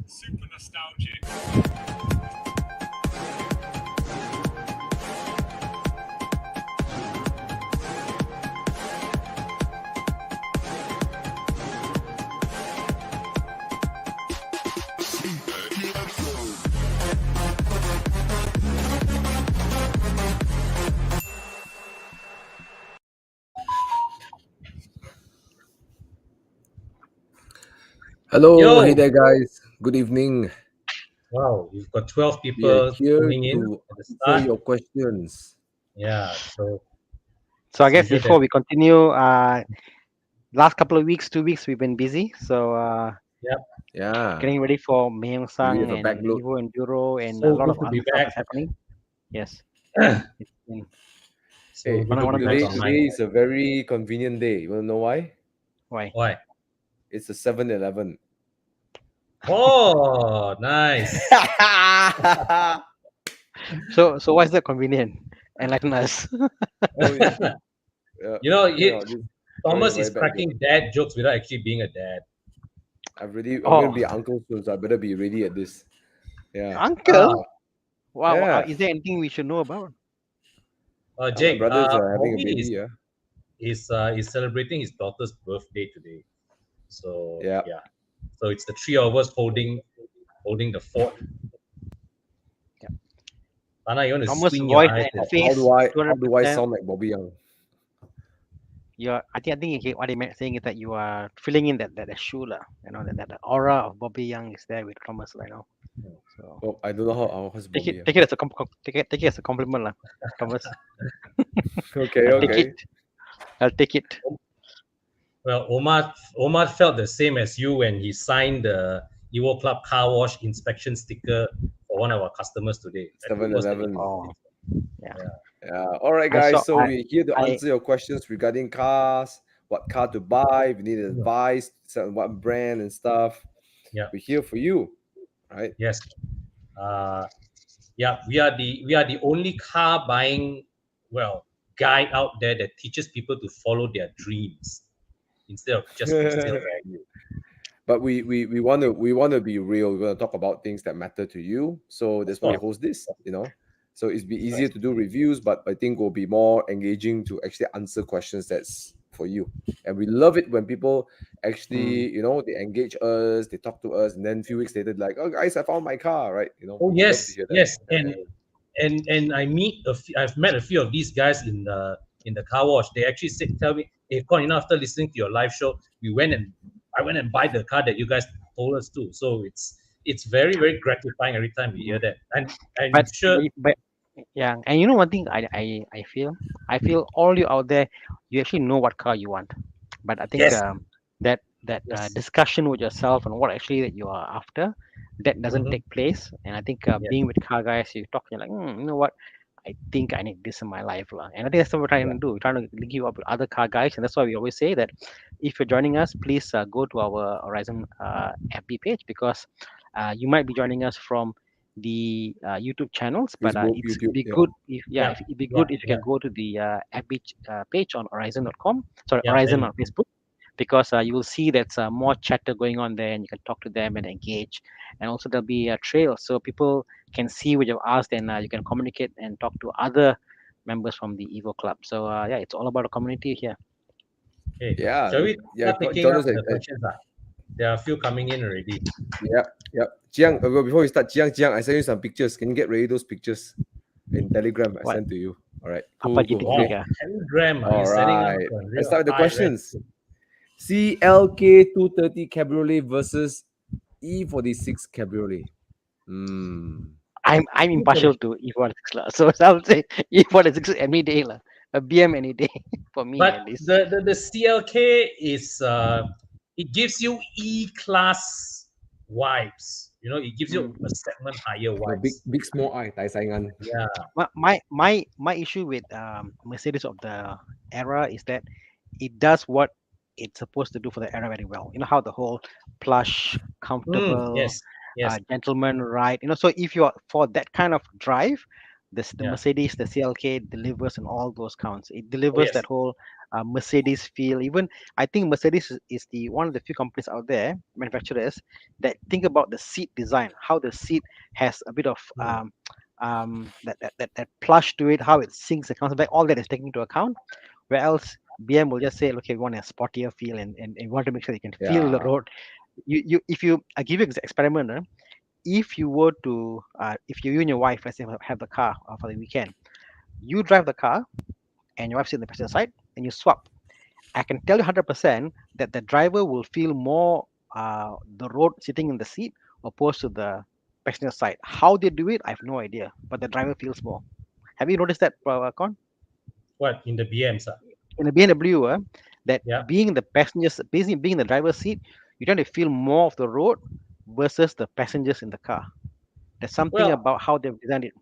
Super nostalgic. Hello, Yo! hey there, guys. Good evening. Wow, we've got 12 We are people here tuning in to at the answer start. your questions. Yeah, So I guess usual before that- we continue, last couple of weeks, 2 weeks, we've been busy. So Yeah, getting ready for Myeong we Sang have a and backload. Evo Enduro and So a lot good of to other be stuff back. is happening. Yes. It's been, So Hey, good to one of be the back today, nice- online. today is a very convenient day. You want to know why? Why? Why? It's a 7-Eleven. Oh, nice. So why is that convenient? Enlighten us. You know, this Thomas very is bad cracking dad jokes without actually being a dad. I'm gonna Oh. be an uncle soon, so I better be ready at this. Yeah. Uncle? Wow. Yeah. Is there anything we should know about? My Jake, brother's having a Bobby baby. Yeah. is celebrating his daughter's birthday today. So Yeah. So it's the three of us holding the fort. Yeah. Anna, you want to Thomas' squint your voice eyes? and How face. do I 200%. sound like Bobby Young? I think what he meant saying is that you are filling in that shoe lah. You know that aura of Bobby Young is there with Thomas right now. So Oh, I don't know how's take Bobby. it as a take it as a compliment lah, Thomas. Okay, I'll take okay. it. I'll take it. Well, Omar felt the same as you when he signed the Evo Club car wash inspection sticker for one of our customers today. That was the 7-Eleven. Oh, yeah. Yeah. All right, I guys. saw- So I- we're here to I- answer your questions regarding cars, what car to buy, if you need advice, what brand and stuff. Yeah. We're here for you. Right? Yes. Yeah, we are the only car buying guide out there that teaches people to follow their dreams instead of just resale value. But we want to be real. We're gonna talk about things that matter to you. So that's why we host this, So it's be easier to do reviews, but I think will be more engaging to actually answer questions that's for you. And we love it when people actually, they engage us, they talk to us, and then a few weeks later, like, oh guys, I found my car, right? Oh we love to yes, hear that. yes, and I've met a few of these guys in the car wash. They actually tell me, hey, Con, after listening to your live show, I went and buy the car that you guys told us to. So it's very, very gratifying every time we hear that. And I'm But, sure. but yeah, and you know one thing I feel all you out there, you actually know what car you want, but I think Yes. that Yes. discussion with yourself and what actually that you are after, that doesn't Mhm. take place. And I think being with car guys, you talk, you're like, you know what, I think I need this in my life lah. And I think that's what we're trying to do. We're trying to link you up with other car guys, and that's why we always say that if you're joining us, please go to our Horizon FB page, because you might be joining us from the YouTube channels, but Facebook, it'd YouTube, be yeah. good if it'd be good if you Yeah. can go to the FB page on Horizon.com. Sorry, Yeah, Horizon and- on Facebook, because you will see that's more chatter going on there, and you can talk to them and engage. And also there'll be a trail, so people can see what you've asked, and you can communicate and talk to other members from the Evo Club. So it's all about a community here. Okay. Yeah. Shall we Yeah, start taking John up is the questions? There are a few coming in already. Yep. Jiang, before we start, Jiang, I sent you some pictures. Can you get ready those pictures in Telegram? I What? sent to you. All right. Apa Cool. GTK Wow, kah? Telegram. All You're setting up right. a real Let's start with the high questions. CLK 230 Cabriolet versus E46 Cabriolet. I'm impartial to E46 lah. So I would say E46 any day lah. A BM any day for me But at least. the CLK is it gives you E-class vibes. It gives you a segment higher vibes. Big small eye, tai saingan. Yeah. My issue with Mercedes of the era is that it does what it's supposed to do for the era very well. You know how the whole plush, comfortable, Yes. gentleman ride. So if you're for that kind of drive, the Yeah. Mercedes, the CLK delivers on all those counts. It delivers yes. that whole Mercedes feel. Even I think Mercedes is the one of the few companies out there, manufacturers, that think about the seat design, how the seat has a bit of that plush to it, how it sinks and comes back. All that is taken into account. Where else BM will just say, okay, we want a sportier feel, and we want to make sure you can feel the Yeah. road. You if you I give you an experiment. If you were to if you and your wife, let's say, have the car for the weekend, you drive the car and your wife sits in the passenger side and you swap. I can tell you 100% that the driver will feel more the road sitting in the seat opposed to the passenger side. How they do it, I have no idea, but the driver feels more. Have you noticed that, Con? What in the BMs? In the BMW, that Yeah. being the passengers, basically being in the driver's seat, you tend to feel more of the road versus the passengers in the car. There's something Well, about how they've designed it.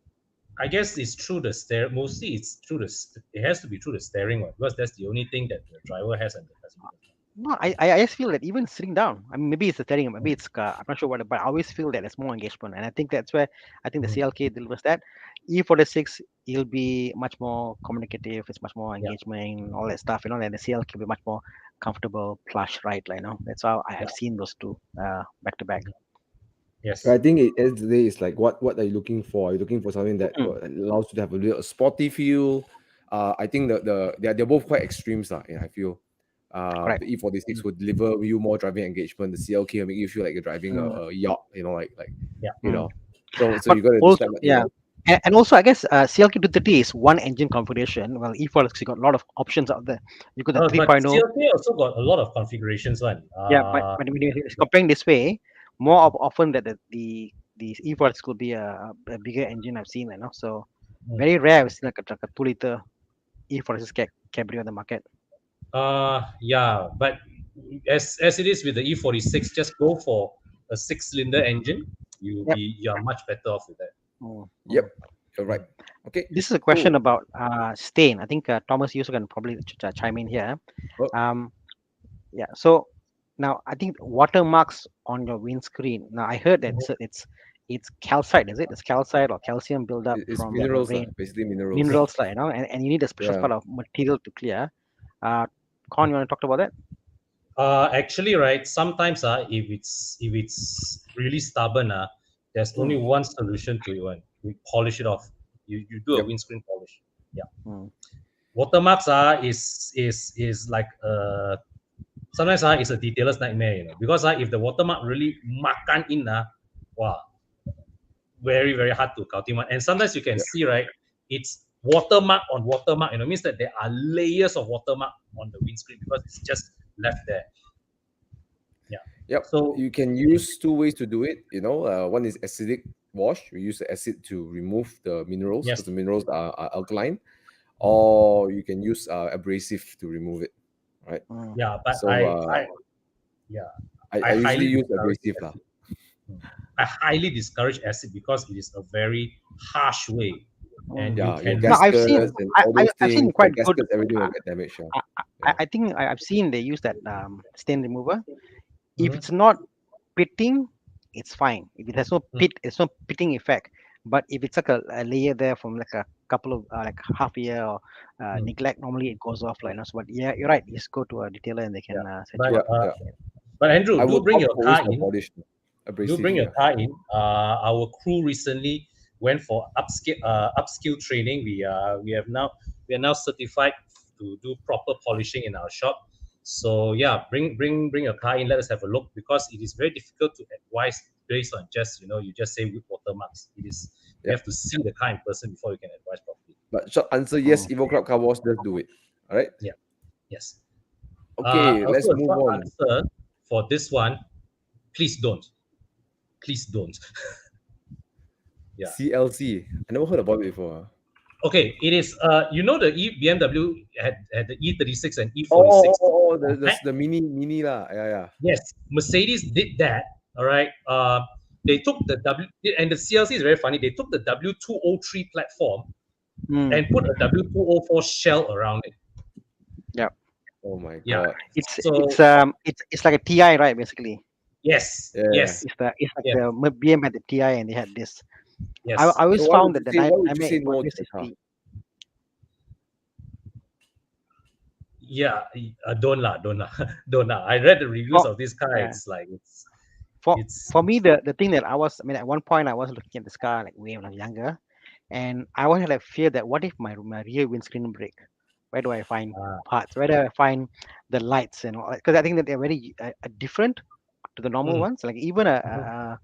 I guess it's through the steer. Mostly, it's through it has to be through the steering one because that's the only thing that the driver has and the passenger. No, I just feel that even sitting down, I mean, maybe it's the steering, maybe it's I'm not sure what, but I always feel that there's more engagement, and I think that's where I think the Mhm. CLK delivers that. E46, it'll be much more communicative, it's much more Yeah. engagement, all that stuff, and the CLK will be much more comfortable, plush, right? That's how I have Yeah. seen those two back to back. Yes. I think at the end of the day, it's like what are you looking for? Are you looking for something that Mm. allows you to have a little sporty feel? I think they're both quite extremes, I feel. Correct. The E46 will deliver you more driving engagement. The CLK will make you feel like you're driving a yacht, Yeah. you Mm. know. So But you got to also, decide what you yeah, want. and also I guess CLK 230 is one engine configuration. Well, E46 you got a lot of options out there. You got the But 3.0. CLK also got a lot of configurations. One. Yeah, but when you're comparing this way, more often that the E46 could be a bigger engine I've seen, So Mm. very rare I've seen like a 2-liter E46 cabrio on the market. Yeah, but as it is with the E46, just go for a 6-cylinder engine. Yep. You are much better off with that. Mm, Yep, mm. you're right. Okay, This is a cool. question about stain. I think Thomas, you also can probably chime in here. Oh. Yeah. So now I think watermarks on your windscreen. Now I heard that it's calcite, is it? It's calcite or calcium buildup It's from the minerals, rain. basically minerals. Minerals, and you need a special Yeah. part of material to clear. Con, you want to talk about that? Actually, right. Sometimes, if it's really stubborn, there's only one solution to it. One, we polish it off. You do a Yep. windscreen polish. Yeah. Mm. Watermarks is like sometimes it's a detailer's nightmare, because if the watermark really makan in, wow, very very hard to cultivate. And sometimes you can see, right, it's watermark on watermark. Means that there are layers of watermark on the windscreen because it's just left there. Yeah. Yep. So You can use two ways to do it. One is acidic wash. We use the acid to remove the minerals yes, because the minerals are alkaline, or you can use abrasive to remove it. Right. Mm. yeah, but So yeah, I usually highly use discourage abrasive lah. I highly discourage acid because it is a very harsh way, and you Yeah, your can No, I've gaskets seen and all those I've seen things. The quite good. gaskets, everything will get damaged. Yeah. I think I've seen they use that stain remover. If Mhm. it's not pitting, it's fine. If it has no Mm. pit, it's no pitting effect. But if it's like a layer there from like a couple of like half a year or neglect, normally it goes off like. So, but yeah, you're right. Just go to a detailer and they can set you But up. Yeah. but Andrew, I do would bring opt your for always car for in. polish. Do Abrasive. bring your Yeah. car in. Our crew recently went for upskill training. We are now certified to do proper polishing in our shop. So yeah, bring your car in. Let us have a look, because it is very difficult to advise based on just you just say with watermarks. It is you Yep. have to see the car in person before you can advise properly. But short answer, yes, Evo Club car wash does do it. All right. Yeah. Yes. Okay, let's Also, a move short on. answer for this one: please don't. Please don't. Yeah. CLC. I never heard about it before. Okay, it is. The BMW had the E36 and Oh, E46. the mini lah. Yeah. Yes, Mercedes did that. All right. They took the and the CLC is very funny. They took the W203 platform Mm. and put a W204 shell around it. Yeah, Oh my Yeah. god. it's like a TI, right? Basically, Yes. Yeah. Yes. it's like Yeah. the BM had the TI and they had this. Yes. I always So why found would that you the say, why would I you mean, say no to the car? 360. Yeah, don't lah, don't lah, don't lah. I read the reviews For, of this car. yeah. It's like For it's for me, the thing that I was, I mean, at one point I was looking at this car like way when I was younger, and I always had a fear that what if my rear windscreen break? Where do I find parts? Where do I find the lights and all? Because I think that they're very different to the normal Mhm. ones. Like even a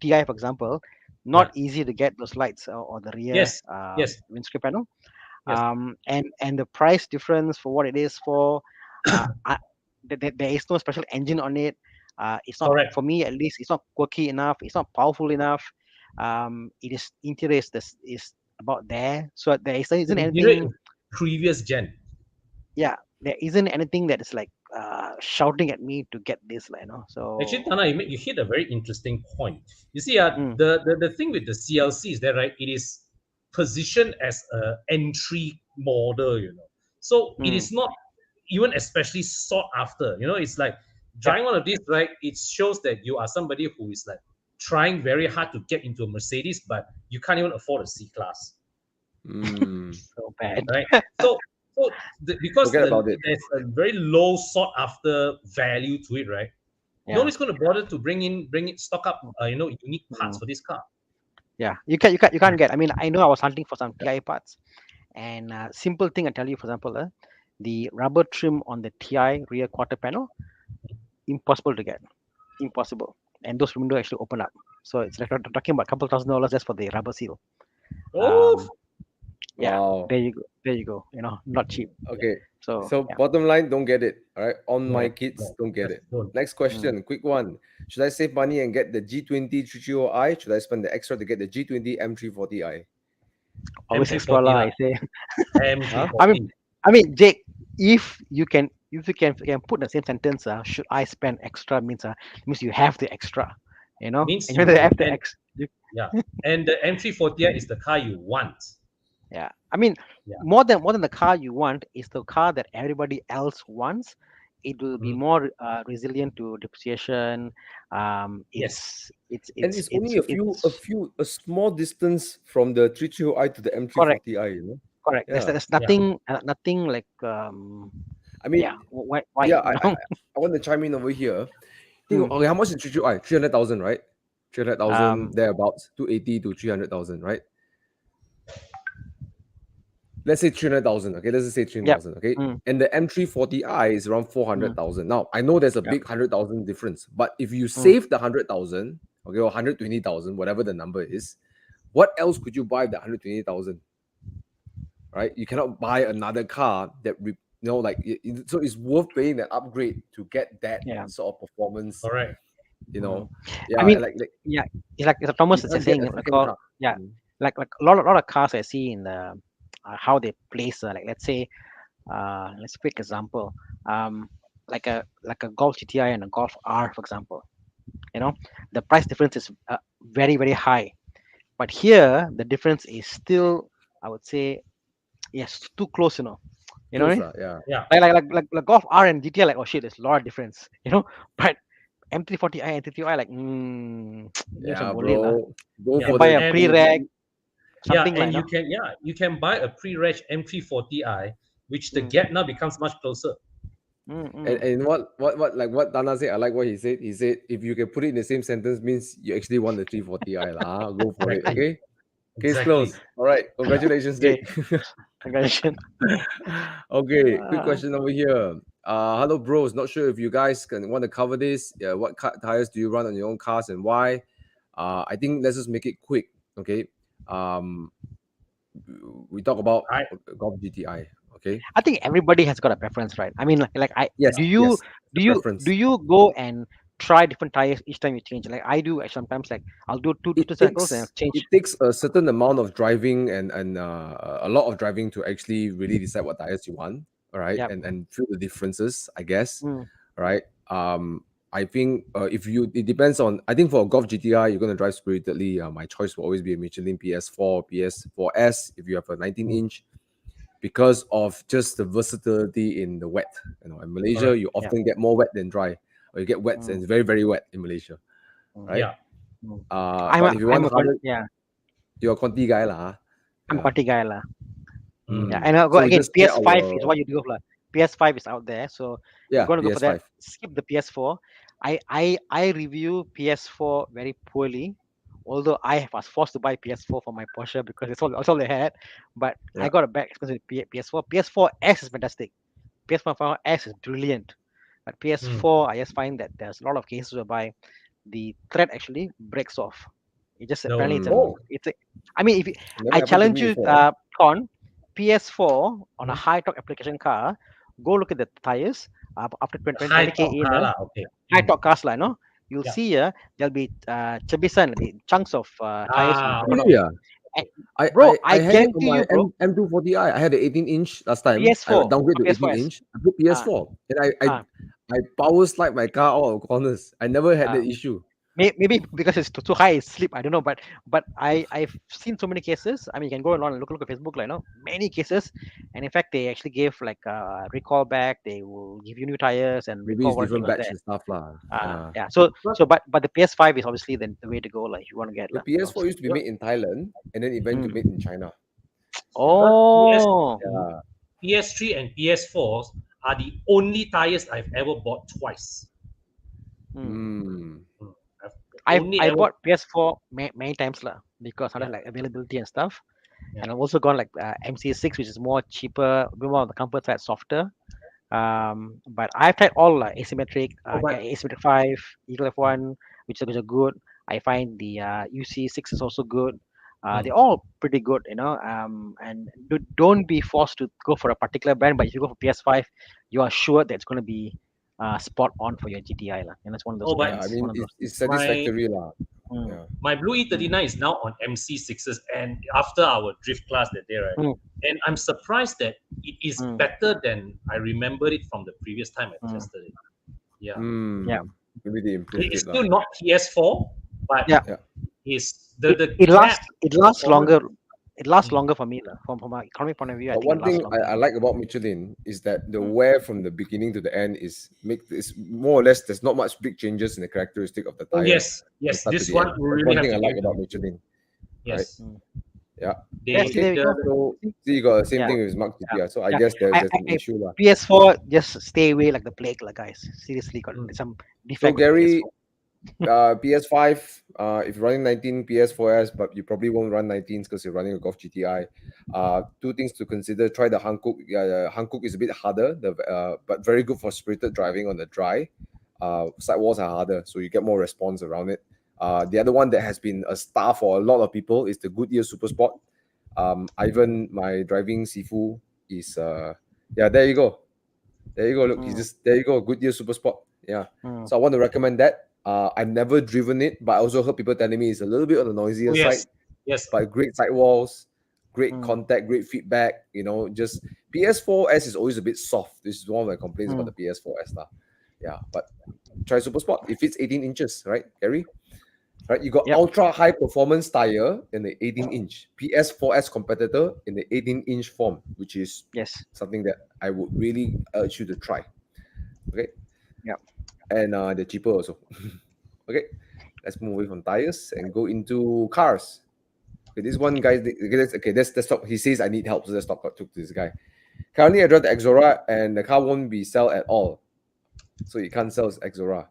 TI, for example, not easy to get those lights or the rear yes, yes, windscreen panel. yes. And the price difference for what it is for, there is no special engine on it. It's not, Correct. for me at least, it's not quirky enough. It's not powerful enough. It is interior is about there. So there isn't anything. Previous gen. Yeah, there isn't anything that is like shouting at me to get this, like, you know. So Actually, Thana, you hit a very interesting point. You see, mm, the thing with the CLC is that, right, it is positioned as an entry model, So it is not even especially sought after, It's like driving one of these, right? It shows that you are somebody who is like trying very hard to get into a Mercedes, but you can't even afford a C class, so bad. right? So, because Forget about it. there's a very low sought after value to it, right? Yeah. Nobody's going to bother to bring it, stock up, unique parts for this car. Yeah, you can't get. I mean, I know I was hunting for some TI parts, and simple thing I tell you, for example, the rubber trim on the TI rear quarter panel, impossible to get, impossible. And those windows actually open up, so it's like talking about a couple $1,000 just for the rubber seal. Oh, Yeah, Wow. there you go. Not cheap. Okay. So So yeah. bottom line, don't get it. All right. On my No, kids, no, don't get it. don't. Next question, quick one. Should I save money and get the G20 330i? Should I spend the extra to get the G20 M340i? Always M340 extra lah, lah. I say. M340. I mean, Jake, if you can put the same sentence, should I spend extra means you have the extra, Means and you you have the and, extra. yeah, and the M340 is the car you want. Yeah, I mean, Yeah. more than the car you want is the car that everybody else wants. It will be more resilient to depreciation. Yes. It's And it's only a small distance from the 330i to the correct. M340i, Correct. Yeah. There's nothing nothing like I mean, yeah. Why? yeah, I want to chime in over here. Okay, how much is 330i? 300,000, right? 300,000 thereabouts, 280 to 300,000, right? Let's say 300,000. Okay, let's just say 300,000. Okay, and the M340i is around 400,000. Now I know there's a big 100,000 difference, but if you save the 100,000, okay, or 120,000, whatever the number is, what else could you buy with the 120,000? Right, you cannot buy another car that so it's worth paying that upgrade to get that sort of performance. Correct. Yeah. I mean, like it's like Thomas is can't saying, get a like, second car. like a lot of cars I see in the how they place, like, let's say, let's pick example, like a Golf GTI and a Golf R, for example. The price difference is very very high, but here the difference is still, I would say, yes, too close. You know what I mean? Yeah. Like Golf R and GTI, like, oh shit, there's a lot of difference. But M340i and M330i, like, Yeah, boleh lah. bro. Go Yeah. You for buy the a pre-reg, something and like that. you can buy a pre-reg M340i, which the gap now becomes much closer. And what Dana said, I like what he said. He said if you can put it in the same sentence, means you actually want the 340i lah. Go for it, okay? Case closed. All right, congratulations, Jake. Congratulations. Okay, quick question over here. Hello, bros. Not sure if you guys want to cover this. What tires do you run on your own cars and why? I think let's just make it quick. Okay. We talk about Golf GTI. Okay. I think everybody has got a preference, right? I mean, Yes. do you go and try different tires each time you change? Like I do. Sometimes, like, I'll do two cycles and change. It takes a certain amount of driving and a lot of driving to actually really decide what tires you want. All right, and feel the differences, I guess. All right. I think it depends on. I think for a Golf GTI, you're gonna drive spiritedly. My choice will always be a Michelin PS4, PS4S if you have a 19-inch. Because of just the versatility in the wet. In Malaysia, you often get more wet than dry, or you get wet and it's very, very wet in Malaysia, right? Yeah. But if you want You're a Conti guy lah. I'm Yeah. Conti guy lah. Mm. Yeah, and So we again, just get PS5 our- is what you do lah. PS5 is out there, so Yeah, you're gonna go for that. PS5. Skip the PS4. I review PS4 very poorly, although I was forced to buy PS4 for my Porsche because that's all they had. But I Yeah. got a back expensive PS4. PS4S is fantastic. PS4S is brilliant, but PS4 I just find that there's a lot of cases whereby the thread actually breaks off. It just No. apparently Oh. it's a. I mean, if Never I happened to challenge me you, before. Con, PS4 on a Mhm. high torque application car, go look at the tires after 20 High 20k top in, car lah, okay. high torque cars, like, no? You'll Yeah. see there'll be cebisan, the chunks of tires. Ah, will okay. drop. Yeah. Bro, I had it on guarantee my you, bro. M240i. I had an 18-inch last time. PS4. I downgraded to PS4S. 18-inch. I put PS4, and Ah. I power slide my car out of corners. I never had Ah. that issue. Maybe because it's too high, it's slip. I don't know, but I've seen so many cases. I mean, you can go along and look at Facebook, like, no, many cases, and in fact, they actually gave like a recall back. They will give you new tires and Maybe recall it's what different was batch there. and stuff lah. Yeah. So but the PS5 is obviously the way to go. Like, if you want to get The like, you know, PS4 used to be made in Thailand and then eventually made in China. Oh, Yeah. PS3 and PS4s are the only tires I've ever bought twice. Mm. I Only I ever- bought PS4 many times lah, because I Yeah. like availability and stuff. Yeah. And I've also gone like MC6, which is more cheaper, a bit more on the comfort side, softer. But I've tried all like asymmetric, but- asymmetric 5, Eagle F1, which are good. I find the UC6 is also good. They're all pretty good, you know. And don't be forced to go for a particular brand, but if you go for PS5, you are sure that it's going to be spot on for your GTI lah. And that's one of those Oh, but- Yeah, I brands. mean, one of those. it's satisfactory lah. Mm. Yeah. My Blue E39 is now on MC6s, and after our drift class that day, right? Mm. And I'm surprised that it is Mm. better than I remembered it from the previous time I Mm. tested it. Yeah. Mm. Yeah. Maybe they improved It's it still lah. not PS4, but Yeah. Yeah. is the It lasts. gap It lasts performance- longer. It lasts Mm. longer for me lah. From an economic point of view, I But think one it lasts thing longer. I like about Michelin is that the wear from the beginning to the end is more or less, there's not much big changes in the characteristic of the Oh, tire. yes, from yes. start to This the one end. we That's really one have thing to I like give about them. Michelin. Yes. Yeah. They, Yes, there you go. So see, you got the same Yeah. thing with Mark GTR. So I Yeah. guess there's an I- issue lah. PS4, just stay away like the plague, like, guys. Seriously, got Mm. some So defect. with Gary, PS4. PS5, if you're running 19 PS4S, but you probably won't run 19s because you're running a Golf GTI. Two things to consider: try the Hankook. Hankook is a bit harder, but very good for spirited driving on the dry. Sidewalls are harder, so you get more response around it. The other one that has been a star for a lot of people is the Goodyear Super Sport. Ivan, my driving Sifu, is there you go. There you go. Look, he's just there you go. Goodyear Super Sport. Yeah. Mm. So I want to recommend that. I've never driven it, but I also heard people telling me it's a little bit on the noisier Oh, yes. side, Yes. but great sidewalls, great Mm. contact, great feedback. You know, just PS4S is always a bit soft. This is one of my complaints about the PS4S lah. Yeah, but try Super Sport. It fits 18 inches, right, Gary? Right, you got Yep. ultra high performance tire in the 18-inch PS4S competitor in the 18-inch form, which is Yes. something that I would really urge you to try. Okay. Yep. And they're cheaper also. Okay. Let's move away from tires and go into cars. Okay, this one guy. Let's stop. He says I need help, so let's talk to this guy. Currently, I drive the Exora, and the car won't be sell at all, so you can't sell Exora.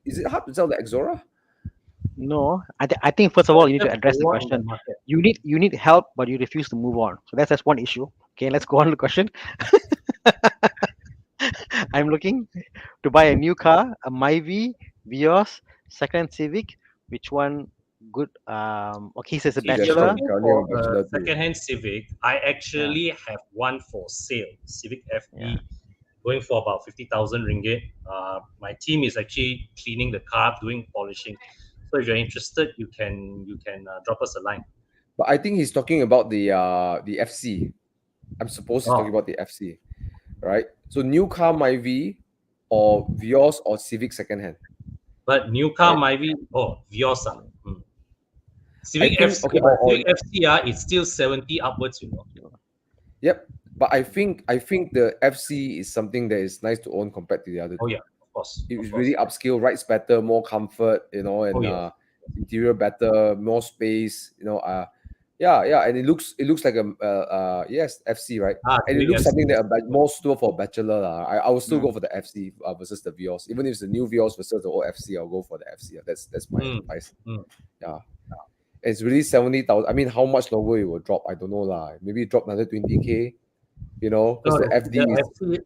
Is it hard to sell the Exora? No, I think first of all you need to address the One on question. market. You need help, but you refuse to move on. So that's one issue. Okay, let's go on to the question. I'm looking to buy a new car, a Myvi, Vios, second Civic. Which one good? Okay, he says a If you're bachelor. looking Currently for a bachelor a too. second-hand Civic, I actually have one for sale. Civic FE, going for about 50,000 ringgit. My team is actually cleaning the car, doing polishing. So if you're interested, you can drop us a line. But I think he's talking about the FC. I'm supposed he's talking about the FC, right? So new car Myvi or Vios or Civic secondhand. But new car Right. Myvi, Vios. Civic think- FC, okay, Civic FC it's still 70 upwards, you know. Yep. But I think the FC is something that is nice to own compared to the other. Oh yeah, of course. It's of course. really upscale, rides better, more comfort, you know, and Oh, yeah. interior better, more space. Yeah, and it looks like a yes FC, right? And it doing looks something FC. that more suitable for bachelor. I will still Mm. go for the FC versus the Vios. Even if it's the new Vios versus the old FC, I'll go for the FC. That's my Mm. advice. Mm. Yeah. It's really 70,000. I mean, how much lower it will drop? I don't know lah. Maybe drop another 20K. Because No, the FD the is FC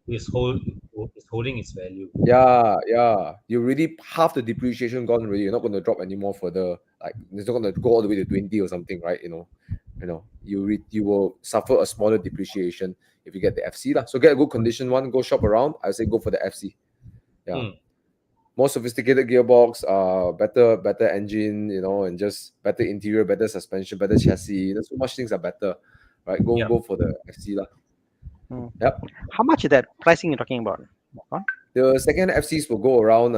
is holding its value. yeah. You really half the depreciation gone already. You're not going to drop any more further. Like it's not going to go all the way to 20 or something, right? You will suffer a smaller depreciation if you get the FC lah. So get a good condition one. Go shop around. I would say go for the FC. Yeah. Mm. More sophisticated gearbox, better engine, and just better interior, better suspension, better chassis. There's so much things are better, right? Go for the FC lah. Mm. Yep. How much is that pricing you're talking about? Huh? The second FCs will go around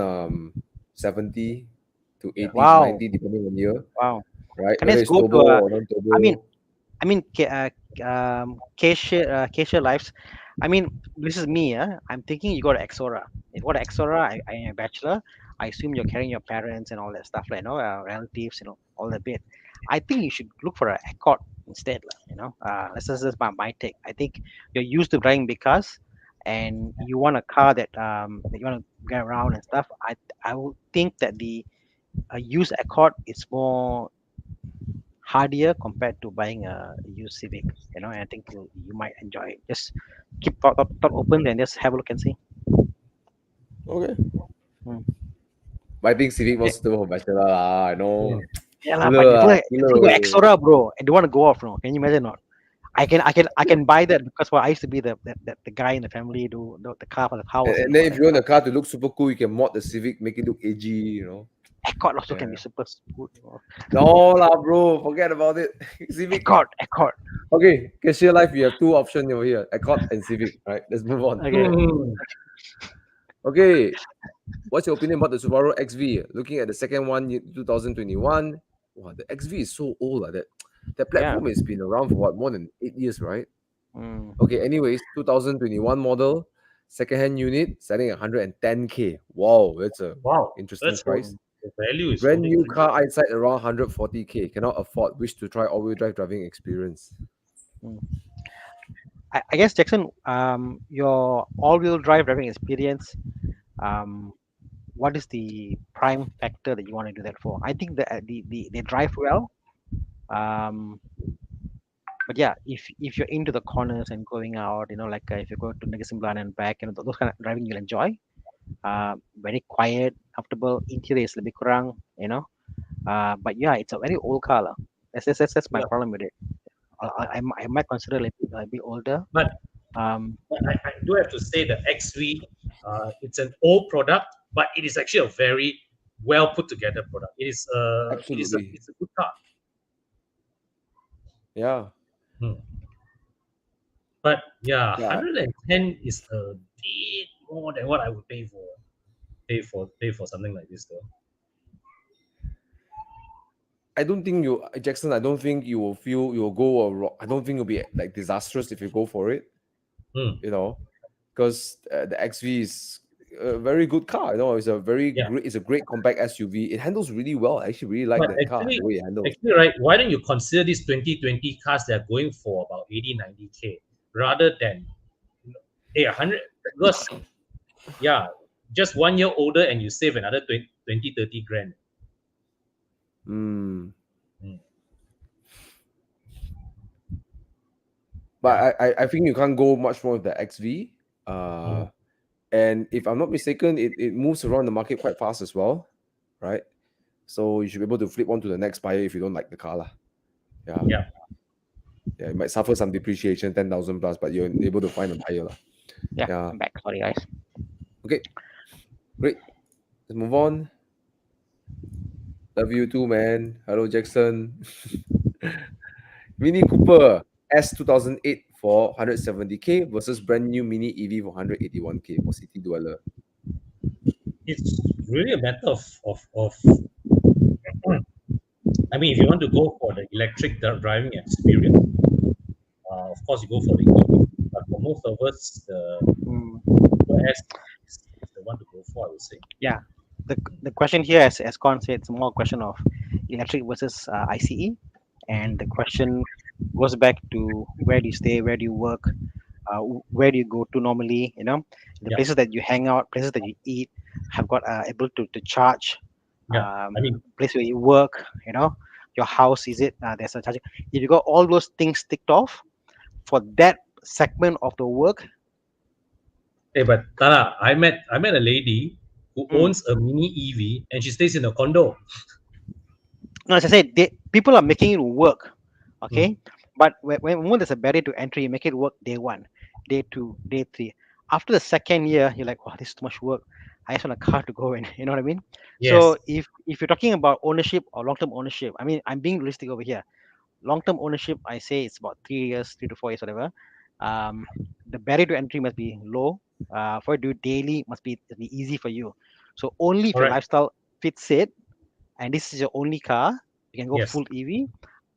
70 to 80 Wow. to 90 depending on year, Wow. right? Can Whether I it's go turbo to or non-turbo. I mean, K-share lives. I mean, this is me. I'm thinking you got an Exora. If you got an Exora, I am a bachelor. I assume you're carrying your parents and all that stuff, like, relatives, all that bit. I think you should look for an Accord instead, This is just my take. I think you're used to driving big cars, and you want a car that that you want to get around and stuff. I would think that the used Accord is more hardier compared to buying a used Civic, and I think you might enjoy it. Just keep thought open and just have a look and see. Okay. Mm. But I think Civic was suitable for bachelor lah. I know. Yeah, lah, but if you got Exora, bro, and you want to go off, no? Can you imagine not? I can buy that because I used to be the guy in the family do the car for the house. And then if you want the car to look super cool, you can mod the Civic, make it look edgy, Accord also can be super good. No lah, bro. Forget about it. Civic. Accord. Okay, Cashier Life, we have two options over here. Accord and Civic, right? Let's move on. Okay. Okay. What's your opinion about the Subaru XV? Looking at the second one, 2021. Wow, the XV is so old. That platform has been around for more than 8 years, right? Mm. Okay, anyways, 2021 model, second-hand unit, selling 110K. Wow, that's a interesting price. The value is Brand new car outside around 140K. Cannot afford. Wish to try all-wheel drive driving experience. I guess, Jackson, your all-wheel drive driving experience, what is the prime factor that you want to do that for? I think they drive well, but yeah, if you're into the corners and going out, if you go to Negeri Sembilan and back, those kind of driving you'll enjoy. Very quiet, comfortable. Interior is lebih kurang, but yeah, it's a very old car lah. That's my problem with it. I might consider a bit older. But I do have to say the XV, it's an old product, but it is actually a very well put together product. It's a good car. Yeah. But 110 is a bit more than what I would pay for something like this, though. I don't think Jackson. I don't think you will feel you will go. I don't think it'll be like disastrous if you go for it. Because the XV is a very good car. It's a great. It's a great compact SUV. It handles really well. I actually really like that car. The way it handles. Actually, right. Why don't you consider these 2020 cars that are going for about 80-90K rather than 100? Because just 1 year older and you save another 20-30 grand. But I think you can't go much more with the XV. And if I'm not mistaken, it moves around the market quite fast as well, right? So you should be able to flip on to the next buyer if you don't like the car lah. Yeah, you might suffer some depreciation, 10,000 plus, but you're able to find a buyer lah. Yeah, I'm back. Sorry, guys. Okay, great. Let's move on. Love you too, man. Hello, Jackson. Mini Cooper S 2008 for 170K versus brand new Mini EV for 181K for city dweller. It's really a matter of I mean, if you want to go for the electric driving experience, of course you go for the EV. But for most of us, the S is the one to go for, I would say. Yeah. the question here, as Con said, it's more a question of electric versus ICE, and the question goes back to where do you stay, where do you work, where do you go to normally, the Yeah. places that you hang out, places that you eat have got able to charge, Yeah. I mean, place where you work, your house, is it, there's a charging. If you got all those things ticked off for that segment of the work. hey, but Tana, I met a lady who Mm. owns a mini EV and she stays in a condo. No, as I said, people are making it work, okay? Mm. But when there's a barrier to entry, you make it work day one, day two, day three. After the second year, you're like, wow, this is too much work. I just want a car to go in. You know what I mean? Yes. So if you're talking about ownership or long-term ownership, I mean, I'm being realistic over here. Long-term ownership, I say it's about 3 years, 3 to 4 years, whatever. Um, the barrier to entry must be low. For you to do daily, must be easy for you. So only if your Correct. lifestyle fits it, and this is your only car, you can go Yes. full EV.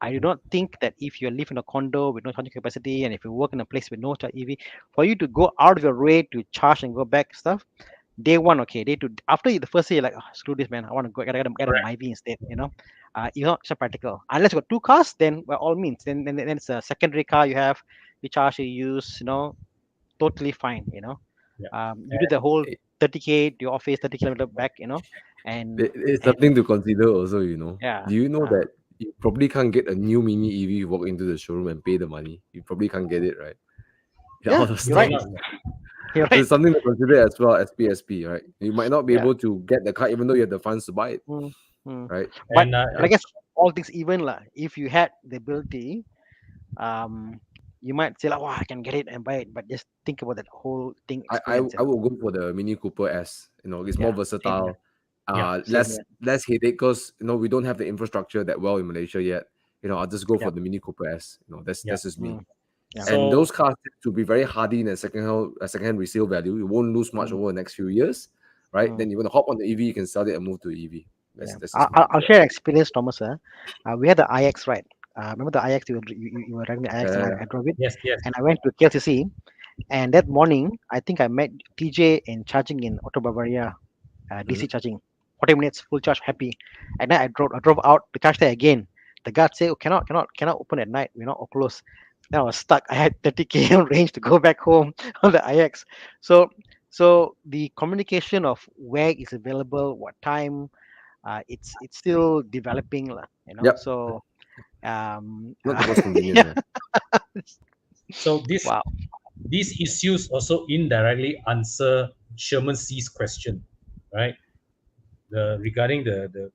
I do not think that if you live in a condo with no charging capacity, and if you work in a place with no EV, for you to go out of your way to charge and go back stuff, day one, okay, day two, after the first day, you're like, oh, screw this, man, I want to go get a Correct. Myvi instead, it's not practical. Unless you got two cars, then by all means, then it's a secondary car you have, you charge, you use, totally fine, Yeah. you do the whole Eh, 30K to your office, 30 kilometer back, and It's and something to consider also, yeah. Do you know that you probably can't get a new mini EV, you walk into the showroom and pay the money? You probably can't get it, right? Yeah, Out of you're No, stock. right. no, no. You're So right. it's something to consider as well as PSP, right? You might not be Yeah. able to get the car even though you have the funds to buy it, Mm, mm. right? But And but I guess all things even lah. If you had the ability, um, you might say like, "Wow, I can get it and buy it." But just think about that whole thing I I, experience. I will go for the Mini Cooper S. It's more Yeah, same here. versatile, yeah. Same less here. less headache because we don't have the infrastructure that well in Malaysia yet. I'll just go for Yeah. the Mini Cooper S. Yeah. That's just me. Mm, yeah. And So those cars tend to be very hardy in a second-hand resale value. You won't lose much Mm, over the next few years, right? mm, Then you want to hop on the EV, you can sell it and move to EV. yeah. That's just my I'll idea. share experience, Thomas. We had the IX, right? Remember the IX? You were driving the IX, and Yeah, I drove it, yes, yes. and I went to KLCC. And that morning, I think I met TJ in charging in Auto Bavaria, DC Mhm. charging, 40 minutes full charge, happy. And then I drove out to charge there again. The guard said, oh, cannot open at night. We're not all close. Then I was stuck. I had 30K range to go back home on the IX. So the communication of where is available, what time, it's still developing, lah. Yep. So Not the most convenient. yeah, Right? So wow. these issues also indirectly answer Sherman C's question, right? Regarding the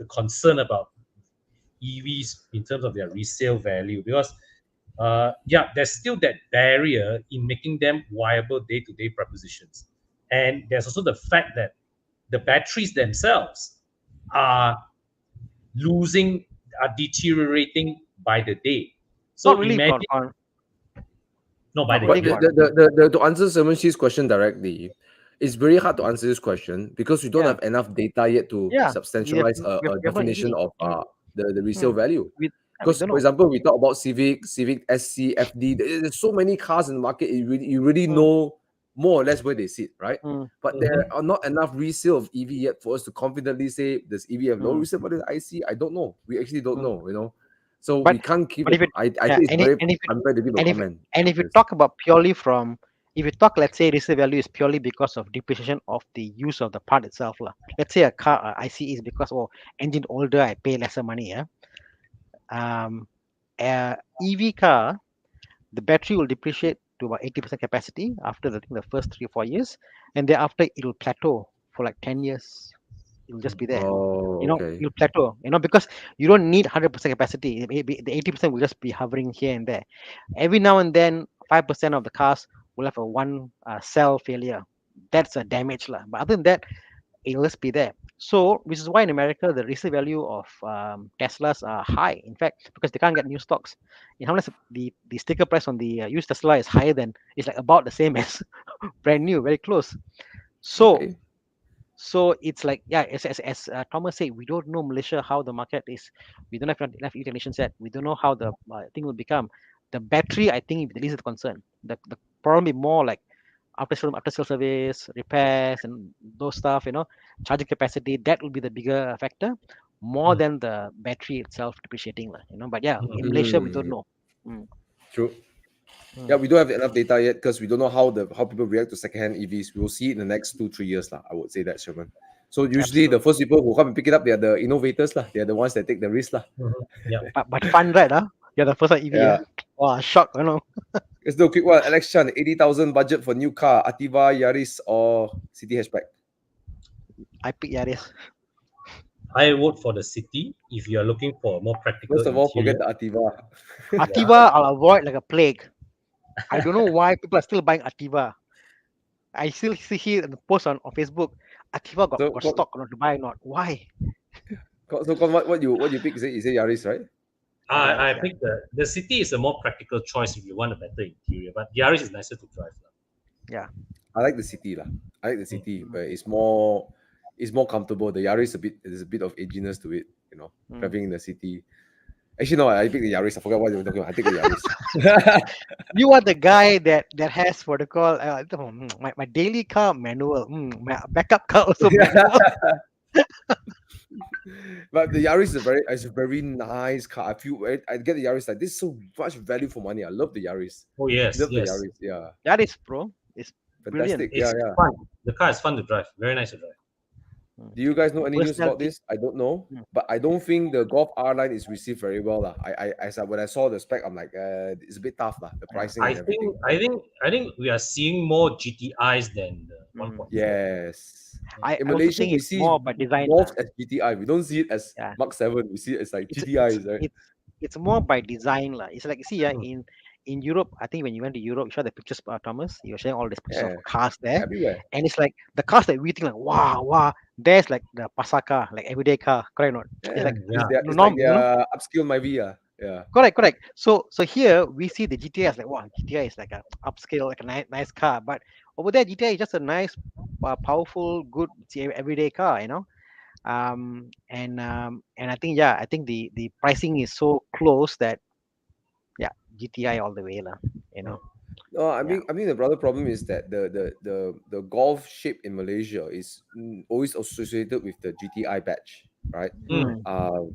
concern about EVs in terms of their resale value, because yeah, there's still that barrier in making them viable day-to-day propositions, and there's also the fact that the batteries themselves are are deteriorating by the day. Not So really, imagine, no, by not the really, But year. Con. to answer Simon Shi's question directly, it's very hard to answer this question because we don't Yeah, have enough data yet to yeah. substantialize a We have no definition EV. of the resale Hmm. value. We Because, don't for know. example, we talk about Civic SC, FD. There's so many cars in the market. You really Hmm. know more or less where they sit, right? Hmm. But there Mhm. are not enough resale of EV yet for us to confidently say does EV have low Hmm. resale value? I don't know. We actually don't Hmm. know. So we But can't keep. but if it I yeah, think it's very and if it unfair to give a and if comment and on if you this. talk about purely from, if you talk, let's say resale value is purely because of depreciation of the use of the part itself, lah. Let's say a car ICE is because, oh, engine older, I pay lesser money. Yeah. Um, EV car, the battery will depreciate to about 80% capacity after the first 3 or 4 years, and thereafter it will plateau for like 10 years. It'll just be there. Oh, okay. You'll plateau. Because you don't need 100% capacity. The 80% will just be hovering here and there. Every now and then, 5% of the cars will have a one cell failure. That's a damage, lah. But other than that, it'll just be there. So, which is why in America the resale value of Teslas are high. In fact, because they can't get new stocks. In unless the sticker price on the used Tesla is higher than, it's like about the same as brand new, very close. So Okay. it's like, yeah, as Thomas said, we don't know Malaysia how the market is. We don't have enough technicians yet. We don't know how the thing will become. The battery, I think, the least is the concern. The problem is more like after sale service, repairs, and those stuff, charging capacity, that will be the bigger factor, more than the battery itself depreciating, But yeah, in Malaysia, we don't know. True. Yeah, we don't have enough data yet because we don't know how people react to secondhand EVs. We will see it in the next 2-3 years, lah. I would say that, Sherman. So usually the first people who come and pick it up, they are the innovators, lah. They are the ones that take the risk, lah. Yeah. But fun, right? You're the first one EV. Yeah. Wow, shock, Let's do a quick one. Alex Chan, 80,000 budget for new car, Ativa, Yaris, or City hatchback? I pick Yaris. I vote for the City if you are looking for a more practical. First of all, interior. forget the Ativa. Ativa, I'll avoid like a plague. I don't know why people are still buying Ativa. I still see here in the post on Facebook, Ativa got stock or not to buy or not. Why? So what you pick? You say Yaris, right? I think the City is a more practical choice if you want a better interior, but Yaris is nicer to drive. Yeah. I like the City, lah. I like the City, but it's more comfortable. The Yaris there's a bit of edginess to it, driving in the City. Actually, no, I picked the Yaris. I forgot what you were talking about. I take the Yaris. You are the guy that has what they call my daily car manual. My backup car also manual. But the Yaris is a very nice car. I get the Yaris, like, this is so much value for money. I love the Yaris. Oh yes, love yes. the Yaris. Yeah. Yaris, bro. It's Fantastic. brilliant. It's fun. The car is fun to drive. Very nice to drive. Do you guys know any news about this? I don't know, but I don't think the Golf R line is received very well, lah. When I saw the spec, I'm like, it's a bit tough, lah. The pricing. I think we are seeing more GTIs than the 1.4. Yes. In Malaysia, we see more by design. Golf as GTI. We don't see it as Mark 7. We see it as like GTIs, right? It's more by design, lah. It's like, see, in Europe, I think when you went to Europe, you saw the pictures, Thomas. You were showing all these pictures of cars there, everywhere. And it's like the cars that we think like, wow. There's like the Pasaka, like everyday car, correct or not? Yeah. It's like it's like their upscale Myvi, yeah. Correct. So here we see the GTI as like, wow, GTI is like a upscale, like a nice car. But over there, GTI is just a nice, powerful, good everyday car, And I think the pricing is so close that GTI all the way, No, I mean the brother problem is that the Golf shape in Malaysia is always associated with the GTI badge, right?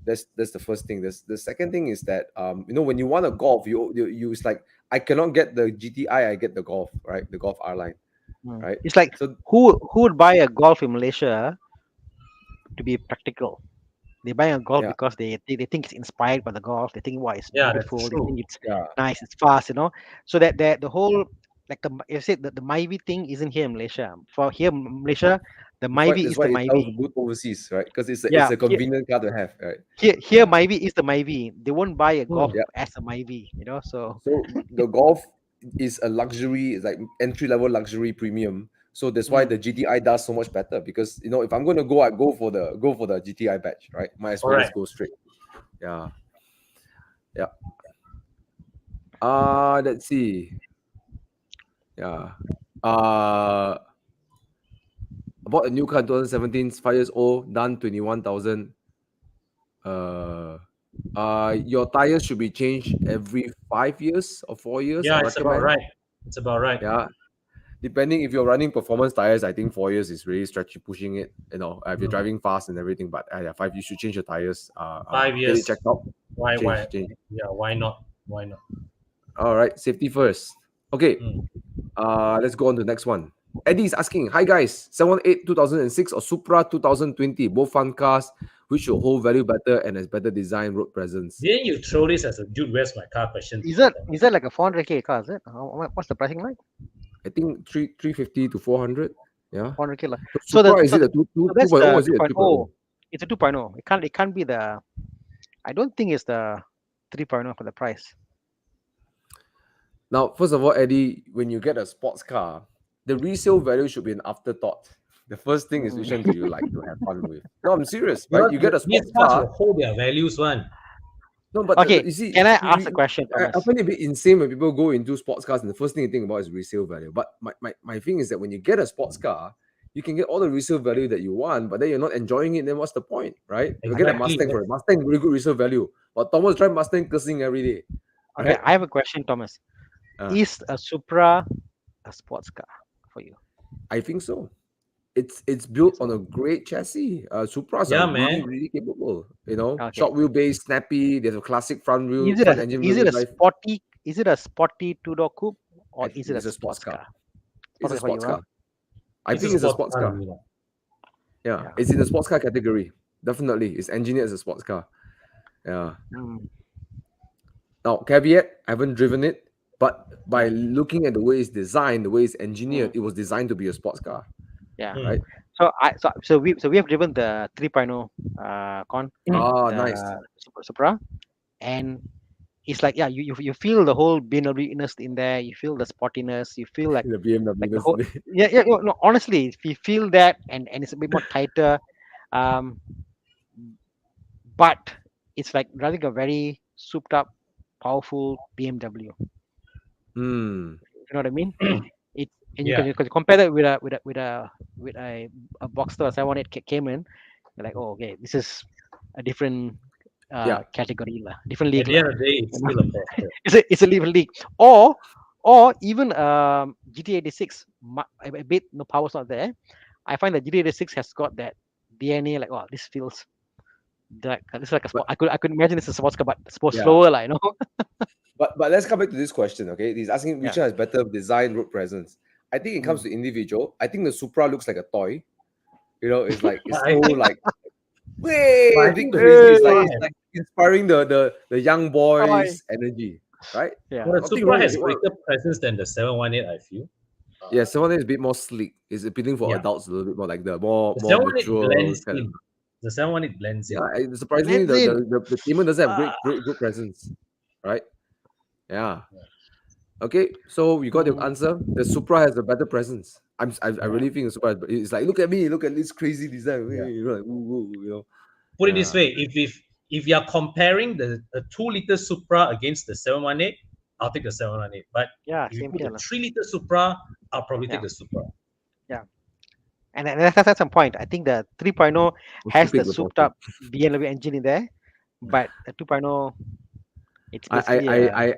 That's the first thing. The second thing is that when you want a Golf, you it's like, I cannot get the GTI, I get the Golf, right? The Golf R line, right? It's like, so who would buy a Golf in Malaysia to be practical? They buy a Golf because they think it's inspired by the Golf. They think, it's beautiful. They think it's nice, it's fast, So that the whole, like you said, the Myvi thing isn't here in Malaysia. For here in Malaysia, the Myvi is the Myvi. Good overseas, right? Because it's a convenient car to have, right? Here Myvi is the Myvi. They won't buy a Golf as a Myvi, So the Golf is a luxury, it's like entry-level luxury premium. So that's why the GTI does so much better, because if I'm going to go, I go for the GTI badge, right? Might as well just go straight. Yeah. Let's see. Yeah. I bought a new car in 2017, 5 years old, done 21,000. Your tires should be changed every 5 years or 4 years. Yeah, it's about right. It's about right. Yeah. Depending if you're running performance tires, I think 4 years is really stretchy, pushing it. If you're driving fast and everything, but 5, you should change your tires. 5 years. Get it checked out. Why? Change. Yeah, why not? Why not? All right, safety first. Okay. Let's go on to the next one. Eddie is asking, hi guys, 718 2006 or Supra 2020, both fun cars, which will hold value better and has better design, road presence. Didn't you throw this as a dude, where's my car question? Is that like a 400k car? Is it? What's the pricing like? I think 350 to 400. Yeah. 400k. So is it a 2.0 or is it a 3.0? It's a 2.0. It can't be the. I don't think it's the 3.0 for the price. Now, first of all, Eddie, when you get a sports car, the resale value should be an afterthought. The first thing is which one do you like to have fun with? No, I'm serious, right? You get a sports car. Hold their values one. No, but okay. You see, can I ask a question, Thomas? I find it a bit insane when people go into sports cars and the first thing you think about is resale value. But my thing is that when you get a sports car, you can get all the resale value that you want, but then you're not enjoying it. Then what's the point, right? Exactly. You get a Mustang for it. Mustang, really good resale value. But Thomas drives Mustang cursing every day. Right? Okay, I have a question, Thomas. Is a Supra a sports car? for you? I think so. It's built on a great chassis. Supras Yeah, are really, man. really capable. You know, Okay. short wheelbase, snappy. There's a classic front engine Is wheel it a drive. sporty? Is it a sporty two-door coupe I or think is it a it's a sports sports car. car? It's a Sports car for you, sports huh? car. I It's think a it's a sports sports car, car. you know. Yeah, Yeah. it's in the sports car category. Definitely, it's engineered as a sports car. Yeah. Mm, Now, caveat: I haven't driven it, but by yeah. looking at the way it's designed, the way it's engineered, Mm, it was designed to be a sports car, yeah. Hmm. right? So we have driven the 3.0 con Ah, the nice. Supra, and it's like, yeah, you feel the whole BMW-ness in there. You feel the sportiness. You feel like The BMW. the whole, yeah, no, honestly, if you feel that, and it's a bit more tighter, um but it's like driving a very souped up, powerful BMW. You know what I mean? It and you Yeah. can compare that with a Boxster 718 Cayman. You're like, oh, okay, this is a different Yeah. category lah, different At league the lah. end of the day, it's You know? still a Porsche. It's a different league, or even GT86, a bit no power's not there. I find that GT86 has got that DNA, like, oh, this feels like this is like a sport. But I could imagine it's a sports car, but sports yeah. slower, like, you know. But let's come back to this question, okay? He's asking which Yeah. one has better design road presence. I think it comes to individual. I think the Supra looks like a toy. You know, it's like it's I so think- like way But I a bit think the crazy. Supra It's like inspiring the young Toy. boys energy, right? Yeah. Well, the Nothing Supra wrong has with it. greater presence than the 718, I feel. Yeah, 718 is a bit more sleek. It's appealing for Yeah. adults a little bit more, like the more The more 718 mature blends kind of. in. The 718 blends in. Yeah, surprisingly, Blends in. the Cayman doesn't have Ah. great road presence, right? Yeah. Okay, so you got the answer. The Supra has a better presence. I really think the Supra. It's like, look at me, look at this crazy design. Yeah. You know, like, you know. Put it this Yeah. way: if you are comparing the 2-liter Supra against the 718, I'll take the 718. But Yeah, if you same put here the lah. 3-liter Supra, I'll probably Yeah. take the Supra. And that's some point. I think the 3.0 We'll has still the pick the souped Porsche. up BMW engine in there, but the 2.0, it's I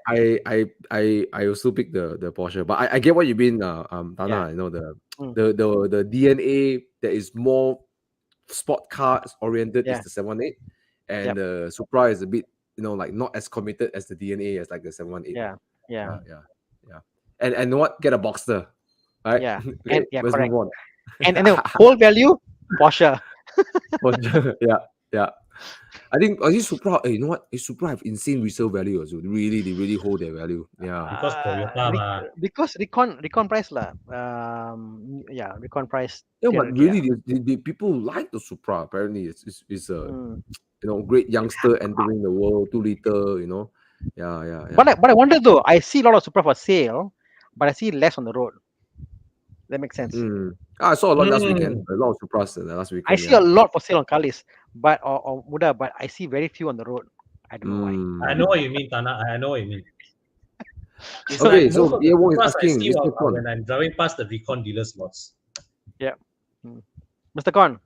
basically I will still pick the Porsche, but I get what you mean, Thana. Yeah. You know the Mm. the DNA that is more sport cars oriented Yeah. is the 718, and Yep. the Supra is a bit, you know, like not as committed as the DNA as like the 718. Yeah. Yeah. And what? Get a Boxster, right? Yeah. Okay, And yeah, let's correct. move on. And the whole value, Porsche. Porsche, yeah. I think Supra. You know what? Supra have insane resale value also. They really hold their value. Yeah. Because Toyota, ma. Because recon price lah. Yeah, recon price. Yeah, but 300K, really, the people like the Supra. Apparently, it's a you know, great youngster entering the world, 2-liter. You know, yeah. But I wonder though. I see a lot of Supra for sale, but I see less on the road. That makes sense. I saw a lot last weekend. A lot of Supras last weekend. I see a lot for sale on Kalis, but or Muda, but I see very few on the road. I don't know why. I know what you mean, Tana. I know what you mean. It's Okay, like so most of the Evo is Supras I asking, see Mr. Kon. when I'm driving past the Recon dealers lots. Yeah. Mr. Kon,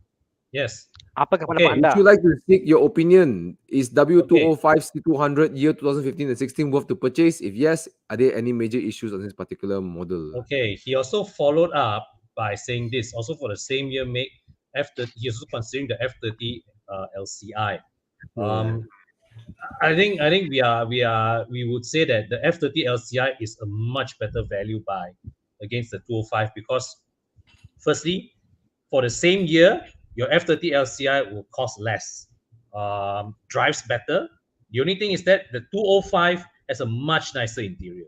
Yes. apa kepada Okay. anda? Would you like to seek your opinion? Is W205 C200 year 2015 and 16 worth to purchase? If yes, are there any major issues on this particular model? Okay. He also followed up by saying this. Also for the same year make F30. He's also considering the F30 LCI. I think we would say that the F30 LCI is a much better value buy against the 205 because firstly, for the same year, your F30 LCI will cost less, drives better. The only thing is that the 205 has a much nicer interior.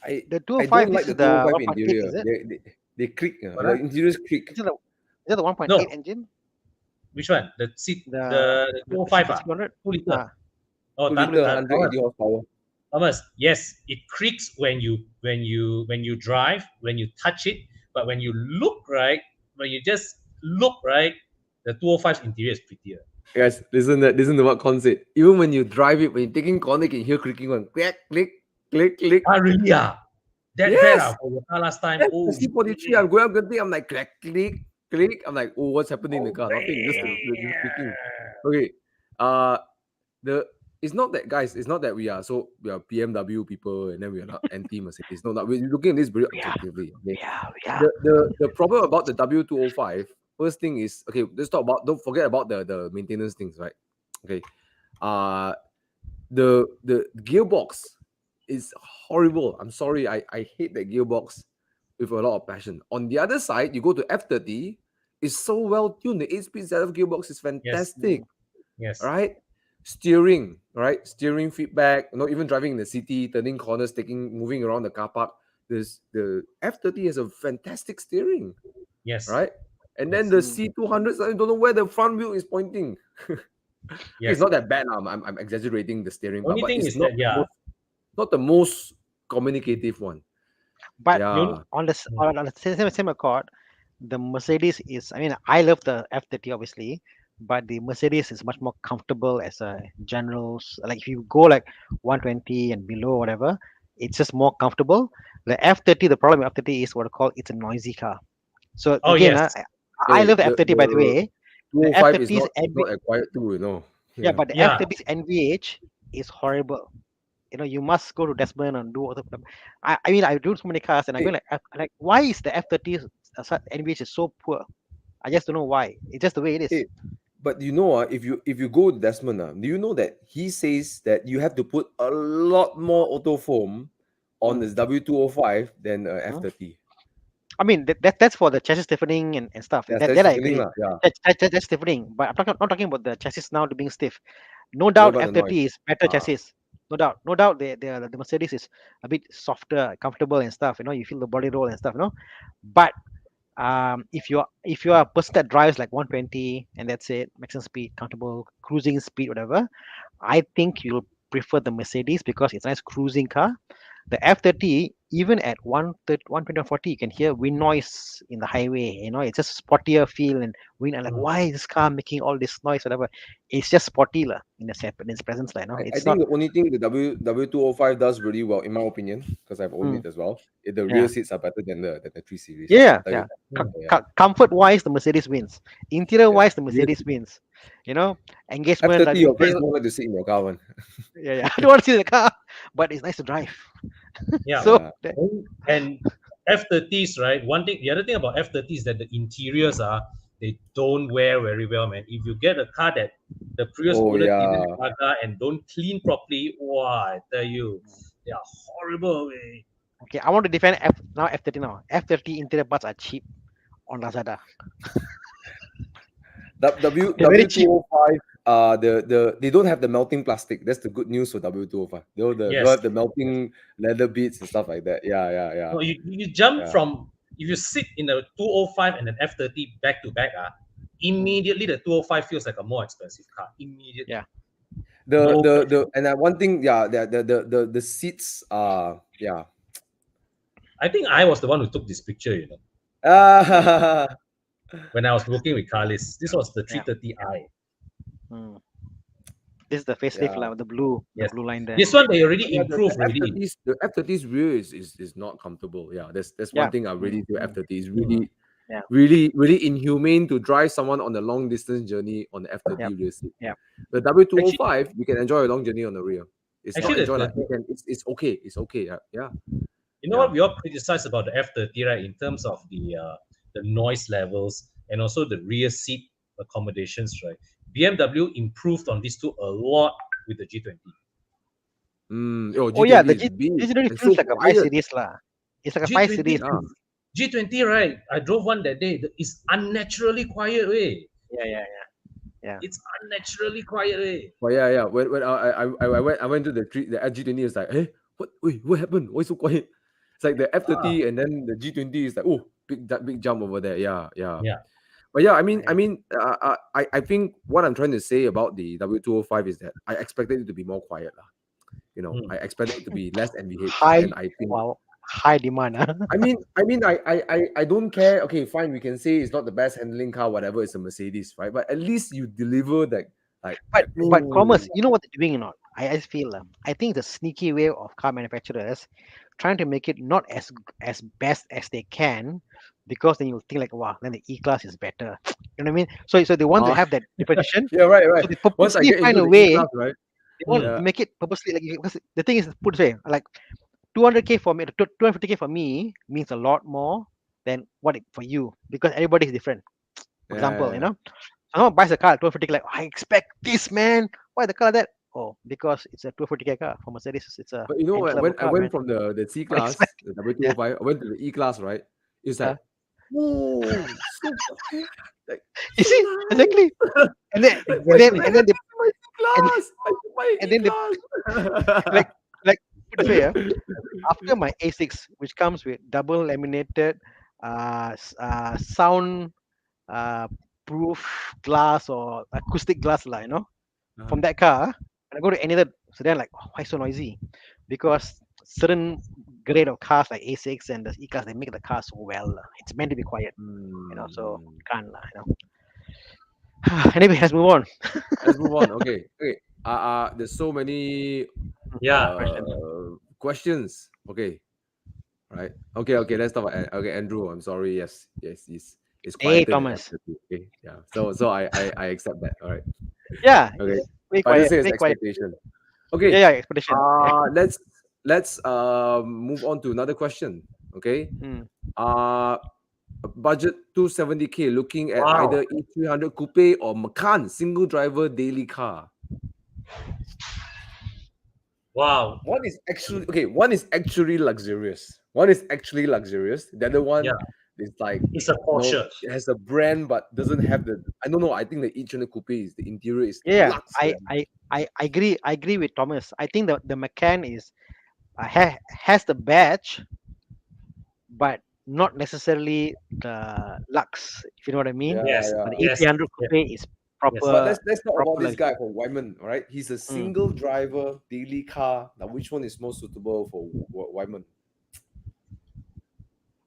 The I 205 don't like is the the 205 1.8, interior. is it? They creak. What? The interiors creak. Is it the 1.8 No. engine? Which one? The 205 600? 2 liter. Ah, 2-liter, 180 horsepower. Thomas, yes, it creaks when you drive, when you touch it, but when you look right, when you just look right, the 205's interior is prettier. Guys, listen to what Con said. Even when you drive it, when you're taking corner, you can hear creaking one. Click, click, click, click. Ah, really? Yeah. That Yes. bad for your car last time. Yes, Oh, the C43, I'm going up the thing. I'm like, click, click, click. I'm like, oh, what's happening in the car? Nothing, just creaking. Okay. it's not that, guys. It's not that we are BMW people and then we are not anti Mercedes. No, we're looking at this very objectively. Okay? The problem about the W205, first thing is, okay, let's talk about, don't forget about the maintenance things, right? Okay. The gearbox is horrible. I'm sorry, I hate that gearbox with a lot of passion. On the other side, you go to F30, it's so well tuned. The 8-speed ZF gearbox is fantastic. Yes. Right? Steering, right? Steering feedback, even driving in the city, turning corners, moving around the car park. The F30 has a fantastic steering. Yes. Right? And then the C200s, I don't know where the front wheel is pointing. Yes. It's not that bad. I'm exaggerating the steering part, Only but thing it's is not, that, not the most communicative one. But Yeah. on the same accord, the Mercedes is, I mean, I love the F30 obviously, but the Mercedes is much more comfortable as a general. Like if you go like 120 and below, whatever, it's just more comfortable. The F30, the problem with F30 is what I call it's a noisy car. So Oh, again, yes. I love the the F30 by the way. The 205 is F30's not a quiet too. yeah, but the Yeah. F30's NVH is horrible. You must go to Desmond and do all the. I mean, I do so many cars, and I Hey. feel like, why is the F30 NVH is so poor? I just don't know why. It's just the way it is. Hey, but if you go to Desmond, do you know that he says that you have to put a lot more auto foam on this W205 than F30? I mean, that's for the chassis stiffening and stuff. Yes, That that's I stiffening agree. lah, yeah. That's stiffening. But not talking about the chassis now being stiff. No What doubt, about the noise? F30 is better Ah. chassis. No doubt. The Mercedes is a bit softer, comfortable and stuff. You feel the body roll and stuff. But if you are a person that drives like 120 and that's it, maximum speed, comfortable cruising speed, whatever, I think you'll prefer the Mercedes because it's a nice cruising car. The F30, even at 130, 120 or 40, you can hear wind noise in the highway. It's just sportier feel and wind. And like, why is this car making all this noise, whatever? It's just sporty in its presence, I It's think not. the only thing the W205 does really well, in my opinion, because I've owned it as well, the rear Yeah. seats are better than the 3 Series. Yeah, I'll tell you yeah. that. Comfort wise, the Mercedes wins. Interior wise, the Mercedes wins. Engagement. F30, your friends don't like to sit in your car one. Yeah. I don't want to see the car, but it's nice to drive. Yeah. So And F30s, right? The other thing about F30 is that the interiors they don't wear very well, man. If you get a car that the previous owner didn't Gaga and don't clean properly, I tell you, they are horrible. okay, I want to defend F30 now. F30 interior parts are cheap on Lazada. W205, they don't have the melting plastic. That's the good news for W205. They don't have the melting leather beads and stuff like that. Yeah. No, you jump from, if you sit in a 205 and an F30 back to back, immediately the 205 feels like a more expensive car. Immediately. Yeah. One thing, the seats are, yeah. I think I was the one who took this picture, when I was working with Carlis. This was the 330i. This is the facelift, the blue line there. This one they already improved already. The F30's rear is not comfortable. Yeah, that's one thing I really do. F30 is really inhumane to drive someone on a long distance journey on the F30 rear seat. Yeah. The W205, you can enjoy a long journey on the rear. It's actually, not enjoy it's okay. It's okay. Yeah. You know what we all criticize about the F30, right? In terms of the noise levels and also the rear seat accommodations, right? BMW improved on these two a lot with the G20. G20 the G20 feels like a 5 Series lah. It's like a 5 Series. G20, right? I drove one that day. It's unnaturally quiet way. Yeah. It's unnaturally quiet way. Oh yeah. When I went to the G20, it's like, hey, what happened? Why so quiet? It's like the F30 and then the G20 is like, big jump over there. Yeah. But yeah, I mean, I think what I'm trying to say about the W205 is that I expected it to be more quiet, I expected it to be less NVH. High demand. I mean, I don't care. Okay, fine. We can say it's not the best handling car, whatever. It's a Mercedes, right? But at least you deliver that. But Thomas, you know what they're doing or not? I feel I think the sneaky way of car manufacturers trying to make it not as best as they can, because then you'll think like, wow, then the E-Class is better. You know what I mean? So they want to have that differentiation. Yeah, right. So they Once I get find into a the way. E-Class, right? They won't Yeah. make it purposely. Like because the thing is, put this way, like 200K for me, 250K for me means a lot more than for you because everybody is different. For example, Yeah. someone buys a car at 250K, like I expect this, man. Why the car like that? Oh, because it's a 250K car for Mercedes. It's a But you know, entry-level when I car, went man. from the C What class, expect? the W205, I went to the E class, right? It's like, Uh, whoa, so like you so see nice. exactly, and then Like, and then and then they my E and, class, I took my and E then they class. like like put this way, after my A6, which comes with double laminated sound uh, proof glass or acoustic glass, from that car, when I go to any other sedan, like, why so noisy? Because certain grade of cars like A6 and the E class, they make the car so well. It's meant to be quiet, so you can't, Anyway, let's move on. Let's move on. Okay. There's so many Yeah. questions. Okay. Right. Okay. Let's talk about okay, Andrew. I'm sorry. Yes. It's Hey, quieter than Thomas. F30. Okay. Yeah. So I accept that. All right. Yeah, Okay. very But I quiet, say it's very quiet. expectation. Yeah, Okay. yeah, expedition. Let's move on to another question. Okay. Hmm. Budget 270K, looking at Wow. either E300 Coupe or Macan single driver daily car. Wow. One is actually luxurious. The other one Yeah. is like, It's a Porsche. it has a brand but doesn't have the. I don't know. I think the E300 Coupe is the interior is Yeah, lux. I agree with Thomas. I think the Macan is has the badge, but not necessarily the lux. If you know what I mean. Yes. But the Yes. A300 Yes. Coupe is proper. But let's talk about proper this guy luxury. for Wyman. All right, he's a single driver daily car. Now, which one is most suitable for Wyman?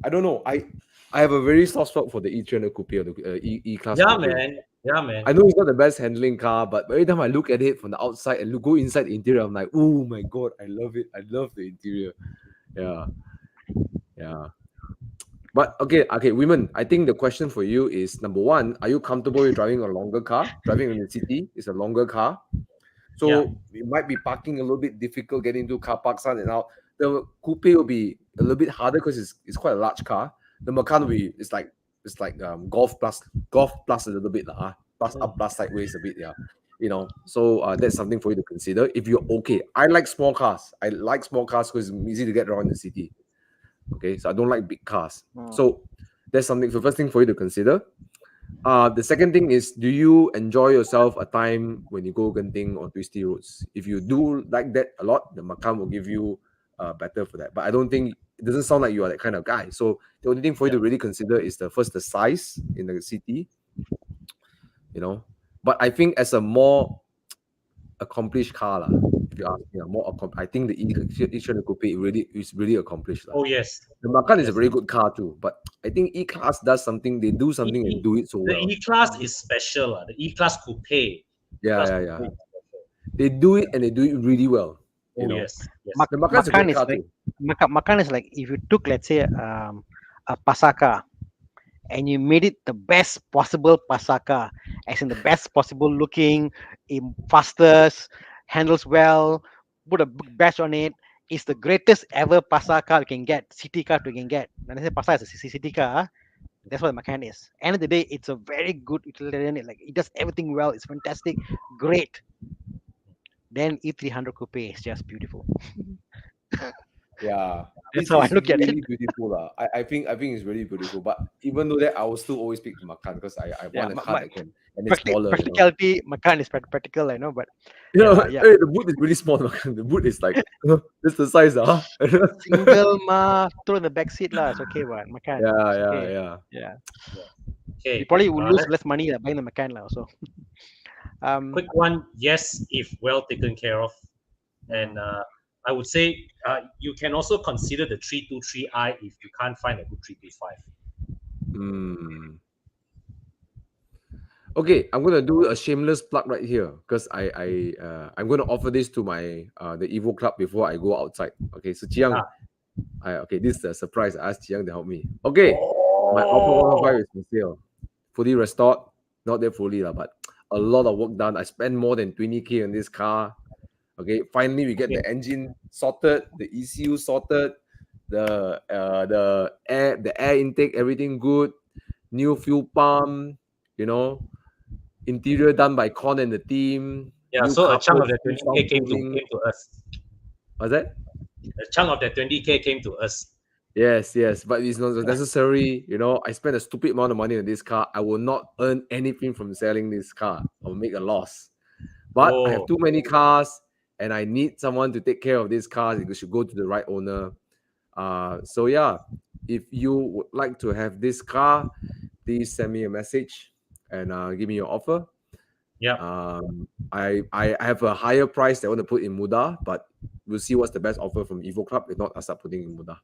I don't know. I have a very soft spot for the E300 Coupe or the E class. Yeah, Coupe. man. Yeah, man. I know it's not the best handling car, but every time I look at it from the outside and go inside the interior, I'm like, oh my god, I love it. I love the interior. Yeah. But okay, women. I think the question for you is number one: are you comfortable with driving a longer car? Driving in the city is a longer car, so it might be parking a little bit difficult, getting into car parks in and out. The Coupe will be a little bit harder because it's quite a large car. The Macan will be it's like golf plus a little bit plus up plus sideways a bit, yeah. So that's something for you to consider if you're okay. I like small cars. I like small cars because it's easy to get around the city. Okay, so I don't like big cars. So that's something. The first thing for you to consider. The second thing is, do you enjoy yourself a time when you go Genting on twisty roads? If you do like that a lot, the Macan will give you better for that. But I don't think it doesn't sound like you are that kind of guy. So the only thing for you to really consider is the size in the city. But I think as a more accomplished car, if you ask me, I think the E300 Coupe is really accomplished. Oh, yes. The Macan is a very good car too, but I think E Class does something. They do something and do it so The well. E class is special. The E class coupe. Yeah. They do it and they do it really well. Oh, yes. The Macan is a great car too. Macan is like if you took, let's say, a Pasaka, and you made it the best possible Pasaka, as in the best possible looking, fastest, handles well, put a big badge on it. It's the greatest ever Pasaka you can get, city car you can get. When I say Pasaka is a city car, that's what the Macan is. End of the day, it's a very good utilitarian. It does everything well. It's fantastic, great. Then E300 Coupe is just beautiful. Yeah, That's how I look at it. Really beautiful, I think it's really beautiful. But even though that, I will still always pick the Macan because I want a car that can, and it's smaller. Practicality, Macan is practical, I know, but hey, the boot is really small. The boot is like this the size, single throw in the back seat lah. It's okay, but Macan. Yeah. Okay. You probably will lose less money buying the Macan lah. Also. Quick one, yes, if well taken care of, and I would say you can also consider the 323i if you can't find a good 325. Okay, I'm gonna do a shameless plug right here because I'm gonna offer this to my the Evo Club before I go outside. Okay, so Chiang, okay, this is a surprise. I asked Chiang to help me. Okay, my Alfa 105 is for sale, fully restored, not that fully but a lot of work done. I spent more than 20K on this car. Okay, finally we get the engine sorted, the ECU sorted, the air intake, everything good, new fuel pump, you know, interior done by Con and the team. Yeah, new so a chunk of carpet, that new 20K came soundproofing. to us. What's that? A chunk of that 20K came to us. Yes, but it's not necessary. You know, I spent a stupid amount of money on this car. I will not earn anything from selling this car. I'll make a loss. But I have too many cars, and I need someone to take care of these cars. You should go to the right owner. So yeah, if you would like to have this car, please send me a message and give me your offer. Yeah. I have a higher price that I want to put in Muda, but we'll see what's the best offer from Evo Club. If not, I'll start putting in Muda.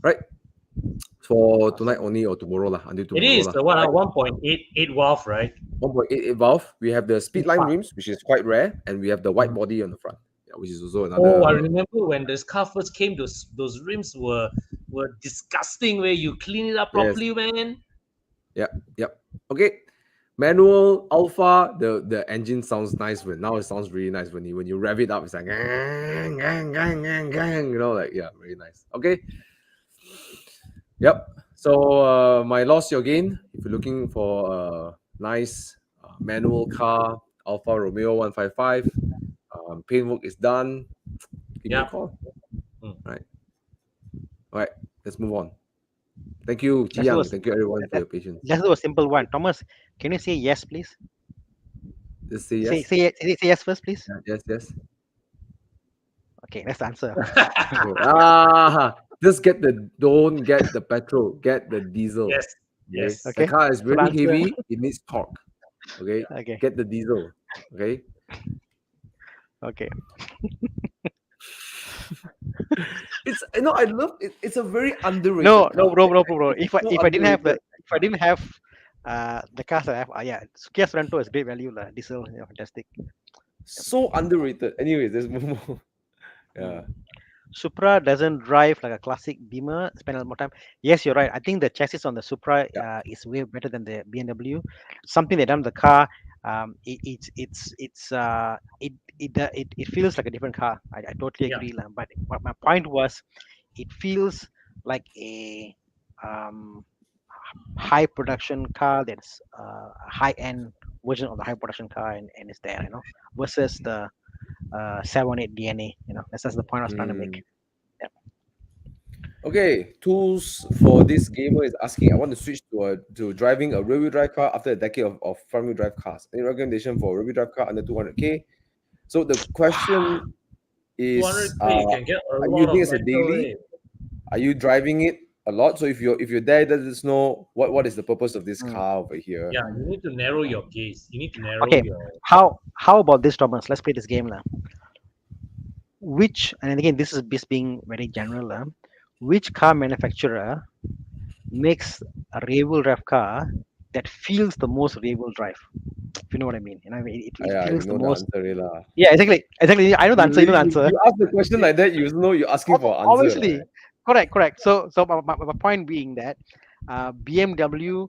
Right? For tonight only or tomorrow lah. Until tomorrow. It is the right? 1.88 valve, right? 1.88 valve. We have the speedline rims, which is quite rare, and we have the white body on the front, which is also another. Oh, I remember when this car first came, those rims were disgusting. Where you clean it up properly, man. Yep. Okay. Manual Alpha, the engine sounds nice. But now it sounds really nice when you rev it up. It's like gang, you know, like very nice. Okay. Yep. So my loss your gain. If you're looking for a nice manual car, Alfa Romeo 155, paintwork is done. Give me a call. Right. All right. Let's move on. Thank you, Ji Yang. Thank you, everyone, for your patience. Let's do a simple one. Thomas, can you say yes, please? Just say yes. Say yes first, please. Yes. Okay, that's the answer. Just don't get the petrol, get the diesel. Yes. Okay. The car is really answer. heavy, it needs torque. Okay. Get the diesel. Okay. Okay. It's I love it. It's a very underrated. No, car. bro. If I didn't have the cars that I have, Kia Sorento is great value, diesel, fantastic. So underrated. Anyways, let's move on. Yeah. Supra doesn't drive like a classic Beamer. Spend a lot more time. Yes, you're right. I think the chassis on the Supra is way better than the BMW. Something they done with the car. It feels like a different car. I totally agree. But my point was, it feels like a high production car that's a high end version of the high production car, and it's there, versus the 718 DNA. That's the point I was trying to make. Okay, tools for this gamer is asking, I want to switch to driving a rear-wheel drive car after a decade of front-wheel drive cars. Any recommendation for a rear-wheel drive car under 200K? So the question is, 200K, you can get a are you lot using of it as a daily? Are you driving it a lot? So if you're there, let us know what is the purpose of this car over here. Yeah, you need to narrow your gaze. You need to narrow your. How about this, Thomas? Let's play this game now. And again, this is just being very general. Which car manufacturer makes a rear-wheel drive car that feels the most rear-wheel drive? If you know what I mean. It feels the most. Answer, yeah, exactly. I know the answer. You know the answer. You ask the question like that, you know you're asking for an answer. Obviously, correct. So my point being that BMW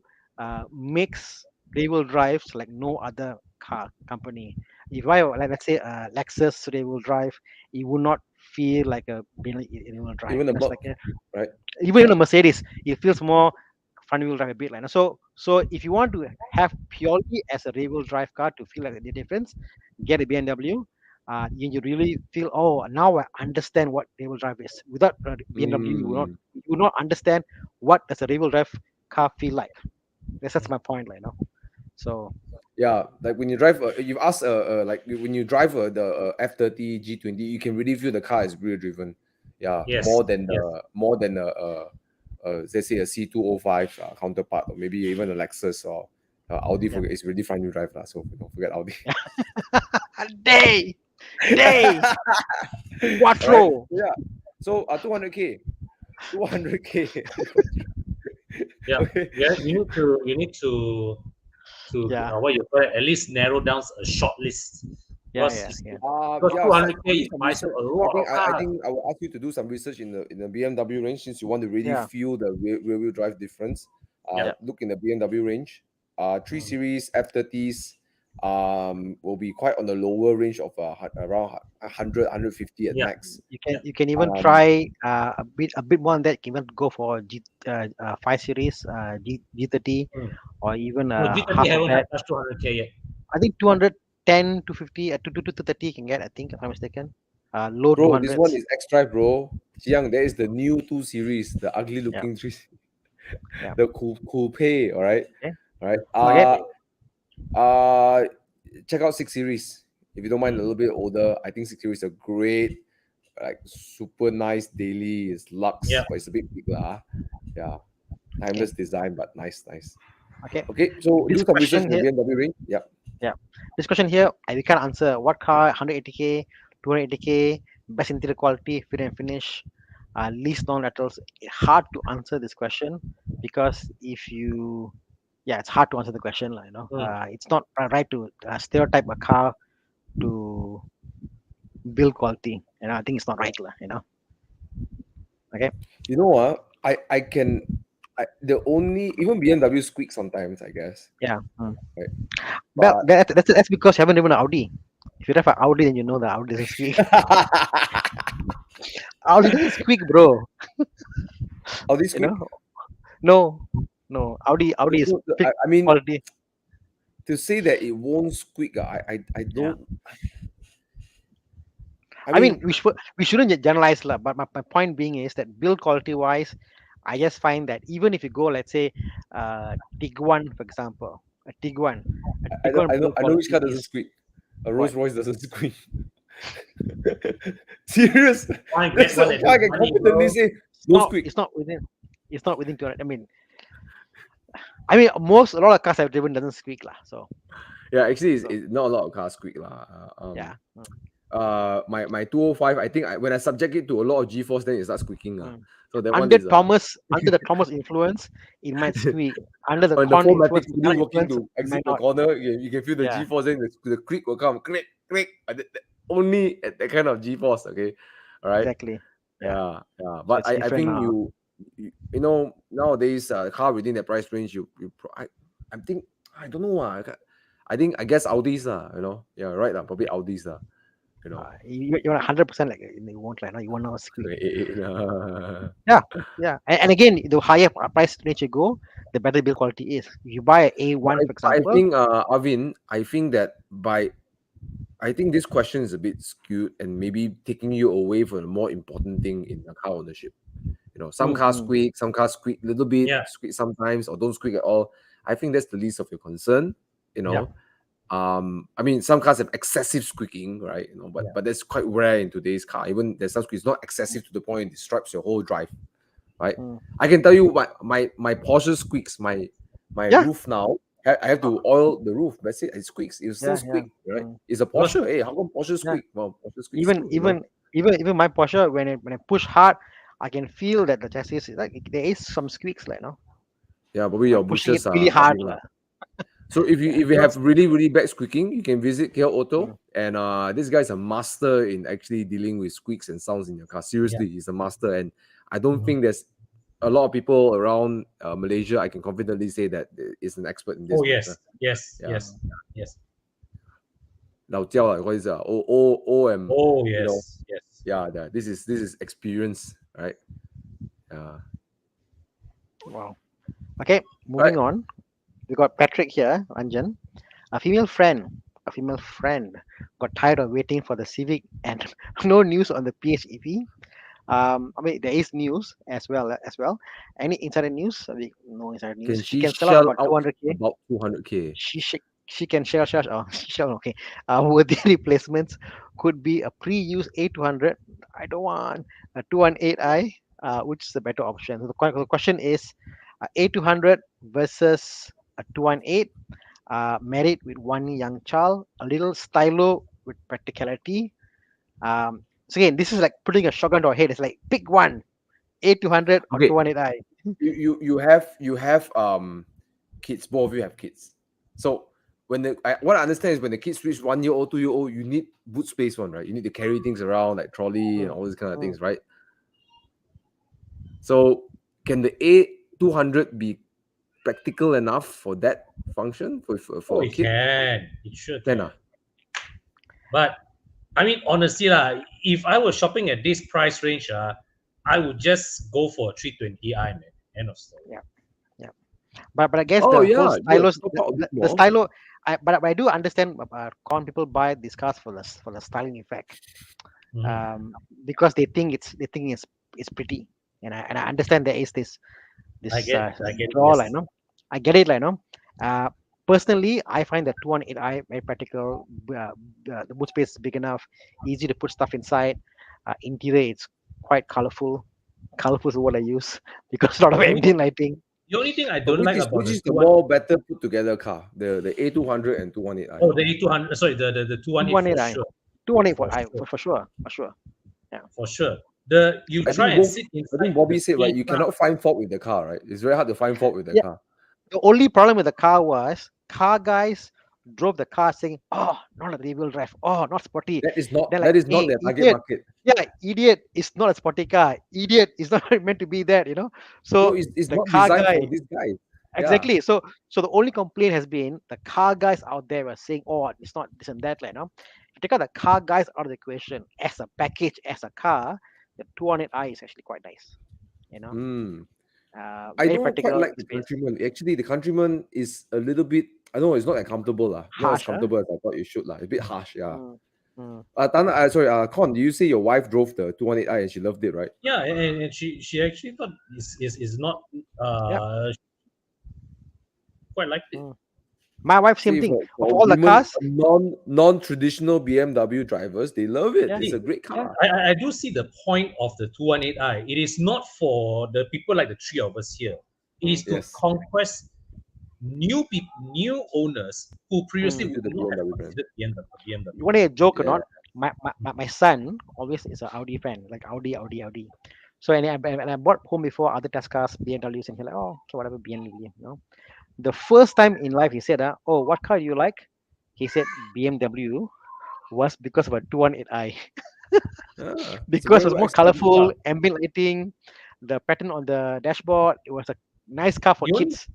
makes rear-wheel drives like no other car company. If I let's say Lexus rear-wheel drive, it would not feel like a rear-wheel drive. Even right? Even a Mercedes, it feels more front-wheel drive a bit like. So if you want to have purely as a rear-wheel drive car to feel like the difference, get a BMW. You really feel, now I understand what rear-wheel drive is. Without BMW, you will not understand what does a rear-wheel drive car feel like. That's my point, So yeah, like when you drive, you've asked, like when you drive the F30 G20, you can really feel the car is rear driven. Yeah, more than let's say a C205 counterpart, or maybe even a Lexus or Audi. It's really front wheel drive, so don't forget Audi. Day, Quattro. Right? Yeah. So 200K. Yeah. Okay. Yeah. You need to what you call it, at least narrow down a short list. Because 200K buys a lot of cars. I think I will ask you to do some research in the BMW range, since you want to really feel the rear wheel drive difference. Look in the BMW range. 3 Series F30s will be quite on the lower range of around 100, 150 at Yeah. max. You can even Um, try a bit more than that. You can even go for 5 Series, G30, Mm. or even No, G30 half of haven't that. touched 200K yet. I think 210 to 50, to 30 you can get. I think if I'm mistaken. Low bro, this 200s. one is X-Drive, bro. Jiang, there is the new 2 Series, the ugly Yeah. looking 3, Yeah. the coupe, all right? Okay. All right. Okay. Check out 6 Series. If you don't mind a little bit older, I think 6 Series is a great, like super nice daily. It's luxe, Yeah. but it's a bit big lah. Yeah. Timeless design, but nice. Okay. Okay, so This do some research question in the here. BMW range. Yeah. Yeah. This question here, we can't answer. What car? 180K, 280K, best interior quality, fit and finish, least non-laterals. Hard to answer this question because it's hard to answer the question, like, it's not right to stereotype a car to build quality. I think it's not right, Okay. You know what? I can. The only even BMW squeak sometimes, I guess. Yeah. Right. Well, But that's because you haven't driven an Audi. If you drive an Audi, then you know the Audi doesn't squeak. Audi doesn't squeak, bro. oh, this You squeak. know? No, no. Audi is So, peak I mean, quality. to say that it won't squeak, I Yeah. don't. I mean, we shouldn't generalize, lah. But my point being is that build quality wise, I just find that even if you go, let's say, Tiguan, for example, a Tiguan, build I know which quality car doesn't is squeak. A what? Rolls Royce doesn't squeak. Serious? Why That's get one why I that can money, confidently bro? say It's no not. squeak. It's not within 200. I mean, a lot of cars I've driven doesn't squeak, lah. So Yeah, actually, it's not a lot of cars squeak lah. yeah. My 205, I think when I subject it to a lot of G-force, then it starts squeaking. Mm. So that one is Under the Thomas influence, it might squeak. Under the when the con 4MATIC influence, fully working influence, to it exit might the not. corner, you can feel the Yeah. G-force, then the creak will come, click. Only at that kind of G-force, okay? All right. Exactly. Yeah. Yeah. So But it's I different think now. you know nowadays car within that price range I think I don't know I guess Audis yeah, right probably Audis You want 100% like you won't like, no, you won't know squeak. Yeah. Yeah. And again, the higher price range you go, the better build quality is. If you buy a But A1, for I example, think Arvin, I think that I think this question is a bit skewed and maybe taking you away from the more important thing in the car ownership. Some cars squeak, some cars squeak a little bit, Yeah. squeak sometimes, or don't squeak at all. I think that's the least of your concern. Yeah. I mean, some cars have excessive squeaking, right? But that's quite rare in today's car. Even there's some squeaks not excessive to the point it disrupts your whole drive, right? I can tell you my Porsche squeaks, my Yeah. roof now. I have to oil the roof. That's it. It squeaks. It still Yeah, squeak, right? Mm. It's a Porsche. Hey, how come Porsche Yeah. squeak? Well, Porsche squeaks too, Even my Porsche, when I push hard, I can feel that the chassis is like there is some squeaks, like, no. Yeah, probably I'm your pushing it bushes really are hard, big, lah. So if you have really really bad squeaking, you can visit KL Auto, Mm. and this guy's a master in actually dealing with squeaks and sounds in your car. Seriously, he's a master, and I don't think there's a lot of people around Malaysia. I can confidently say that is an expert in this Oh matter. yes. Yeah. Yes. Lao Jiao, what is that? OM. Oh You know, yes. yeah, this is experience, right? Yeah. Wow. Okay, moving on. We got Patrick here, Anjan. A female friend got tired of waiting for the Civic and no news on the PHEV. I mean, there is news as well. Any insider news? No insider news. Can She she can sell out shell about out 200K. about 200K? She can share. Oh, okay. Worthy replacements could be a pre-used A200. I don't want a 218i. Which is the better option? So the question is, A200 versus a 218. Married with one young child, a little stylo with practicality. So again, this is like putting a shotgun to our head. It's like pick one, A200 or Okay. 218i. You have kids. Both of you have kids. So what I understand is when the kids reach 1 year old, 2 year old, you need boot space one, right? You need to carry things around like trolley and all these kind of things, right? So can the A200 be practical enough for that function for a it kid? can. It sure Can can. But I mean, honestly, if I was shopping at this price range, I would just go for a 320i, man. End of story. Yeah. But I guess Oh the whole yeah, stylos, talk about a bit the more. stylo. But I do understand con people buy these cars for the styling effect, Mhm. because they think it's pretty, and I understand there is this I get it. draw, Yes. I get it, uh, personally I find the 218i very practical. The boot space is big enough, easy to put stuff inside. Interior, it's quite colorful is what I use because a lot of ambient lighting. The only thing I But don't like about which the is the 218, more better put together car? The A200 and 218i. oh, the A200, sorry, the 218 for 218i, sure, 218 for sure, for sure. for sure. You I try think and both. sit I inside think Bobby the said right. You same car. cannot find fault with the car, right? It's very hard to find fault with the Yeah. car. The only problem with the car was car guys drove the car saying, "Oh, not a rear-wheel drive. Oh, not sporty." That is not. They're like, That is not "Hey, their target idiot! market. Yeah, idiot! It's not a sporty car. Idiot! It's not meant to be that." No, So it's the not car designed guy, for this guy. Yeah. exactly. So the only complaint has been the car guys out there were saying, "Oh, it's not this and that." If you take out the car guys out of the equation as a package, as a car, the 200i is actually quite nice. You know, Hmm. I very don't quite practical like the space. Countryman. Actually, the Countryman is a little bit. I know it's not that comfortable lah. Not as Harsh, huh? comfortable as I thought it should lah. A bit harsh. Yeah. Mm, mm. Tana, sorry. Con, do you say your wife drove the 218i and she loved it, right? Yeah, and she actually thought is not Yeah. quite liked it. My wife, same See, thing. for Of all the women, cars, non-traditional BMW drivers, they love it. Yeah. It's See, a great car. I do see the point of the 218i. It is not for the people like the three of us here. It is to Yes. conquest new people, new owners who previously Into would the not have BMW brand. considered BMW. you want to joke or Yeah. not? My son always is an Audi fan, like Audi. So and I bought home before other test cars, BMWs, and he's like, oh, okay, whatever, BMW. The first time in life he said, oh, what car do you like? He said BMW was because of a 218i. It's a Because very it was well more executed colorful, car. ambient lighting, the pattern on the dashboard. It was a nice car for The only, kids.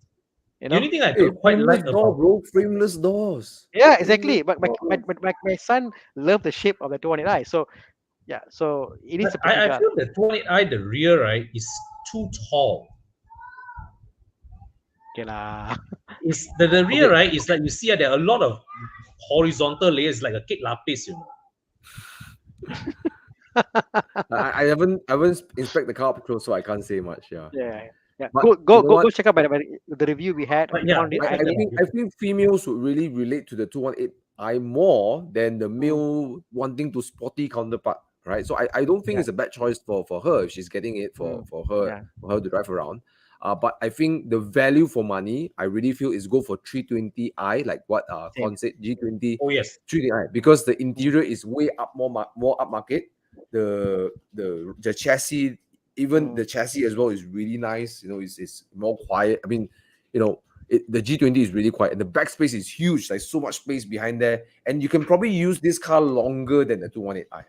the only thing I Hey, don't quite frameless like door, about bro. Frameless doors. Yeah, Frameless exactly. But doors. my son loved the shape of the 218i. So yeah, so it is a pretty I car. feel the 218i, the rear, right, is too tall. Okay lah. Is the rear, Okay. right, is like you see there are a lot of horizontal layers like a cake lapis, I haven't inspect the car up close, so I can't say much. Yeah. Yeah. But Go you know what? check out the review we had. But yeah, On the but I think females would really relate to the 218i more than the male wanting to sporty counterpart, right? So I don't think Yeah. it's a bad choice for her if she's getting it for Yeah. her to drive around. But I think the value for money, I really feel is go for 320i, like what Same. Con said, G20 oh yes, 320i, because the interior is way up more upmarket. The chassis, even the chassis as well, is really nice. It's more quiet. I mean, the G20 is really quiet, and the back space is huge. There's so much space behind there, and you can probably use this car longer than the 218i.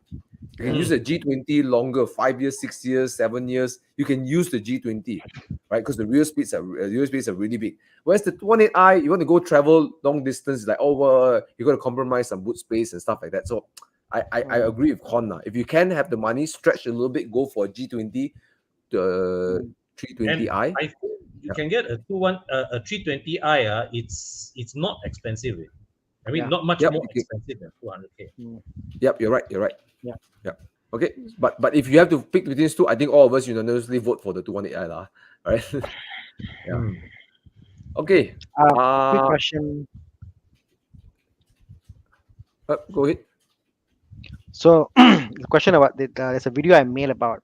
You can use the G20 longer, 5 years, 6 years, 7 years. You can use the G20, right? Because the rear space are really big. Whereas the 218i, you want to go travel long distance, like you got to compromise some boot space and stuff like that. So I agree with Con. If you can have the money, stretch a little bit, go for a G20, the 320i. and I think you can get a 320i. It's not expensive. I mean, Yeah. not much Yep, more okay. expensive than 200k. Yep, you're right. Yeah. Okay, but if you have to pick between these two, I think all of us unanimously vote for the 218i lah. Right? Yeah. Okay. Quick question. Go ahead. So the question about there's a video I made about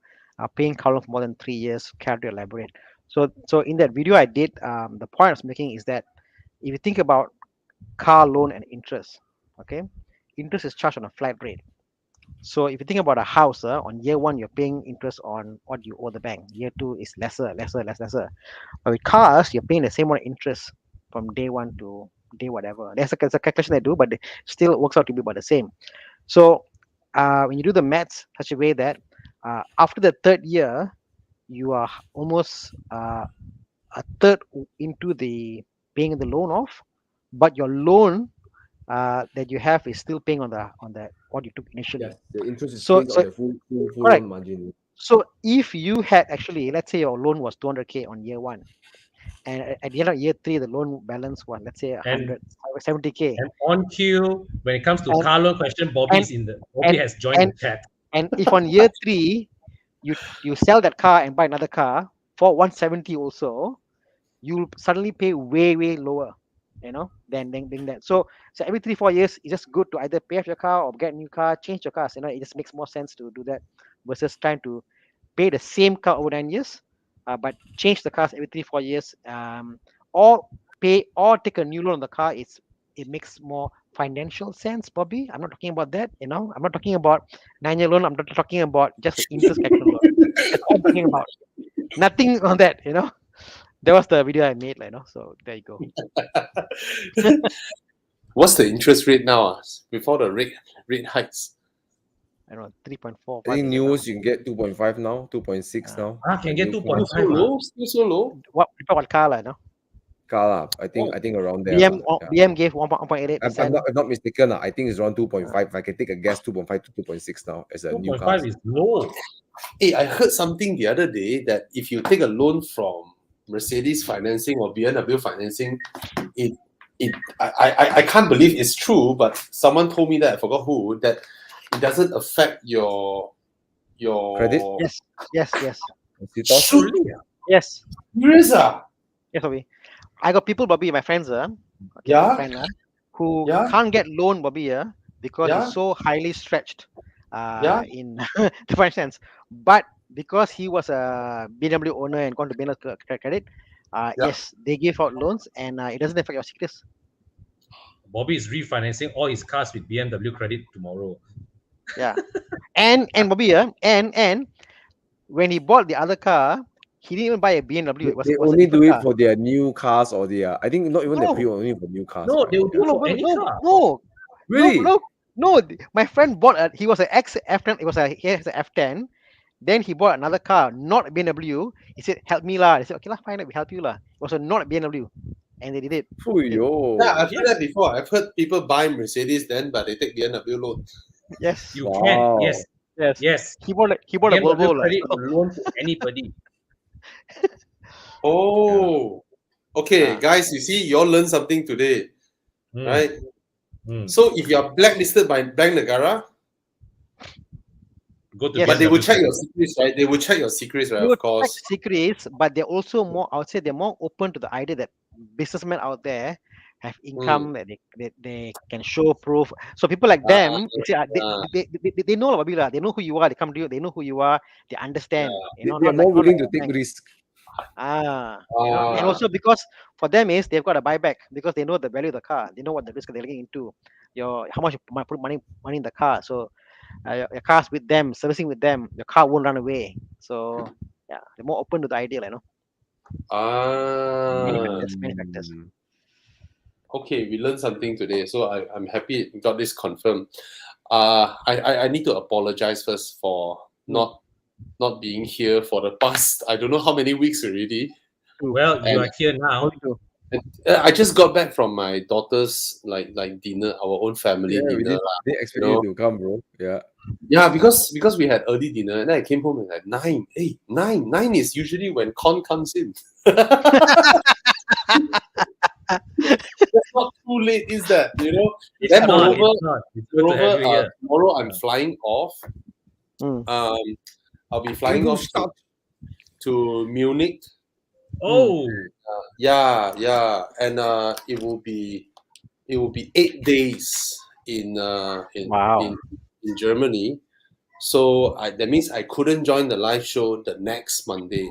paying car loan for more than 3 years. Care to elaborate? So in that video I did, the point I was making is that if you think about car loan and interest, okay, interest is charged on a flat rate. So if you think about a house, on year 1 you're paying interest on what you owe the bank. Year 2 is lesser. But with cars, you're paying the same amount of interest from day 1 to day whatever. There's a calculation they do, but it still works out to be about the same. So when you do the maths such a way that after the 3rd year, you are almost a third into the paying the loan off, but your loan that you have is still paying on the what you took initially. Yes, the interest is So paid so on the full correct. loan margin. So if you had actually, let's say your loan was 200K on year one, and at the end of year three, the loan balance was, let's say, And 170K, and on cue, when it comes to and car loan question, Bobby and is in the Bobby and has joined and the chat. and if on year three you sell that car and buy another car for 170 also, you'll suddenly pay way lower, than that. So every 3-4 years, it's just good to either pay off your car or get a new car, change your cars. It just makes more sense to do that versus trying to pay the same car over 9 years, but change the cars every 3-4 years, or take a new loan on the car. It makes more financial sense, Bobby. I'm not talking about that. I'm not talking about 9-year loan. I'm not talking about just the interest calculation loan. That's all I'm talking about. Nothing on that. That was the video I made, so there you go. What's the interest rate now? Before the rate hikes? I don't know, 3.4. I think newest you can get 2.5 now, 2.6 now. Can get New 2.5. Still so low? Still so low? What car, car lah. I think around there. BM, lah, yeah. BM gave 1.88%. I'm not mistaken. I think it's around 2.5. I can take a guess, 2.5 to 2.6 now as a new car. 2.5 is low. Hey, I heard something the other day that if you take a loan from Mercedes financing or BMW financing, I can't believe it's true, but someone told me that, I forgot who, that it doesn't affect your Credit? Yes. Shoot, Yes. serious ah? Yes, Bobby. I got people, Bobby, my friends, Yeah. who Yeah. can't get loan, Bobby, because Yeah. he's so highly stretched Yeah. in different sense. But because he was a BMW owner and gone to BMW credit, yes, they give out loans and it doesn't affect your secrets. Bobby is refinancing all his cars with BMW credit tomorrow. Yeah. and Bobby, and when he bought the other car, he didn't even buy a BMW. It was They a only do different it for their new cars or I think not even the No. pre-only for new cars. No, right? they will do Yeah. for any car. Really? No. My friend bought he was an F10. He has an F10. Then he bought another car, not a BMW. He said, "Help me lah." They said, "Okay lah, fine, we help you lah." It was not a BMW, and they did it. Fuyo. Yeah, I've heard that before. I've heard people buy Mercedes then, but they take BMW loan. Yes. You Wow. can. Yes. He bought a BMW Volvo lah. credit will loan to anybody. Oh, okay, Ah. guys, you see, you all learned something today, Hmm. right? Hmm. So if you're blacklisted by Bank Negara, Go to Yes. but they will BMW check your credit. secrets, right? They will check your secrets, right? They Of would course. check secrets, but they're also more. I would say they're more open to the idea that businessmen out there have income that they can show proof. So people like them, you see, they know about Bila. They know who you are. They come to you. They know who you are. They understand. They are more willing to take risk. And Ah. also because for them is they've got a buyback because they know the value of the car. They know what the risk they're looking into. How much you might put money in the car. So your car's with them, servicing with them. Your car won't run away. So yeah, they're more open to the idea, Many factors. Okay, we learned something today, so I'm happy we got this confirmed. I need to apologize first for not being here for the past I don't know how many weeks already. Well, you are here now. I just got back from my daughter's like dinner, our own family Yeah, we dinner. didn't expect you to come, bro. Yeah. Yeah, because we had early dinner, and then I came home at like 9. Hey, 9 is usually when Con comes in. That's not too late, is that? It's Then not. moreover, It's not. It's good to have you here. tomorrow I'm flying off. I'll be flying off to Munich. Oh, Yeah, and it will be 8 days in Germany. So that means I couldn't join the live show the next Monday.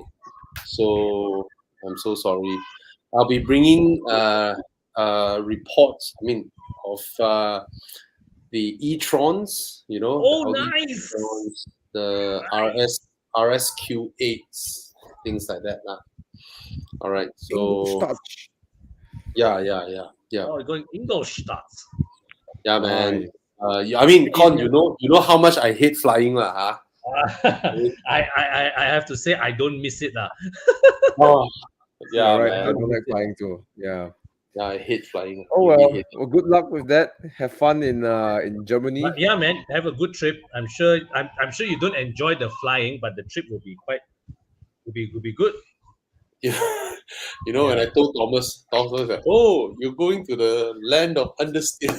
So I'm so sorry. I'll be bringing reports. Of the e-trons. oh, the Audi nice. e-trons, the RSQ8s, things like that lah. All right. So yeah. Oh, you're going Ingolstadt. Yeah, man. Con, you know how much I hate flying, lah, huh? I have to say I don't miss it. Oh, Yeah, right. man. I don't like flying too. Yeah. Yeah, I hate flying. Oh Really well. hate it. Well, good luck with that. Have fun in Germany. But yeah, man, have a good trip. I'm sure you don't enjoy the flying, but the trip will be good. You know, when I told Thomas was like, "Oh, you're going to the land of understeer."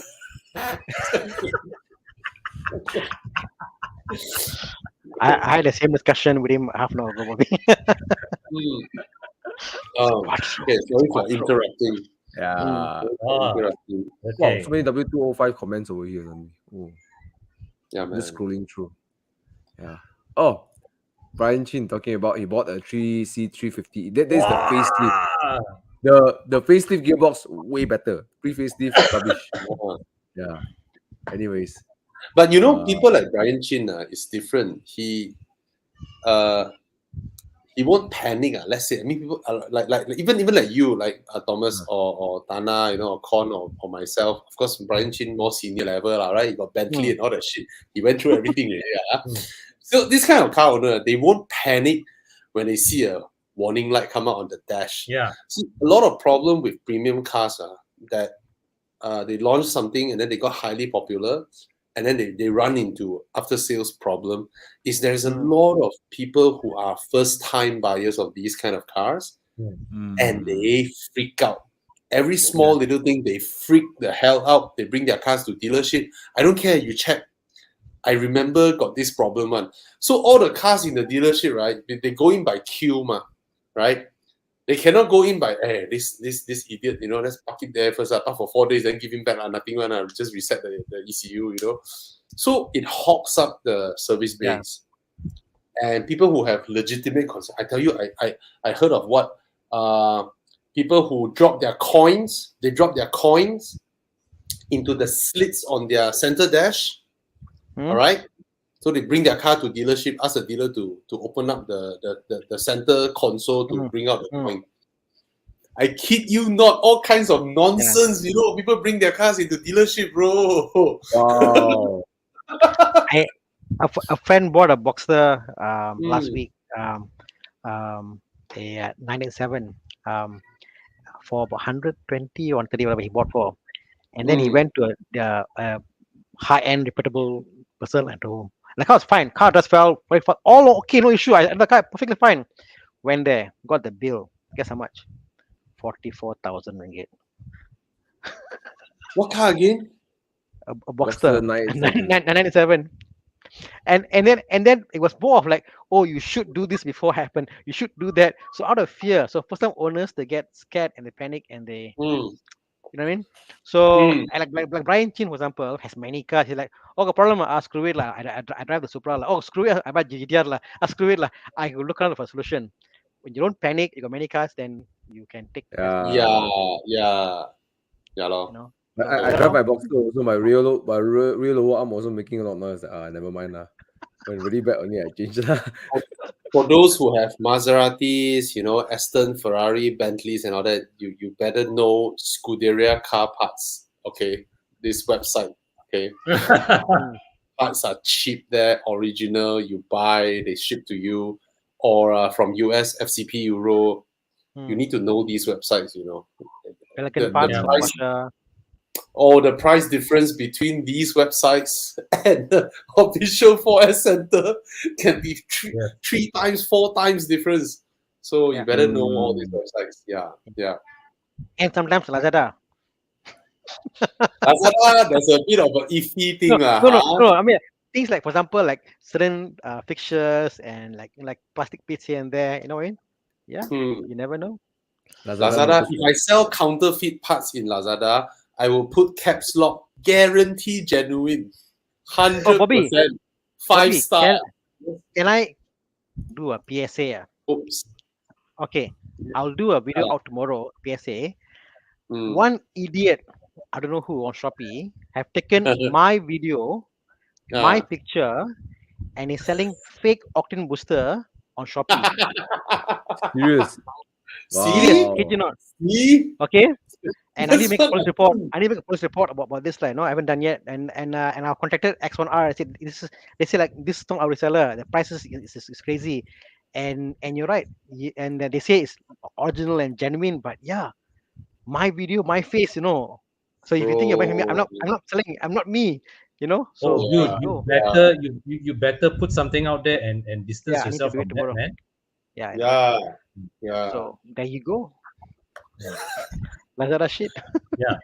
I had the same discussion with him half an hour ago. Maybe. Hmm. Okay, sorry for interrupting. Yeah. Ah, Interrupting. Wow, okay. so many W205 comments over here. Oh, Yeah, man. just scrolling through. Yeah. Oh, Brian Chin talking about he bought a 3C350. That is the facelift. Wow. The facelift gearbox way better. Pre-facelift rubbish. Uh, Yeah. Anyways. But you know, people like Brian Chin is different. He won't panic. Let's say, I mean, people like even like you, like Thomas or Thana, you know, or Con or myself. Of course, Brian Chin more senior level, right? He got Bentley and all that shit. He went through everything. So this kind of car owner, they won't panic when they see a warning light come out on the dash. Yeah. See, a lot of problem with premium cars that they launch something and then they got highly popular, and then they run into after sales problem. Is there's a lot of people who are first time buyers of these kind of cars, and they freak out. Every small little thing, they freak the hell out. They bring their cars to dealership. I don't care. You check. I remember got this problem one. So all the cars in the dealership, right? They go in by queue, right? They cannot go in by this idiot, you know, let's park it there first, park for 4 days, then give him back, nothing, just reset the ECU, you know. So it hogs up the service base. And people who have legitimate concern, I tell you, I heard of what people who drop their coins, into the slits on their center dash. All right. So they bring their car to dealership, ask the dealer to open up the center console to bring out the coin. I kid you not, all kinds of nonsense. You know, people bring their cars into dealership, bro. Wow. A friend bought a Boxster last week, a 987 for about 120 or 130, whatever he bought for. And then he went to a high-end reputable person at home. And the car was fine. Car does well, very fast. All okay, no issue. The car perfectly fine. Went there, got the bill. Guess how much? 44,000 ringgit. What car again? A Boxster 987. 997. And then it was more of like, oh, you should do this before happen. You should do that. So out of fear, so first time owners, they get scared and they panic and they, you know what I mean? So like Brian Chin, for example, has many cars. He's like, oh, the problem, screw it lah. I drive the Supra lah. Oh, screw it, I buy GTR lah. Screw it lah. I will look around for a solution. When you don't panic, you got many cars, then you can take. Yeah, lor. You know? I drive my Boxster also. My rear lower arm also making a lot of noise. Never mind lah. When really bad, only I change lah. For those who have Maseratis, you know, Aston, Ferrari, Bentleys, and all that, you better know Scuderia car parts. Okay, this website. Okay, parts are cheap there, original. You buy, they ship to you, or from US FCP Euro. You need to know these websites. You know, the price difference between these websites and the official 4S center can be three times, 4 times difference. So you better know all these websites. Yeah. And sometimes Lazada. Lazada, there's a bit of an iffy thing. No. I mean, things like, for example, like certain fixtures and like plastic bits here and there. You know what I mean? Yeah. You never know. Lazada, if I sell counterfeit parts in Lazada, I will put caps lock, guarantee genuine, 100%, Bobby, 5 star. Can I do a PSA? Oops. Okay, I'll do a video out tomorrow, PSA. One idiot, I don't know who on Shopee, have taken my video, my picture, and is selling fake octane booster on Shopee. Serious? Serious, kid you not. Okay? And I need to make a police report. About this. No, I haven't done yet. And I contacted X1R. I said they say like this is not our reseller. The price is crazy. And you're right. And they say it's original and genuine, but yeah, my video, my face, So if you think you're buying from me, I'm not selling. I'm not me, So Oh, there dude, you you go. better you better put something out there and distance Yeah, I need to yourself do it from that, tomorrow. man. Yeah, I know. Yeah. So there you go. Yeah. Lazada shit. Yeah.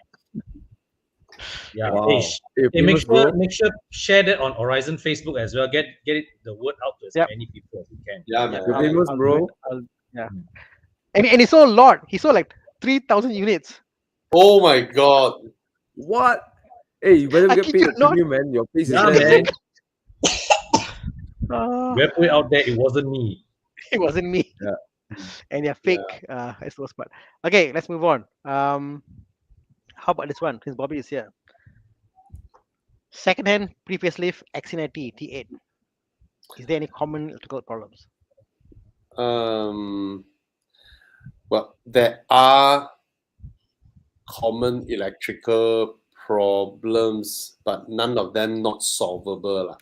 Wow. Hey, Hey, hey, make famous bro. sure share that on Horizon Facebook as well. Get the word out to as Yep. many people as you can. Yeah, man. You're famous, I'll do bro. it. Yeah. And he sold a lot. He sold like 3,000 units. Oh my God. What? Hey, you better I get kid paid you a not. premium, man. Your face is Yeah, there. man. Ah, We have put it out there. It wasn't me. it wasn't me. Yeah. And they're fake. It's the worst part. Okay, let's move on. How about this one? Since Bobby is here. Second-hand pre-facelift XC90 T8. Is there any common electrical problems? Well, there are common electrical problems, but none of them not solvable.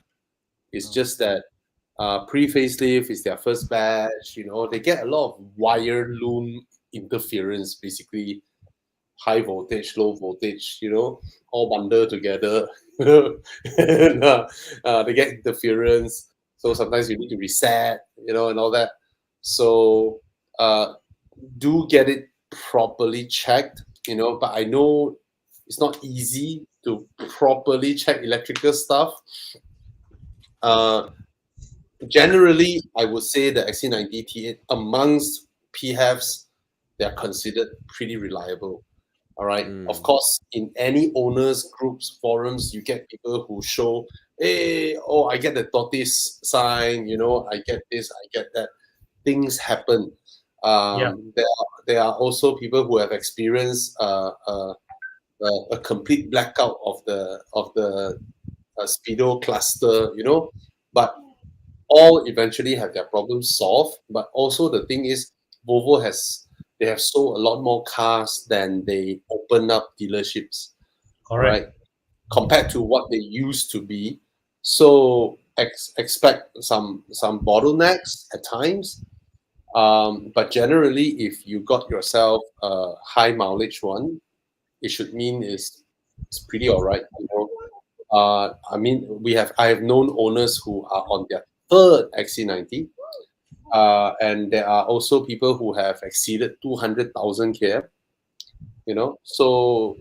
It's just that pre-facelift is their first batch. They get a lot of wire loom interference, basically high voltage, low voltage, all bundled together. And, they get interference, so sometimes you need to reset, and all that. So do get it properly checked, but I know it's not easy to properly check electrical stuff. Generally, I would say the XC90 T8 amongst PHEVs, they're considered pretty reliable. All right. Of course, in any owners groups forums, you get people who show, hey, I get the tortoise sign, I get this, I get that. Things happen. There are also people who have experienced a complete blackout of the speedo cluster, but all eventually have their problems solved. But also the thing is, Volvo they have sold a lot more cars than they open up dealerships. Correct. Right? Compared to what they used to be. So expect some bottlenecks at times. But generally, if you got yourself a high mileage one, it should mean it's pretty all right. I mean, I have known owners who are on their third XC90. And there are also people who have exceeded 200,000 km. So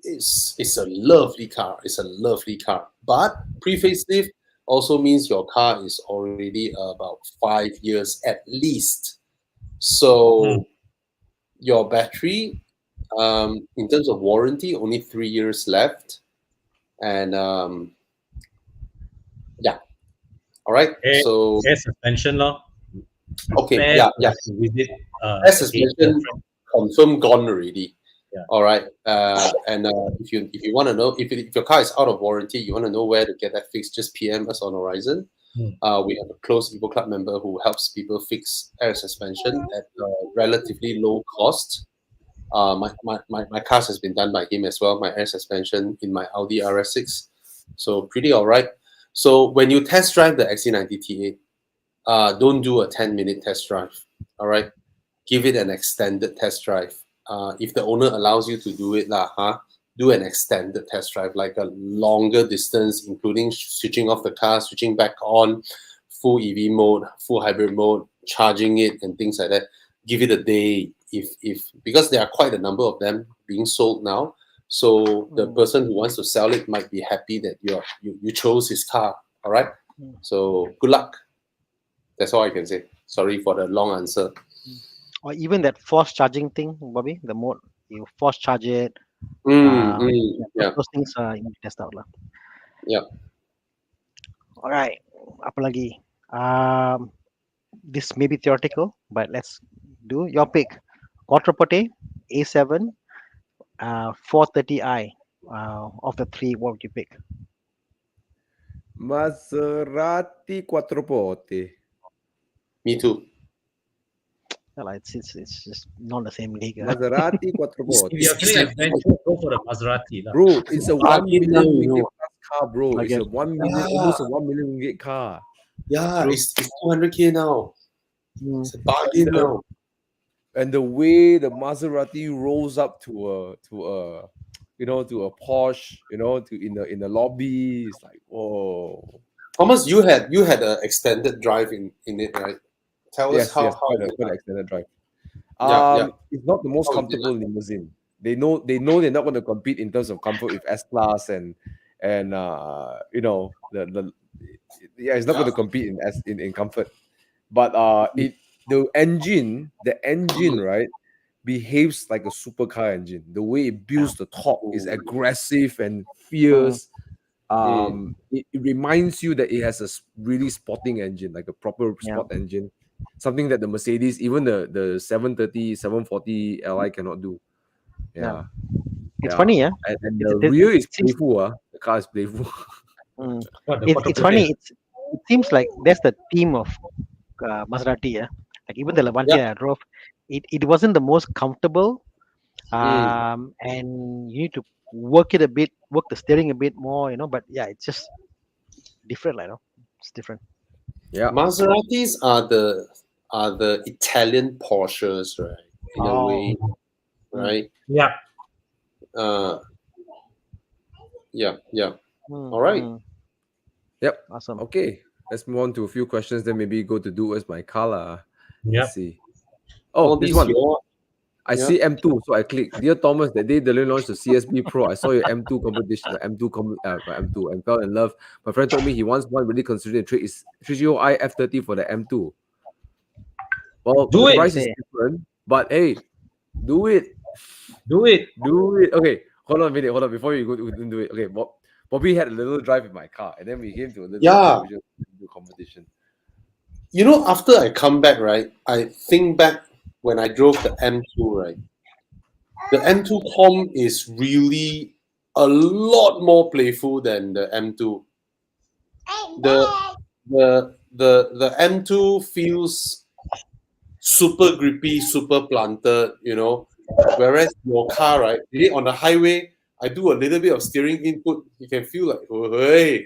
it's a lovely car. It's a lovely car. But pre-facelift also means your car is already about 5 years at least. So your battery, in terms of warranty, only 3 years left. And yeah. All right. So air suspension, okay. Yeah. Visit, air suspension confirmed gone already. Yeah. All right. And if you want to know if your car is out of warranty, you want to know where to get that fixed, just PM us on Horizon. We have a close Evo Club member who helps people fix air suspension at a relatively low cost. My cars has been done by him as well. My air suspension in my Audi RS6, so pretty all right. So when you test drive the XC90 T8, don't do a 10-minute test drive. All right, give it an extended test drive. If the owner allows you to do it, do an extended test drive, like a longer distance, including switching off the car, switching back on, full EV mode, full hybrid mode, charging it, and things like that. Give it a day, because there are quite a number of them being sold now. So the person who wants to sell it might be happy that you chose his car. All right. So good luck. That's all I can say. Sorry for the long answer. Or even that force charging thing, Bobby, the mode you force charge it. Yeah. Those things you need to test out lah. Yeah. All right. Apa lagi? This may be theoretical, but let's do your pick. Quattroporte, A7, 430i. Of the three, what would you pick? Maserati Quattroporte. Me too. Well, it's just not the same league. Maserati Quattroporte. If you're feeling adventurous, go for the Maserati. Bro, it's a 1 million now, ringgit plus car, bro. It's Okay. a 1 million, almost a 1 million ringgit car. Yeah, True. it's 200K now. Mm. It's a bargain now. And the way the Maserati rolls up to a Porsche, in the lobby, it's like, whoa. Thomas, you had an extended drive in it, right? Tell us Yes, how quite an extended drive. Yeah. It's not the most How is it comfortable limousine. They know they're not going to compete in terms of comfort with S class and it's not going to compete in comfort. But the engine right behaves like a supercar engine. The way it builds the torque is aggressive and fierce. It reminds you that it has a really sporting engine, like a proper sport engine, something that the Mercedes, even the 730, 740 Li cannot do. Yeah. It's funny, yeah. And the rear is playful. The car is playful. It's funny. It seems like that's the theme of Maserati. Yeah, like even the Levante I drove, it wasn't the most comfortable. And you need to work the steering a bit more, But yeah, it's just different, it's different. Yeah, Maseratis are the Italian Porsches, right? In a way, right? Yeah. Yeah. All right. Yep. Awesome. Okay, let's move on to a few questions. Then maybe go to do where's my color. Yeah. Let's see. Oh, this one. I see M2, so I click. Dear Thomas, the day they launched the CSB Pro, I saw your M2 competition, M2, and fell in love. My friend told me he wants one really considering trade is 30i F30 for the M2. Well, Do the it. price is different, but hey, do it. Do it. Okay, hold on a minute. Before you go do it. Okay, Bobby had a little drive in my car, and then we came to a little competition. After I come back, right, I think back when I drove the M2, right? The M2 Com is really a lot more playful than the M2. The M2 feels super grippy, super planted, Whereas your car, right, on the highway, I do a little bit of steering input, you can feel like, hey,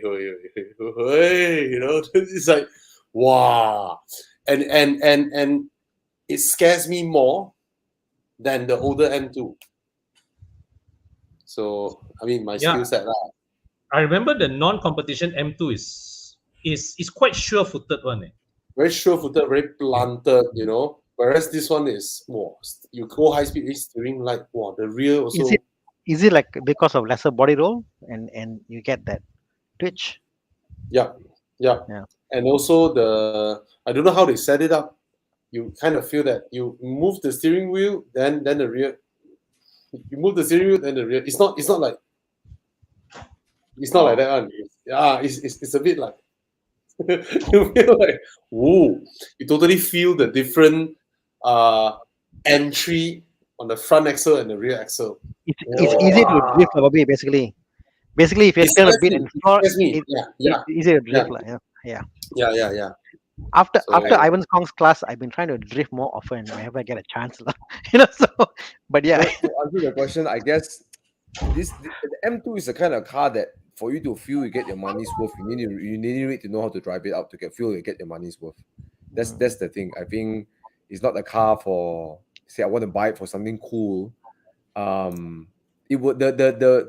it's like, wow. And it scares me more than the older M2. So, I mean, my skill set. I remember the non-competition M2 is quite sure-footed one. Very sure-footed, very planted, Whereas this one is more. You go high-speed steering, like, wow, the rear also. Is it like because of lesser body roll and you get that twitch? Yeah. And also I don't know how they set it up. You kind of feel that you move the steering wheel, then the rear. You move the steering wheel, then the rear. It's not like that one. It's a bit like you feel like, whoa, you totally feel the different entry on the front axle and the rear axle. It's easy to drift, Bobby. Basically, if you turn a bit and fall, it's easy to drift, Yeah. After Ivan Kong's class, I've been trying to drift more often whenever I get a chance, So, but yeah. To answer the question, I guess the M2 is the kind of car that for you to feel you get your money's worth, you need to know how to drive it out to feel you get your money's worth. That's the thing. I think it's not a car for say I want to buy it for something cool. It would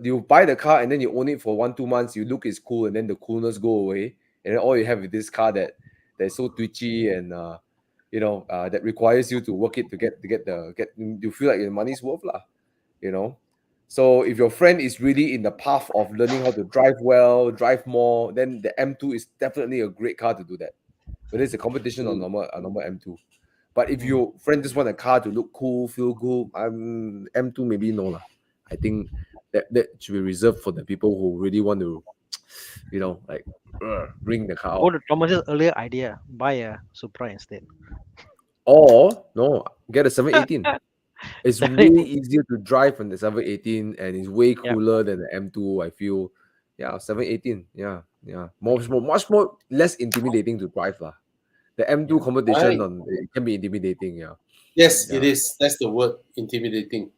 you buy the car and then you own it for 1-2 months. You look it's cool and then the coolness go away, and then all you have is this car that's so twitchy and that requires you to work it to get you feel like your money's worth lah. So if your friend is really in the path of learning how to drive well, drive more, then the M2 is definitely a great car to do that. But it's a competition on normal M2. But if your friend just want a car to look cool, feel cool, M2 maybe no lah. I think that should be reserved for the people who really want to, bring the car out. Go to Thomas's earlier idea, buy a Supra instead. Or no, get a 718. It's really easier to drive on the 718 and it's way cooler than the M2. I feel, 718. Yeah. Much more less intimidating to drive lah. The M2 competition it can be intimidating. Yeah. Yes, it is. That's the word, intimidating.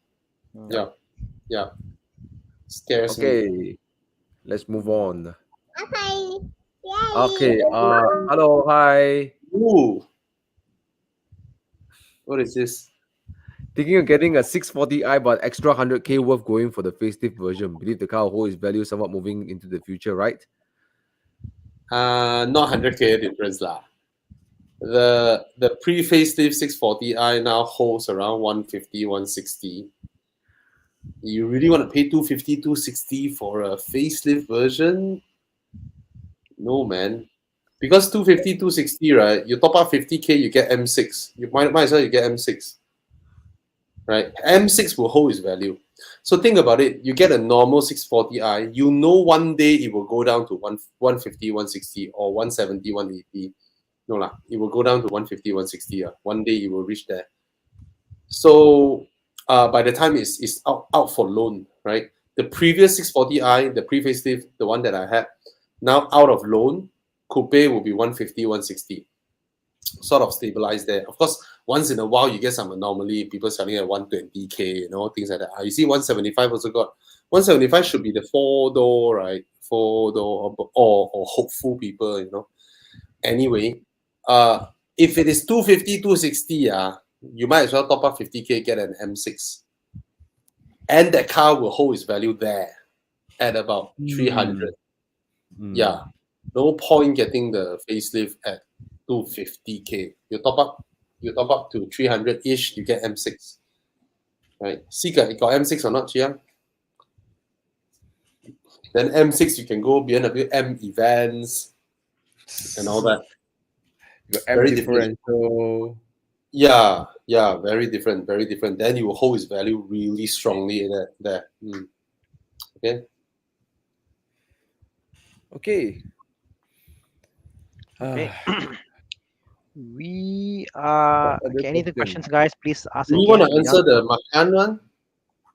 Yeah. Scares me. Okay, let's move on. Okay. Hello. Hi. Ooh. What is this? Thinking of getting a 640i, but extra 100k worth going for the facelift version. Believe the car will hold its value somewhat moving into the future, right? Not 100k difference lah. The pre-facelift 640i now holds around 150, 160. You really want to pay 250, 260 for a facelift version? No, man. Because 250, 260, right? You top up 50k, you get M6. You might as well you get M6. Right? M6 will hold its value. So think about it. You get a normal 640i, you know one day it will go down to 150, 160 or 170, 180. No lah, it will go down to 150, 160. One day it will reach there. So by the time it's out for loan, right? The previous 640i, the pre-facelift, the one that I had, now out of loan, Coupe will be 150, 160. Sort of stabilized there. Of course, once in a while you get some anomaly, people selling at 120k, things like that. You see 175 also got 175 should be the 4-door, right? 4-door or hopeful people, Anyway, if it is 250, 260, you might as well top up 50k, get an M6. And that car will hold its value there at about 300. Yeah. No point getting the facelift at 250k. You top up to 300-ish, you get M6. Right? See, got M6 or not, Chia? Then M6 you can go BMW M events and all that. Your M Very differential. Yeah, very different, very different. Then you will hold its value really strongly there. Okay. Okay. Okay. We are okay. Any other questions, guys? Please ask Do you again. want to answer the Macan one?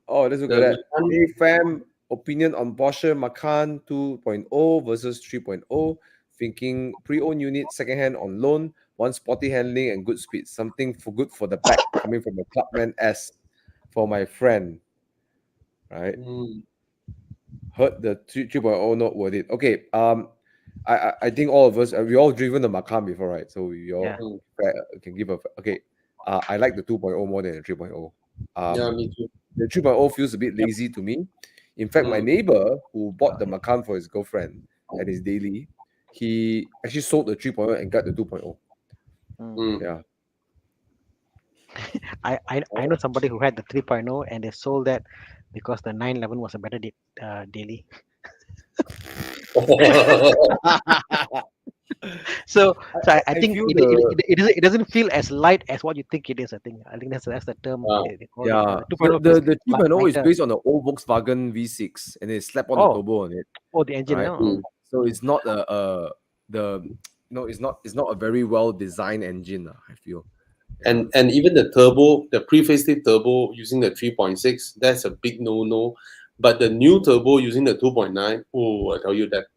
Oh, let's look at that. Hey, fam, opinion on Porsche Macan 2.0 versus 3.0. Thinking pre-owned unit, second-hand on loan, one sporty handling and good speed. Something for good for the back coming from a Clubman S for my friend. Right? Heard the 3.0 not worth it. Okay. I think all of us we all driven the Macan before, right? So we all can give a okay. I like the 2.0 more than the 3.0. Yeah, me too. The 3.0 feels a bit lazy to me. In fact, my neighbor who bought the Macan for his girlfriend at his daily, he actually sold the 3.0 and got the 2.0. Yeah. I know somebody who had the 3.0 and they sold that because the 911 was a better daily. So I think it doesn't feel as light as what you think it is. I think that's the term. They call it. The 2.0 is based on the old Volkswagen V6 and they slap on the turbo on it. Oh, the engine. Right? So it's not it's not a very well designed engine. I feel. And even the turbo, the pre-facelift turbo using the 3.6, that's a big no-no. But the new turbo using the 2.9, oh, I tell you that.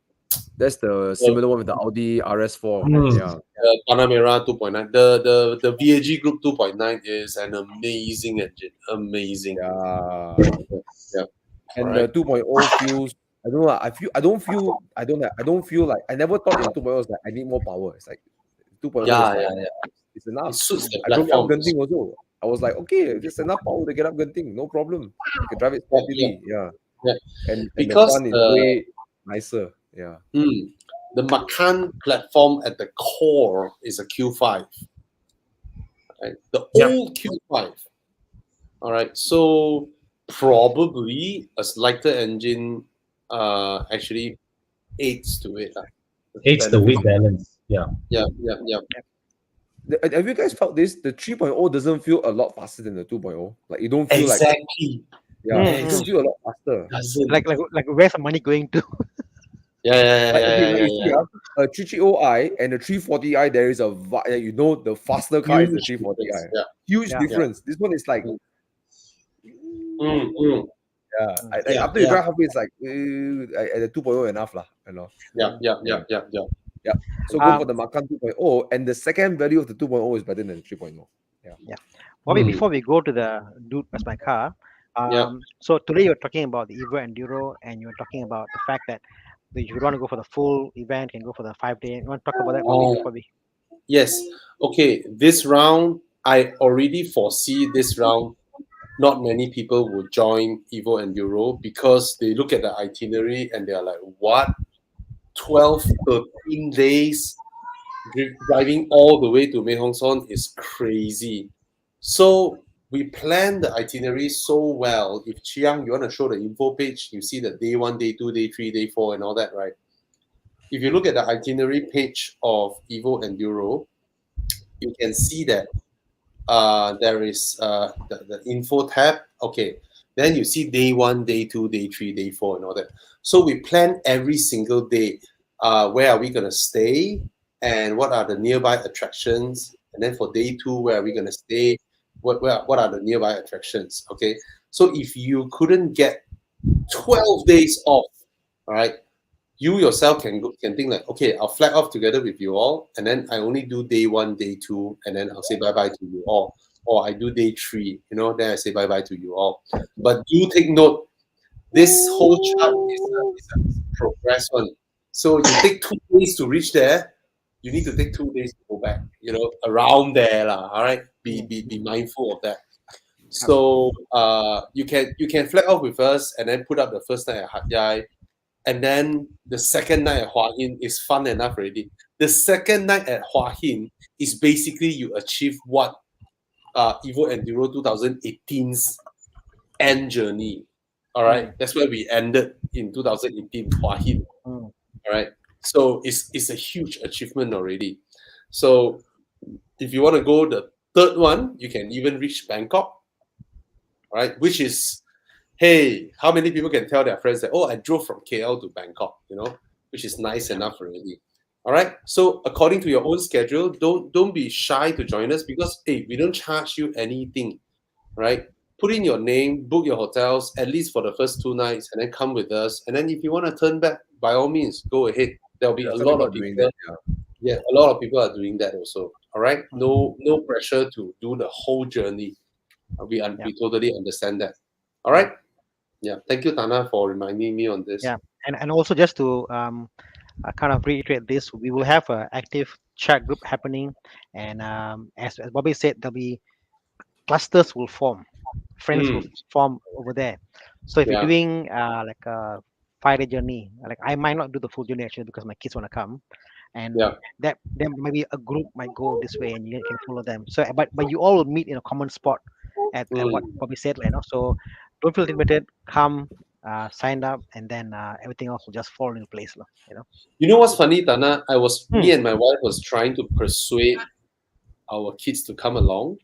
That's the similar one with the Audi RS4. Yeah. The Panamera 2.9. The VAG Group 2.9 is an amazing engine. Amazing. Yeah. And right. the 2.0 feels I don't know. I don't feel like I never thought in 2.0 was like I need more power. It's like 2.0 it's enough. It suits the I drove platform. up Genting also. I was like, okay, there's enough power to get up Genting, no problem. I can drive it steadily. Yeah. And because the front is way nicer. Yeah. The Macan platform at the core is a Q5. Right? The old Q5. All right. So probably a lighter engine actually aids to it. Aids the weight balance. Yeah. Have you guys felt this? The 3.0 doesn't feel a lot faster than the 2.0. Like you don't feel exactly. It doesn't feel a lot faster. Like where's the money going to? A 330i and a 340i, there is the faster car is the 340i. Huge difference. This one is like after you drive halfway, it's like the 2.0 enough lah. Yeah. So go for the Macan 2.0, and the second value of the 2.0 is better than the 3.0. Yeah. Bobby, before we go to the dude as my car, so today you're talking about the Evo Enduro, and you're talking about the fact that If you want to go for the full event, you can go for the 5 day. You want to talk about that Oh. before we? Yes. Okay. This round, I already foresee this round. Not many people will join Evo Enduro because they look at the itinerary and they are like, what? 12, 13 days driving all the way to Mae Hong Son is crazy. So we planned the itinerary so well. If Chiang, you want to show the info page, you see the day 1, day 2, day 3, day 4 and all that, right? If you look at the itinerary page of Evo Enduro, you can see that there is the info tab. Okay, then you see day 1, day 2, day 3, day 4 and all that. So we plan every single day. Where are we going to stay and what are the nearby attractions? And then for day 2, where are we going to stay? What are the nearby attractions? Okay, so if you couldn't get 12 days off, all right, you yourself can think like, okay, I'll flag off together with you all, and then I only do day 1, day 2, and then I'll say bye bye to you all, or I do day 3, then I say bye bye to you all. But do take note, this whole chart is a progress one. So you take 2 days to reach there, you need to take 2 days to go back, around there lah. All right, be mindful of that. So you can flag off with us and then put up the first night at Hat Yai. And then the second night at Hua Hin is fun enough already. The second night at Hua Hin is basically you achieve what Evo Enduro 2018's end journey. All right, that's where we ended in 2018 Hua Hin. All right, so it's a huge achievement already. So if you want to go the third one, you can even reach Bangkok. All right, which is, hey, how many people can tell their friends that, oh, I drove from KL to Bangkok, which is nice enough already. All right. So according to your own schedule, don't be shy to join us because, hey, we don't charge you anything, right? Put in your name, book your hotels, at least for the first 2 nights, and then come with us. And then if you want to turn back, by all means, go ahead. There'll be a lot of people. That, yeah, a lot of people are doing that also. All right. No pressure to do the whole journey. We totally understand that. All right. Yeah, thank you, Thana, for reminding me on this. Yeah, and also just to kind of reiterate this, we will have an active chat group happening, and as Bobby said, there'll be clusters will form, friends will form over there. So if you're doing like a 5 day journey, like I might not do the full journey actually because my kids want to come, and that then maybe a group might go this way and you can follow them. So but you all will meet in a common spot at what Bobby said, so don't feel intimidated, come, sign up, and then everything else will just fall into place. You know what's funny, Thana? Me and my wife was trying to persuade our kids to come along.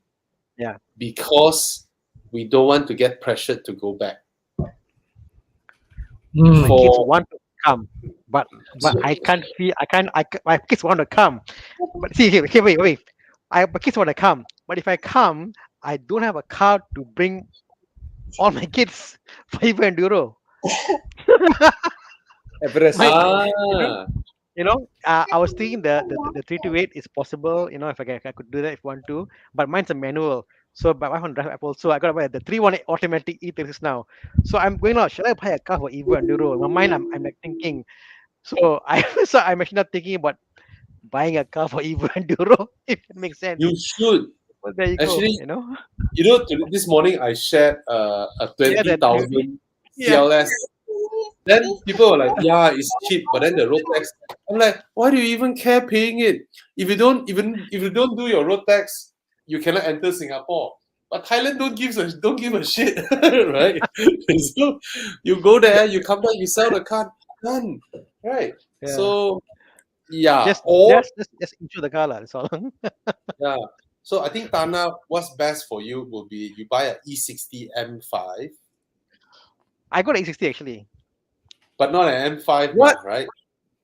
Yeah. Because we don't want to get pressured to go back. My kids want to come, but I can't feel. My kids want to come, but see, wait. My kids want to come, but if I come, I don't have a car to bring all my kids for Evo Enduro. I was thinking the 328 is possible. If I could do that if I want to, but mine's a manual. So, but I want to drive Apple. So I got to buy the 318 automatic E36 now. So I'm going out. Should I buy a car for Evo Enduro? In my mind, I'm like thinking. So I'm actually not thinking about buying a car for Evo Enduro. If it makes sense. You should. Well, there you actually, go. This morning I shared a 20,000 CLS. Then people were like, yeah, it's cheap, but then the road tax. I'm like, why do you even care paying it? If you don't do your road tax, you cannot enter Singapore. But Thailand don't give a shit, right? So you go there, you come back, you sell the car, done, right? Yeah. So just insure the car, that's all. Yeah. So I think, Thana, what's best for you will be you buy an E60 M5. I got an E60 actually. But not an M5, what? Right?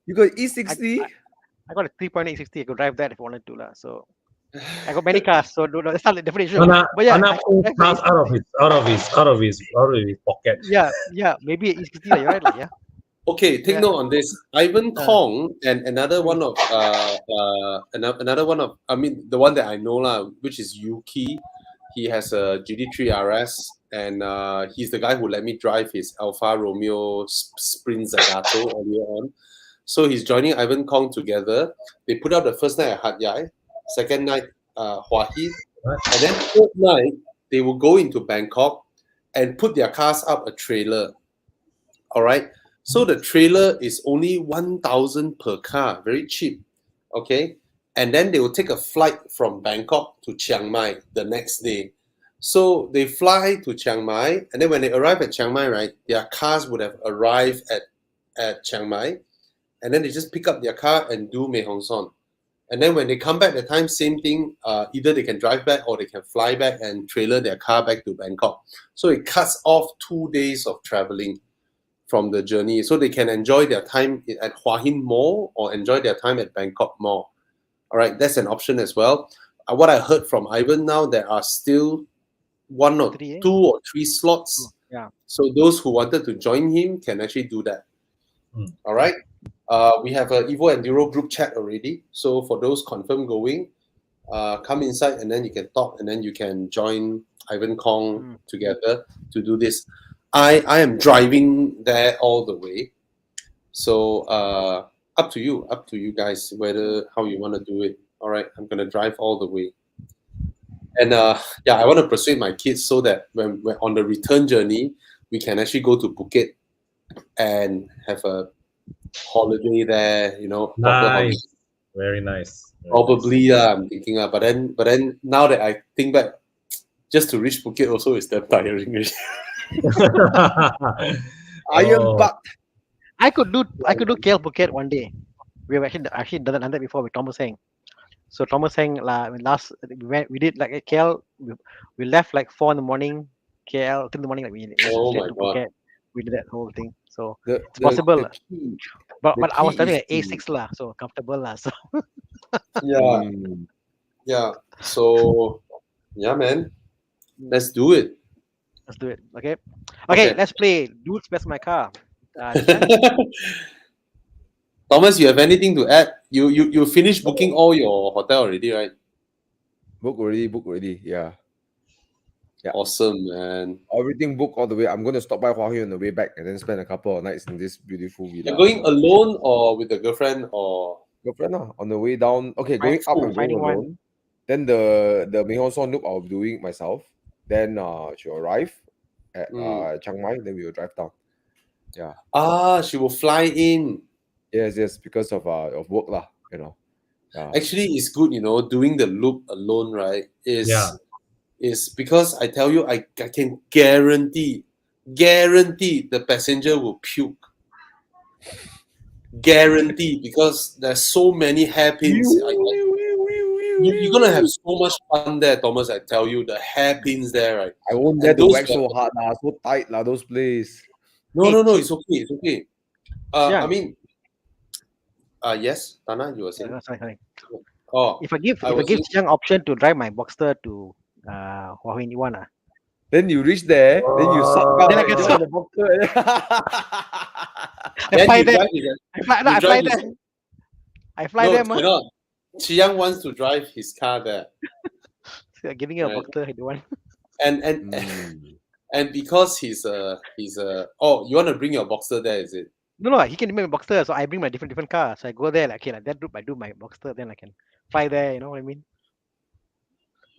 You got E60? I got a 3.8 E60. I could drive that if I wanted to. So I got many cars, so that's not the definition. But yeah, cars out of his pocket. Yeah, maybe E60, you're right, yeah. Okay, take note on this. Ivan Tong and another one of I mean the one that I know which is Yuki. He has a GT3 RS and he's the guy who let me drive his Alfa Romeo Sprint Zagato earlier on. So he's joining Ivan Kong together. They put out the first night at Hat Yai, second night Hua Hin, and then third night they will go into Bangkok and put their cars up a trailer. All right. So the trailer is only 1,000 per car, very cheap. Okay. And then they will take a flight from Bangkok to Chiang Mai the next day. So they fly to Chiang Mai, and then when they arrive at Chiang Mai, right, their cars would have arrived at Chiang Mai, and then they just pick up their car and do Mae Hong Son. And then when they come back, the time, same thing, either they can drive back or they can fly back and trailer their car back to Bangkok. So it cuts off 2 days of traveling from the journey. So they can enjoy their time at Hua Hin more or enjoy their time at Bangkok more. All right, that's an option as well. What I heard from Ivan now, there are still 1 or 2 or 3 slots. Yeah. So those who wanted to join him can actually do that. All right. We have an Evo Enduro group chat already. So for those confirmed going, come inside and then you can talk and then you can join Ivan Kong together to do this. I am driving there all the way. So up to you guys, how you want to do it. All right, I'm gonna drive all the way. And I want to persuade my kids so that when we're on the return journey, we can actually go to Phuket and have a holiday there, Nice. Very nice. Probably, I'm thinking, but then now that I think back, just to reach Phuket also is that tiring. Iron butt. I could do KL Phuket one day. We've actually done that before with Thomas Heng. So Thomas Heng, we did like a KL. We left like 4 in the morning. KL 3 in the morning. Like we Oh to my God. Phuket. We did that whole thing. So The possible. key- But the I was key driving is an A6 lah, so comfortable lah. So Yeah, yeah. So, yeah, man, let's do it. let's do it. Okay. Okay. Okay. Let's play. Dudes Best My Car. Nishan? Thomas, you have anything to add? You finished booking all your hotel already, right? book already. Yeah. Awesome, man. Everything booked all the way. I'm going to stop by Hua Hin on the way back and then spend a couple of nights in this beautiful villa. You're going alone or with a girlfriend or? Girlfriend on the way down. Okay, going up and going finding one. alone. Then the Mae Hong Son loop I'll be doing myself. Then she'll arrive at Chiang Mai. Then we will drive down. Yeah. She will fly in. Yes, because of work lah. Yeah. Actually, it's good, doing the loop alone, right? Is because I tell you, I can guarantee the passenger will puke. Guarantee, because there's so many hairpins. You're gonna have so much fun there, Thomas. I tell you, the hairpins there, right? I won't dare to whack so hard lah, so tight lah, those places. No, it's okay. I mean, yes, Thana, you were saying. Sorry. Oh, If I give Chiang option to drive my Boxster to Hua Hin, you want Then you reach there, then you suck out. Then I can suck. the boxer. then fly you there. drive his- I fly you there. drive his- I fly no, there, man. cannot. Chi Yang wants to drive his car there, Giving you a Right. Boxster, I don't want. and because he's a oh, you want to bring your Boxster there, is it? No, he can bring my Boxster, so I bring my different car. So I go there, like, okay, like that route, I do my Boxster, then I can fly there. You know what I mean?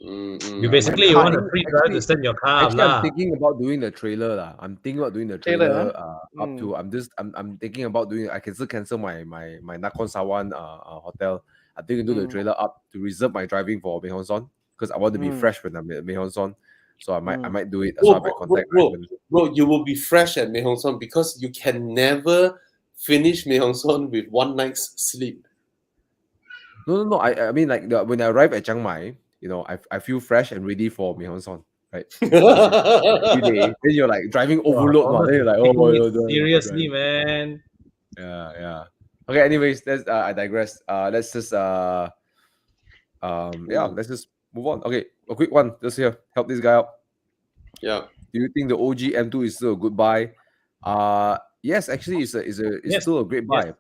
You basically want a free drive to send your car Actually, I'm lah. thinking about doing the trailer lah. I'm thinking about doing the trailer. Trailer, Up to I'm thinking about doing. I can still cancel my Nakhon Sawan hotel. I think do the trailer up to reserve my driving for Mae Hong Son because I want to be fresh when I'm at Mae Hong Son. So I might do it. So I might contact. Bro, you will be fresh at Mae Hong Son because you can never finish Mae Hong Son with 1 night's sleep. No. I mean like when I arrive at Chiang Mai, I feel fresh and ready for Mae Hong Son, right? Every day. Then you're like driving overload, then you're like, Seriously, man. Yeah. Okay, anyways, I digress. Let's just let's just move on. Okay, a quick one just here. Help this guy out. Yeah. Do you think the OG M2 is still a good buy? Yes, actually it's still a great buy. Yes.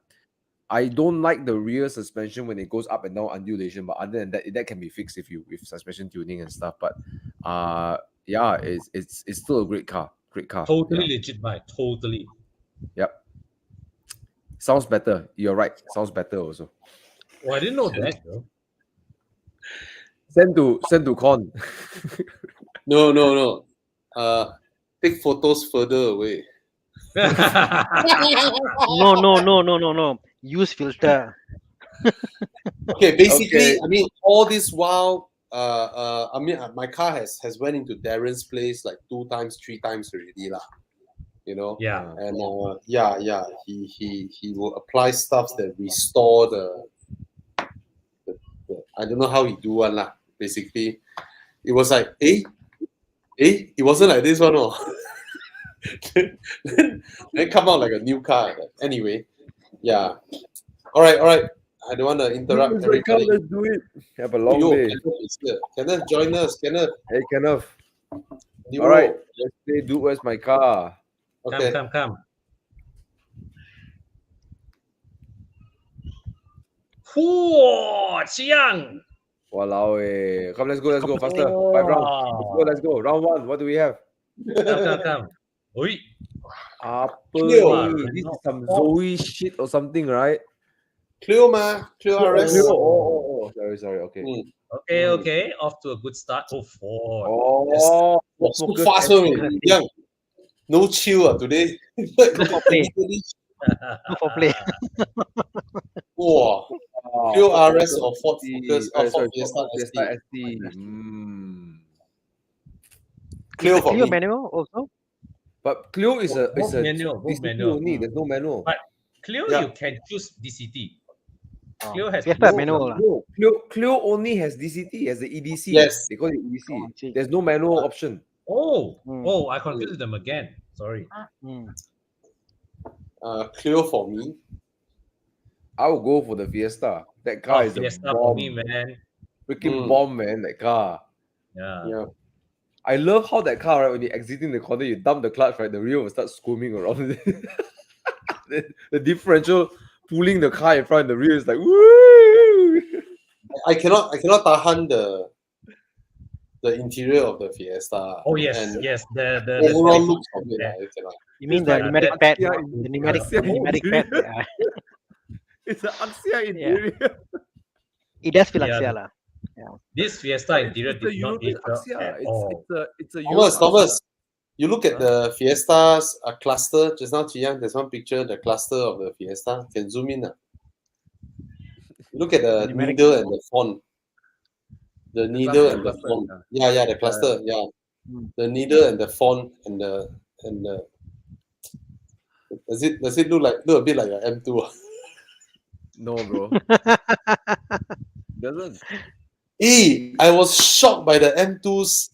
I don't like the rear suspension when it goes up and down undulation, but other than that, that can be fixed with suspension tuning and stuff. But yeah, it's still a great car. Great car. Totally Yeah. legit buy. Totally. Yep. Sounds better. You're right. Sounds better also. Oh, I didn't know that, though. Send to Con. No. Take photos further away. No. Use filter. Okay, basically, Okay. I mean, all this while, I mean, my car has went into Darren's place like 2 times, 3 times already, lah. You know. Yeah. And he will apply stuff that restore the I don't know how he do one lah. Basically, it was like, it wasn't like this one, oh. then come out like a new car. Anyway, yeah. All right. I don't want to interrupt everybody. Let's do it. Have a long day. Kenneth is here. Kenneth, join us. Kenneth. Hey, Kenneth. New All right. road. Let's play Dude, Where's My Car? Okay. Come. Whoa, Chiang. Walao eh. Come, let's go faster. 5 rounds. Let's go. Round 1. What do we have? Come. Oi. Apa Clio. ni? This is some Zoe shit or something, right? Clio RS. Clio. Oh. Sorry. Okay. Okay. Off to a good start. Oh, Ford. Oh. So focus fast, and- young. No chill today. Go for play. Go for play. Wow. Ah, Clio Ford RS Focus or Ford ST. Focus or Sorry, Ford Fiesta Ford ST. Fiesta ST. Clio Is the for Clio me. manual also? But Clio is a Both manual, both DCT manual. only. There's no manual. But Clio, Yeah. you can choose DCT. Clio has Fiesta DCT. manual lah. No, Clio only has DCT, has the EDC. Yes. They call it EDC. Oh, I see. There's no manual option. I confused them again. Sorry. Clio for me. I will go for the Fiesta. That car is a Fiesta for bomb. me, man. Freaking bomb, man, that car. Yeah. I love how that car, right, when you're exiting the corner, you dump the clutch, right, the rear will start squirming around. the differential pulling the car in front, the rear is like, woo! I cannot tahan the interior of the Fiesta. Oh yes, And yes. The overall the- looks of it. Yeah. I cannot. You mean It's the like pneumatic that- pad? yeah, The pneumatic yeah. pad. Yeah. It's an Axia interior. It does feel like Yeah. Siala. This Fiesta interior It's a did not European age well Axia. at all. It's a European Thomas, you look at the Fiesta's cluster. Just now, Chiang, there's one picture, the cluster of the Fiesta. Can zoom in. Look at the Numeric. needle and the font. The needle and the cluster, font. Yeah, the cluster. Yeah. The needle and the font and the does it look a bit like an M2? No, bro. Doesn't. I was shocked by the M2's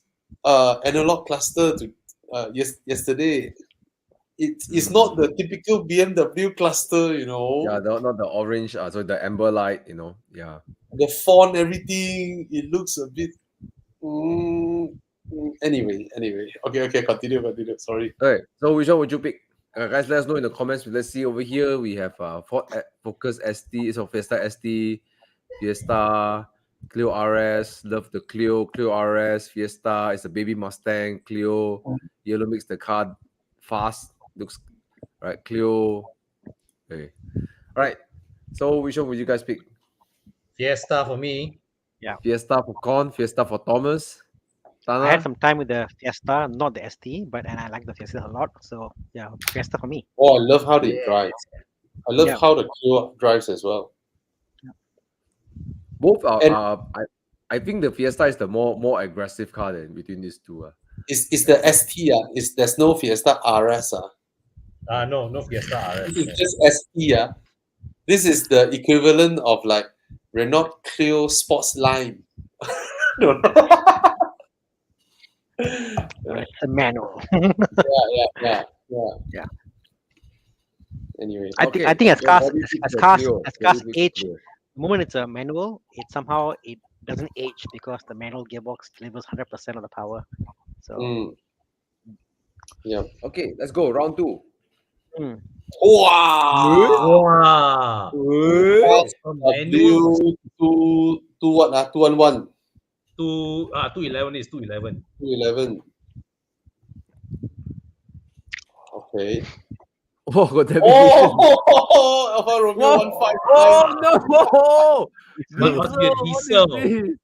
analog cluster yesterday. It's not the typical BMW cluster, you know. Yeah, not the orange. So the amber light, Yeah. The font, everything, it looks a bit. Anyway. Okay. Continue. Sorry. All right. So which one would you pick? Guys, let us know in the comments. Let's see over here. We have Ford Focus ST, so Fiesta ST, Fiesta, Clio RS. Love the Clio RS, Fiesta. It's a baby Mustang. Clio yellow makes the car fast. Looks right. Clio. Okay. All right. So which one would you guys pick? Fiesta for me. Fiesta for Con, Fiesta for Thomas. Thana? I had some time with the Fiesta, not the ST, and I like the Fiesta a lot. So yeah, Fiesta for me. Oh, I love how they drive. I love Yeah. how the Clio drives as well. Both are. And- I think the Fiesta is the more aggressive car than between these two. Is the ST? There's no Fiesta RS. No Fiesta RS. It's just ST. This is the equivalent of like Renault Clio Sports Line. No. It's a manual. Yeah. Yeah. Anyway, I think as cars age, Clio. the moment it's a manual, it doesn't age because the manual gearbox delivers 100% of the power. So yeah. Okay, let's go. Round 2. Wow. Wow. Manual. Two what? 211. 211 is 211. 211. Okay. Oh, got navigation. Oh, Alfa Romeo 159. Oh no! That must be a diesel. What is this?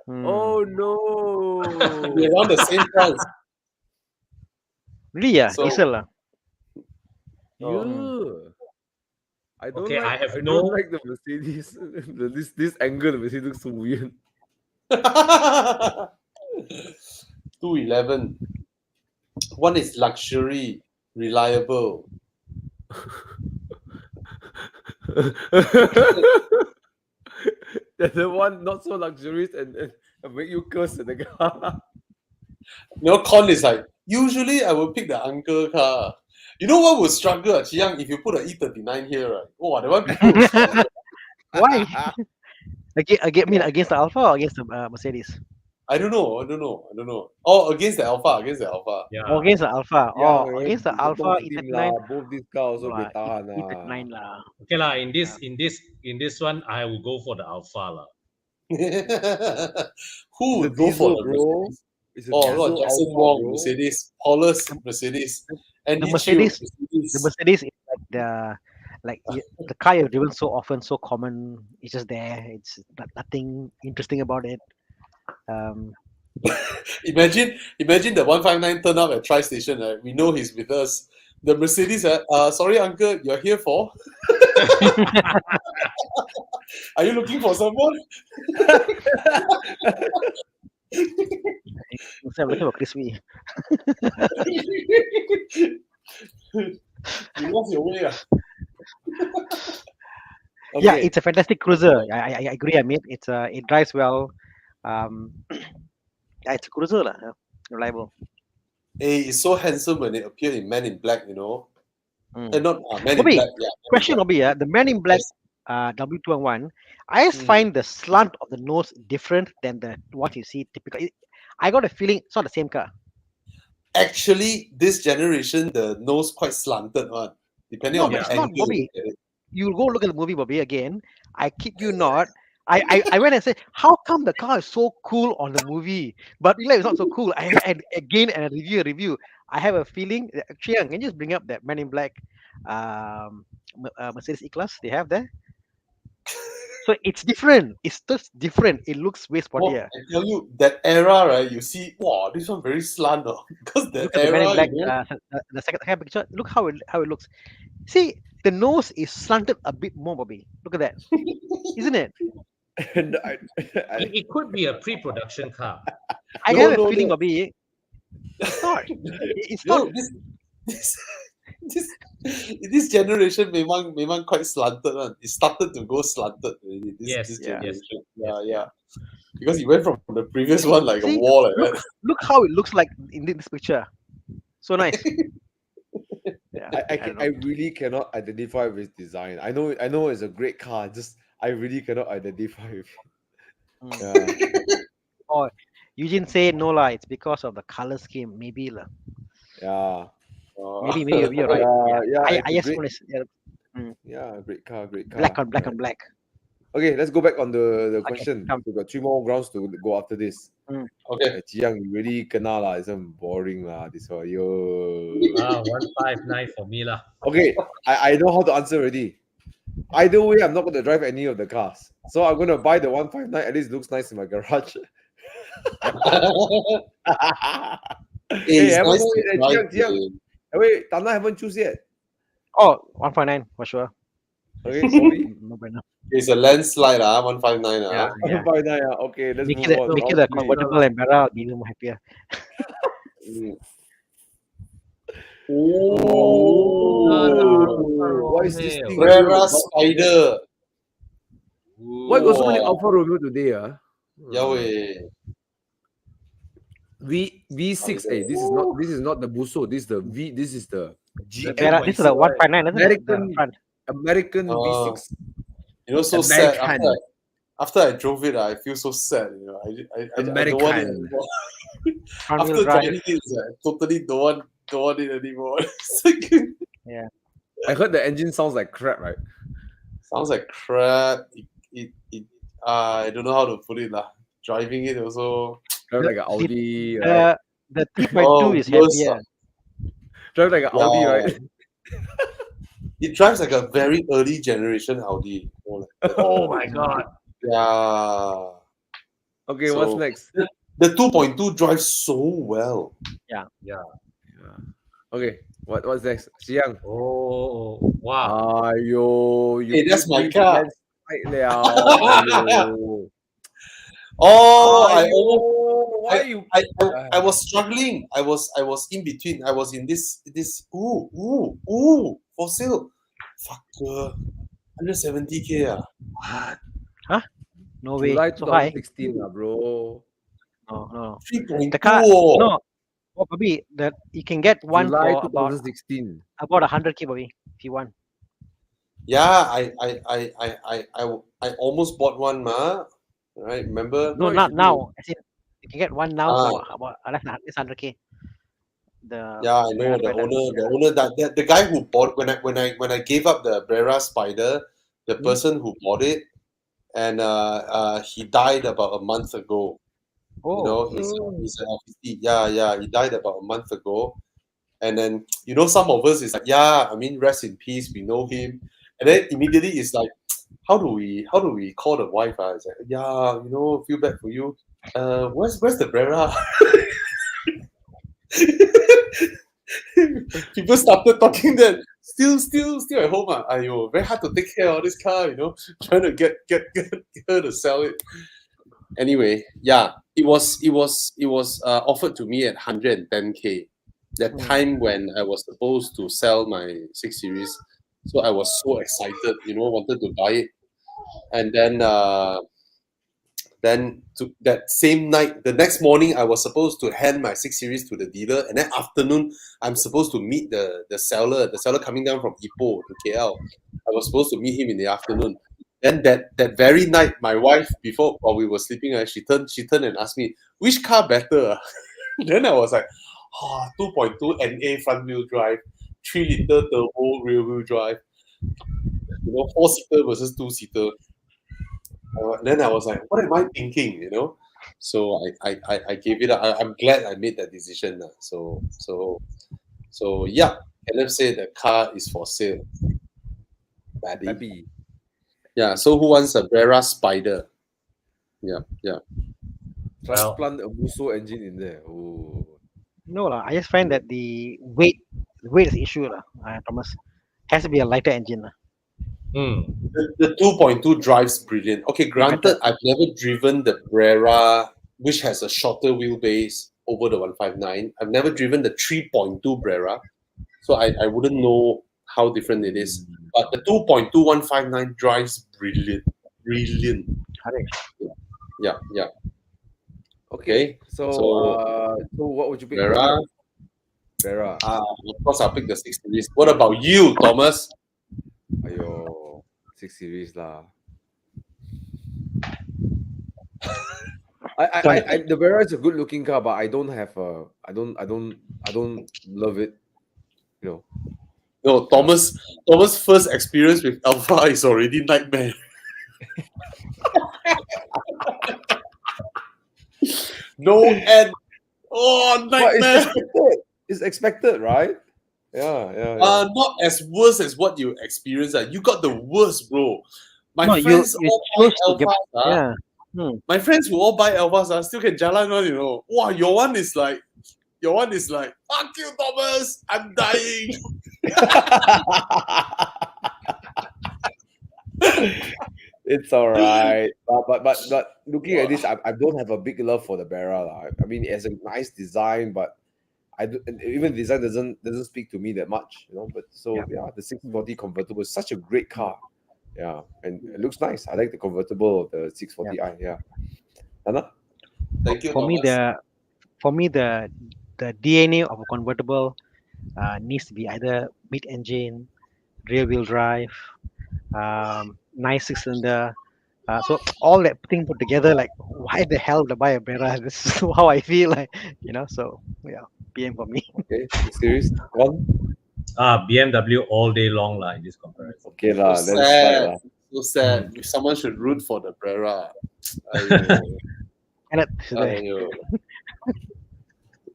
Oh no! We're around the same price. Really, yeah, So- diesel lah. Yeah. I don't Okay, like. I have don't no- like the Mercedes. this angle, the Mercedes looks so weird. 211. One is luxury, reliable. The other one not so luxurious and make you curse in the car. Con is like, usually I will pick the uncle car. You know what would struggle, Chi Yang, if you put an E39 here, right? Oh, that one people will struggle. Why? Against the Alpha or against the Mercedes? I don't know. Oh, against the Alpha. Yeah. Oh, against the Alpha. Yeah, Oh, against the both Alpha team E39. lah, both these cars also Wah, be tahan E39 lah. Okay lah. In this one, I will go for the Alpha lah. Who It's a would go for diesel, the bro. Mercedes? It's a Oh, diesel God, Jackson Alpha, Wong, bro. Mercedes, Paulus, Mercedes, and The Mercedes is like the car you've driven so often, so common. It's just there. It's nothing interesting about it. Imagine the 159 turn up at Tri Station. Right? We know he's with us. The Mercedes, sorry, uncle, you're here for? Are you looking for someone? Instead of looking for crispy. You lost your way. Yeah, Okay. it's a fantastic cruiser. I agree. I mean, it drives well. Yeah, it's a cruiser lah. Reliable. Hey, it's so handsome when it appeared in Men in Black, you know. Mm. Not Men Bobby, in Black. Yeah. Question, Obi, the Man in Black Yes. W211, I just find the slant of the nose different than what you see typically. I got a feeling it's not the same car. Actually, this generation, the nose quite slanted one, depending No, on but the it's not, angle. you Bobby. look at it. You go look at the movie, Bobby, again. I kid you not. I went and said, how come the car is so cool on the movie, but real life it's not so cool? And again, and a review. I have a feeling. Chiang, can you just bring up that Man in Black Mercedes E-Class they have there? So it's different. It's just different. It looks way Well, sportier. I tell you, that era, right? You see, wow, this one very slant, because the Look at the Man in era, Black, you know, the second picture. Look how it looks. See, the nose is slanted a bit more, Bobby. Look at that, isn't it? And It could be a pre-production car. I No, have a no, feeling, no. Bobby. It's not. It's no, not. this generation memang quite slanted one. It started to go slanted already. Yes, this yeah. generation. Yeah. Because it went from the previous one like See, a wall like that. Look how it looks like in this picture. So nice. Yeah, don't I know. really cannot identify with design. I know it's a great car. Just I really cannot identify with it. Mm. Yeah. Oh, Eugene say no lah. It's because of the color scheme, maybe lah. Yeah. Maybe you're right. Yeah, I it's a just great, want to yeah, great car. black on black on black. Okay, let's go back on the question. come. We've got 3 more grounds to go after this. Okay. Jiang, you really kena lah. It's boring lah. This one, yo. 159 for me lah. Okay, I know how to answer already. Either way, I'm not going to drive any of the cars. So I'm going to buy the 159. At least it looks nice in my garage. It's haven't nice know to yet, drive Jiang. the- Wait, Thana haven't choose yet. Oh, 159 for sure. Okay, sorry. No brainer. It's a landslide, 159. Yeah. 159. Okay, let's Make move it on. the Round three. convertible and better. I'll be more happier. What is this thing? Brera Spider. Why got so many Wow. Alfa Romeo today? Yahweh. V6. Hey, this is not the Busso. This is the V. This is the GM. This is the 159, isn't it? The American- front. American Oh. V6. You know, so sad. American. After I drove it, I feel so sad. You know, I don't want it American. anymore. Front After wheel drive. driving it, I totally don't want it anymore. It's like- I heard the engine sounds like crap, right? sounds like crap. I don't know how to put it lah. Driving it also. Like an Audi. Right? The 3.2 is worse heavier. Drive like an Audi, Yeah. right? It drives like a very early generation Audi. Oh my god. Yeah. Okay, what's So, next? The 2.2 drives so well. Yeah. Yeah. Okay, what's next? Xiang. Oh wow. Ayo, you Hey, that's put my me car. landslide liao. Ayo. Oh, I Ayo, almost why you? I was struggling. I was in between. I was in this for sale. Fucker. 170K. No way. July So high. 2016 lah, bro. No. 3.2. The car. No. Oh, Bobby, that you can get one July for about 2016. 100K, Bobby, if you want. Yeah, I almost bought one, ma. Right? Remember? No, you not should now. I said you can get one now Ah. for about less than 100K. Yeah, I know the owner that the guy who bought when I gave up the Brera Spider, the person who bought it, and he died about a month ago. Oh, You know, he's an officer. Yeah, he died about a month ago. And then some of us is like, yeah, I mean, rest in peace. We know him, and then immediately it's like, how do we call the wife? It's like, yeah, feel bad for you. Where's the Brera? People started talking that still at home. Ayo, very hard to take care of this car. Trying to get her to sell it. Anyway, yeah, it was offered to me at 110K. That time when I was supposed to sell my 6 Series, so I was so excited, wanted to buy it, and then to that same night, the next morning, I was supposed to hand my 6 Series to the dealer, and then afternoon, I'm supposed to meet the seller coming down from Ipoh to KL. I was supposed to meet him in the afternoon. Then that very night, my wife, while we were sleeping, she turned and asked me, which car better? Then I was like, 2.2 NA front wheel drive, 3-liter turbo rear wheel drive, 4-seater versus 2-seater. Then I was like, what am I thinking? So I gave it up. I'm glad I made that decision. So yeah, and let's say the car is for sale. Happy. Yeah, so who wants a Brera Spider? Yeah. Transplant a Musso engine in there. Oh. no lah. I just find that the weight is the issue lah. Thomas, has to be a lighter engine lah. The 2.2 drives brilliant. Okay, granted, I've never driven the Brera, which has a shorter wheelbase over the 159. I've never driven the 3.2 Brera, so I wouldn't know how different it is. But the 2.2 159 drives brilliant. Yeah. Okay. So what would you pick? Brera. Of course, I'll pick the 6 Series. What about you, Thomas? Ayo, 6 Series lah. The Vera is a good looking car, but I don't love it. No, Thomas' first experience with Alfa is already nightmare. No end. Oh, nightmare. It's expected, right? Yeah. Not as worse as what you experienced. You got the worst, bro. My No, friends you all buy chose to get- Alphas. Yeah. My friends who all buy Alphas still can jalan one, Wow, your one is like, fuck you, Thomas. I'm dying. It's all right, but looking at this, I don't have a big love for the Brera lah. I mean, it has a nice design, but even design doesn't speak to me that much, But the 640 convertible is such a great car, and it looks nice. I like the convertible, the 640i. Yeah, Thana? Thank you, For me, the DNA of a convertible needs to be either mid-engine, rear-wheel drive, nice 6-cylinder. So all that thing put together, like, why the hell to buy a Brera? This is how I feel, like, So yeah, PM for me. Okay, 6 Series one. BMW all day long lah in this comparison. Okay lah, So then sad. slide lah. So sad. Someone should root for the Brera. And Aiyo.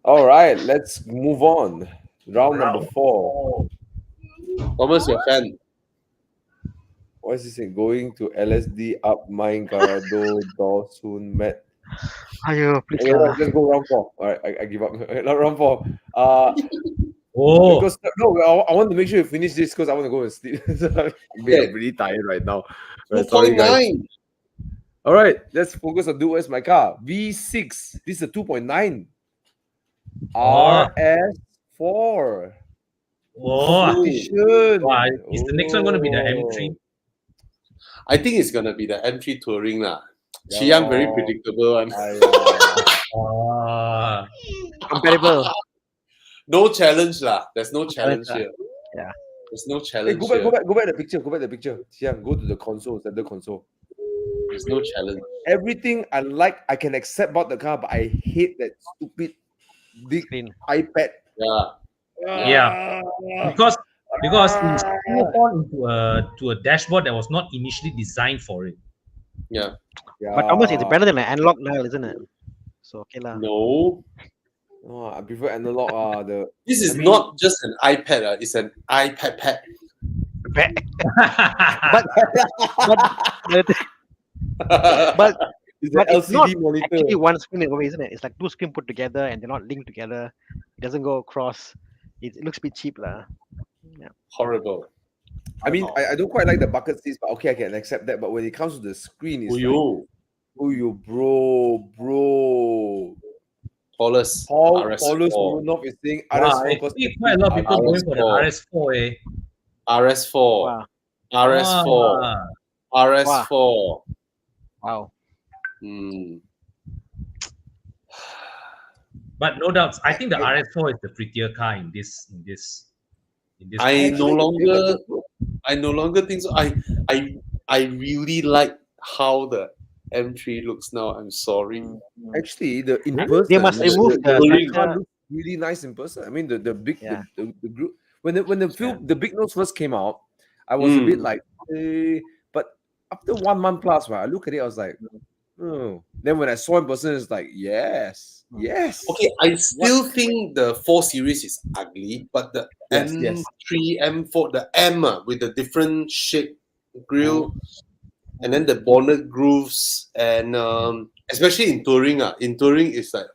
All right, let's move on. Round number 4. Thomas, your fan. What is he saying? Going to LSD up mine Garado door soon met. Ayo, please Okay, lah. let's go round 4. All right, I give up. Round 4. Oh, Because no, I want to make sure you finish this because I want to go and sleep. I'm really tired right now. Sorry, guys. 2.9. All right, let's focus on where's my car. V6. This is a 2.9. RS4. oh. Competition. Wow, is the next one going to be the M3? I think it's gonna be the M3 Touring lah. Yeah. Chiang very predictable one. Ah, Comparable. No challenge lah. There's no challenge challenge here. Yeah. There's no Hey, challenge go back here. the picture. Go back the picture. Xiang, go to the console, center console. There's no challenge. Everything I like, I can accept about the car, but I hate that stupid big Screen. iPad. Yeah. because it's moved on into a dashboard that was not initially designed for it. Yeah. But Thomas, it's better than an analog dial, isn't it? So okay lah. No. Oh, I prefer analog. This is not just an iPad. It's an iPad pad. But it's but an it's not LCD monitor. actually one screen in a way, isn't it? It's like two screens put together and they're not linked together. It doesn't go across. It looks a bit cheap lah. Horrible. I mean, I don't quite like the bucket seats, but okay, I can accept that. But when it comes to the screen, it's bro. Paulus. Paulus RS4. Romanov is saying Wow, RS4 I because see quite a lot of people going for the RS4. RS4. Wow. RS4. RS4. Wow. But no doubts, I think the RS4 is the prettier car in this. I no longer think so. I really like how the M3 looks now. I'm sorry. actually the in person They must remove the car the looks really nice in person. I mean the big Yeah. the group when the big notes first came out, I was a bit like, but after 1 month plus, right, I look at it, I was like, oh. Then when I saw in person, it's like, yes. Okay, I still think the 4 Series is ugly, but the Yes, M3, M4, the M with the different shape grille, and then the bonnet grooves, and especially in touring, it's like,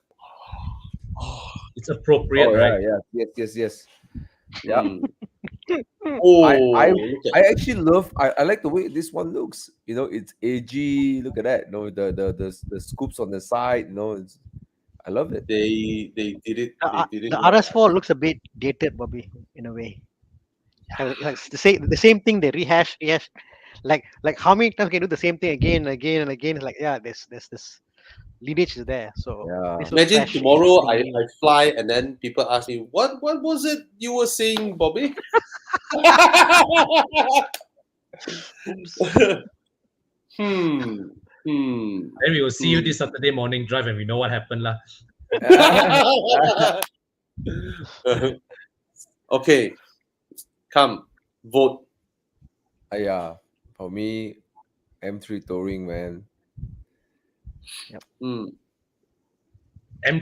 It's appropriate, right? Yes. Yeah. Oh, I actually love. I like the way this one looks. You know, it's AG. Look at that. You know, the scoops on the side. You know, I love it. they did it. They did it. The RS4 looks a bit dated, Bobby, in a way. Like the same thing they rehash. Like how many times can you do the same thing again and again and again? It's like, yeah, there's this lineage is there. So this looks Imagine fresh, tomorrow I interesting. fly and then people ask me, what was it you were saying, Bobby? Then we will see you this Saturday morning drive and we know what happened lah. Okay, come vote. Yeah, for me, M3 Touring, man. M3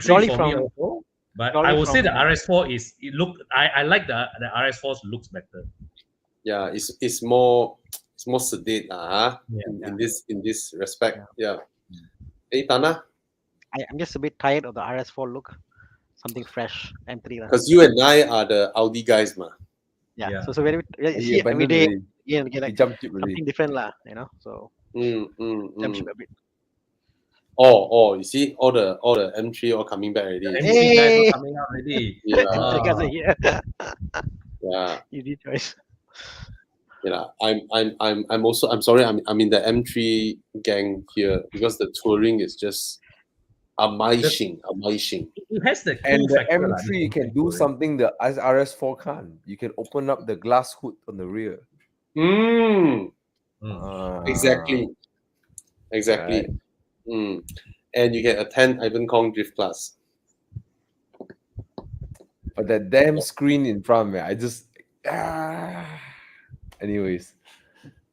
Jolly for me from- also, but Jolly I will say the from- RS4 is it look. I like the RS4's looks better. Yeah, it's more sedate Yeah, in this respect. Yeah. Hey Thana, I'm just a bit tired of the RS4 look. Something fresh, M3 lah. because you and I are the Audi guys, ma. Yeah. So very you see it every day again, He like jumped ship already. something different lah. So jump ship a bit. Oh, you see all the M3 all coming back already. The M3 guys are coming out already. M3 guys are here. Yeah. Easy choice. Yeah, I'm also sorry, I'm in the M3 gang here because the touring is just amazing. It has the And cool the factor lah, M3 this can do touring. something the RS4 can't. You can open up the glass hood on the rear. Exactly. Right. And you can attend Ivan Kong Drift Class. But that damn screen in front, man, I just anyways.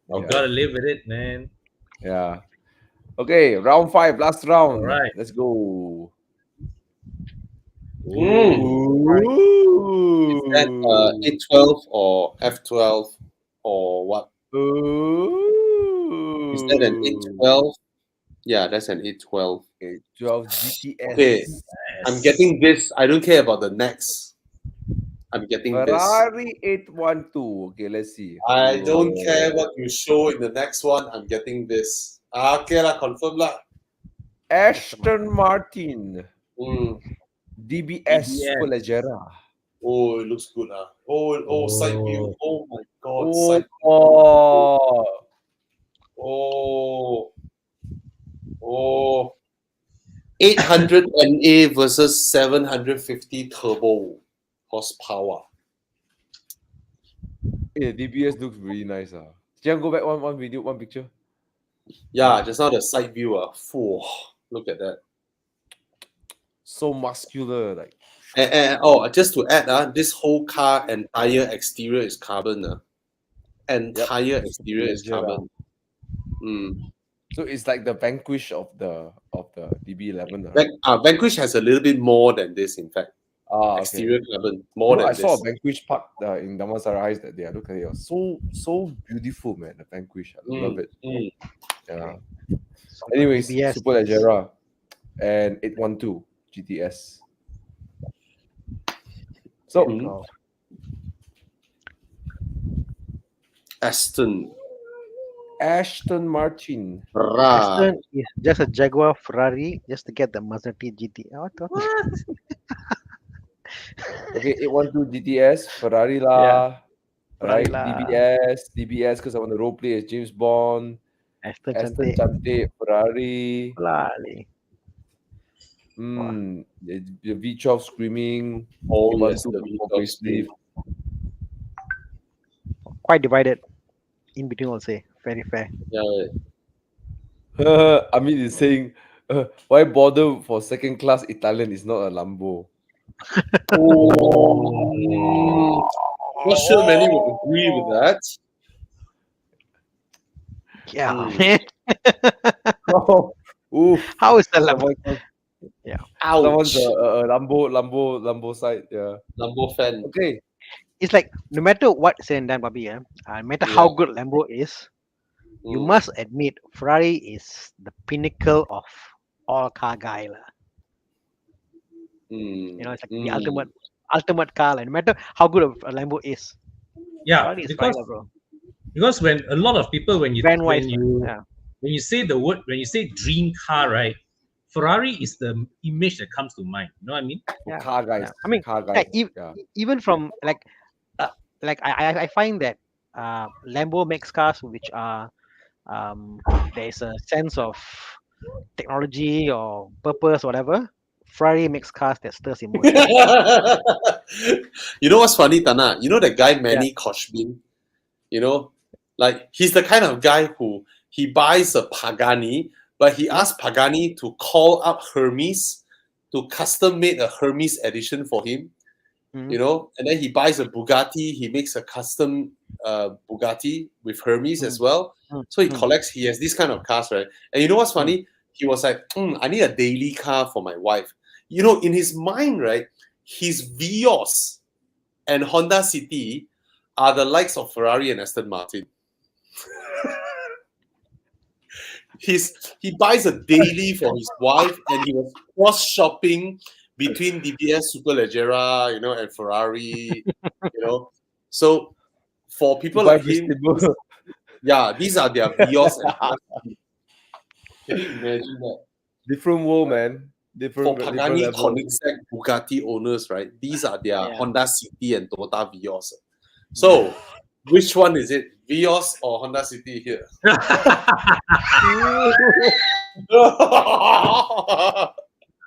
You gotta live with it, man. Yeah. Okay, round 5, last round. Alright. Let's go. Ooh. Is that 812 or F12 or what? Ooh. Is that an 812? Yeah, that's an 812. 812 GTS. Okay, I'm getting this. I don't care about the next. I'm getting this. Ferrari 812. Okay, let's see. I don't care what you show in the next one. I'm getting this. Okay lah, confirm lah. Aston Martin Mm. DBS Superleggera. Oh, it looks good. Side view. Oh my god. Oh, Side God. Oh. 800 NA versus 750 turbo horsepower. Yeah, DBS looks really nice. Can go back one video, one picture? Yeah, just now the side view. Look at that. So muscular, like. Just to add, this whole car entire exterior is carbon. Entire exterior is carbon. So it's like the Vanquish of the DB11. Right? Vanquish has a little bit more than this, in fact. Exterior carbon more than I this. saw a Vanquish park in Damasarai that day. I look at it. It was so beautiful, man. The Vanquish, I love it. Yeah. Anyways, Superleggera and 812 GTS. So Aston Martin. Aston is just a Jaguar Ferrari just to get the Maserati GT. What? Okay, 812 GTS, Ferrari lah. Ferrari Right, lah. DBS because I want to role play as James Bond. Aston Cantik, Ferrari. Lali. The V12 screaming. Oh yes, the V12 sleeve. Quite divided in between, I'll say. Very fair. Yeah. I mean, it's saying, why bother for second class Italian? It's not a Lambo. Not sure many would agree with that. Yeah, man. Oof. How is the Lambo? Yeah. Someone's a Lambo side. Yeah. Lambo fan. Okay. It's like no matter what say and done, Bobby, no matter how good Lambo is, you must admit Ferrari is the pinnacle of all car guy. You know, it's like the ultimate car. No matter how good a Lambo is. Yeah, is because when a lot of people when you say the word, when you say dream car, right? Ferrari is the image that comes to mind. You know what I mean? Yeah. Car guys. Yeah. I mean, car guys. Even from I find that Lambo makes cars which are there's a sense of technology or purpose, whatever. Ferrari makes cars that stirs emotion. You know what's funny, Thana? You know that guy Manny Koshbin? You know, like he's the kind of guy who he buys a Pagani, but he asks Pagani to call up Hermes to custom make a Hermes edition for him. You know, and then he buys a Bugatti. He makes a custom Bugatti with Hermes as well. So he collects. He has this kind of cars, right? And you know what's funny? He was like, I need a daily car for my wife. You know, in his mind, right, his Vios and Honda City are the likes of Ferrari and Aston Martin. He buys a daily for his wife, and he was cross shopping between DBS Superleggera, you know, and Ferrari, you know. So for people like him, these are their Vios. Can you imagine that? Different world, man. For Pagani, Koenigsegg, Bugatti owners, right? These are their Honda City and Toyota Vios. So, which one is it? Vios or Honda City here?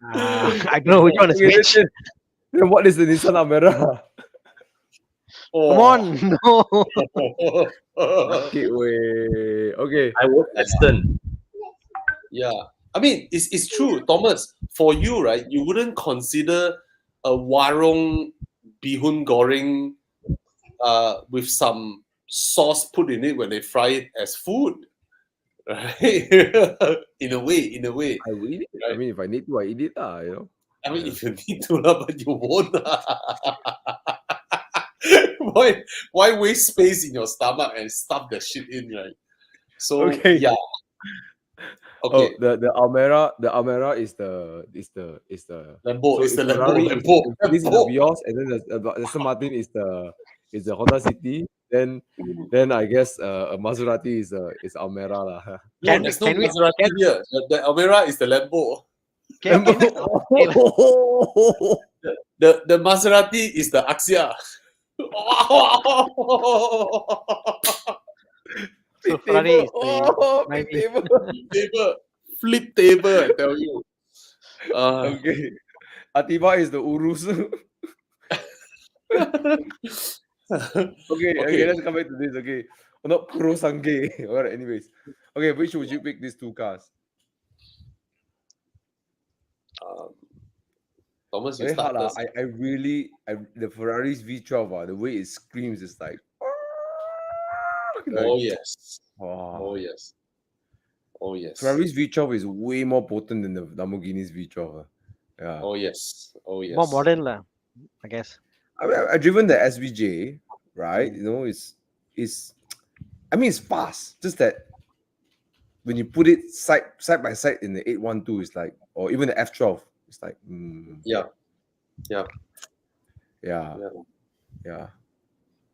I don't know which one is which. Then what is the Nissan Almera? Come on, no. Okay. I would Aston. Yeah. I mean, it's true, Thomas. For you, right, you wouldn't consider a warong bihun goreng with some sauce put in it when they fry it as food, right? in a way. I will eat it. Right? I mean, if I need to, I eat it, you know. I mean, if you need to, but you won't. Why waste space in your stomach and stuff that shit in, right? So Okay. yeah. Oh, Okay. the Almera is the Lambo. so It's if the Lambo. Ferrari Lambo. this is the Lambo. Vios, and then the Aston Martin is the Honda City. Then I guess a Maserati is Almera lah. No, there's no Maserati here. The Almera is the Lambo. The Maserati is the Axia. So Ferrari is flip table, I tell you. Okay. Atiba is the Urus. Okay, let's come back to this. Okay. Not Pro Sange. Alright, anyways. Okay, which would you pick these two cars? Thomas, you Very start hard. first. The Ferrari's V12, the way it screams is like. Oh yes. Wow. Oh yes. Oh yes. Ferrari's V12 is way more potent than the Lamborghini's V12. Yeah. Oh yes. Oh yes. more modern lah, I guess. I've driven the SVJ, right? You know, it's fast. Just that when you put it side by side in the 812, it's like, or even the F12, it's like, Yeah.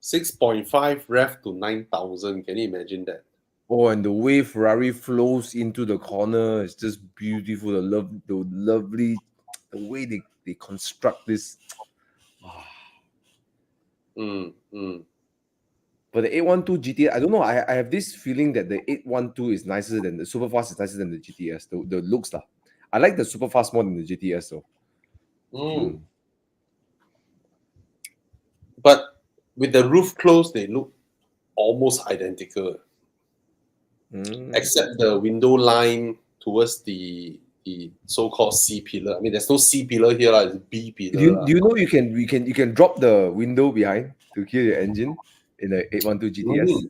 6.5 rev to 9,000. Can you imagine that? Oh, and the way Ferrari flows into the corner is just beautiful. The way they construct this. But the 812 GTS, I don't know. I have this feeling that the 812 is nicer than the Superfast is nicer than the GTS. The looks lah. I like the Superfast more than the GTS though. But with the roof closed, they look almost identical. Except the window line towards the so-called C pillar. I mean, there's no C pillar here, it's B pillar. Do you know you can drop the window behind to kill your engine in the 812 GTS?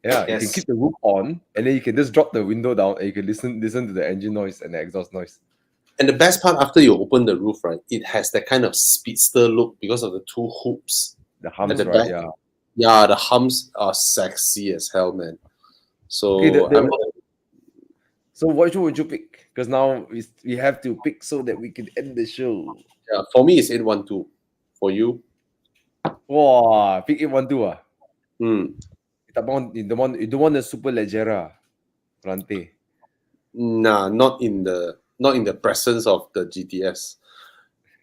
Yeah, yes. You can keep the roof on, and then you can just drop the window down, and you can listen to the engine noise and the exhaust noise. And the best part, after you open the roof, right, it has that kind of speedster look because of the two hoops. The humps, at the right? back. Yeah, the humps are sexy as hell, man. So, so what would you pick? Because now we have to pick so that we can end the show. Yeah, for me it's 812. For you? Wow, pick 812 You don't want the Super Leggera Volante. Nah, not in the presence of the GTS.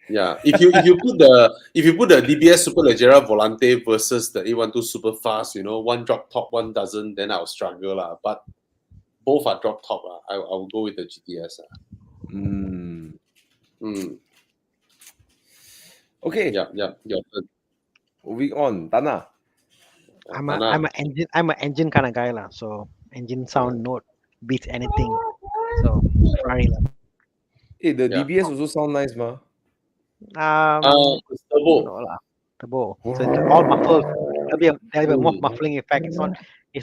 Yeah, if you put the DBS Superleggera Volante versus the 812 super fast, one drop top, one doesn't, then I'll struggle lah. But both are drop top lah. I'll go with the GTS. Okay. Yeah. Your turn. Moving on, Thana. I'm an engine kind of guy lah. So engine sound note beats anything. So Ferrari lah. Hey, the DBS also sound nice, ma. It's turbo. Turbo. So it's all muffled. There'll be more muffling effect. It's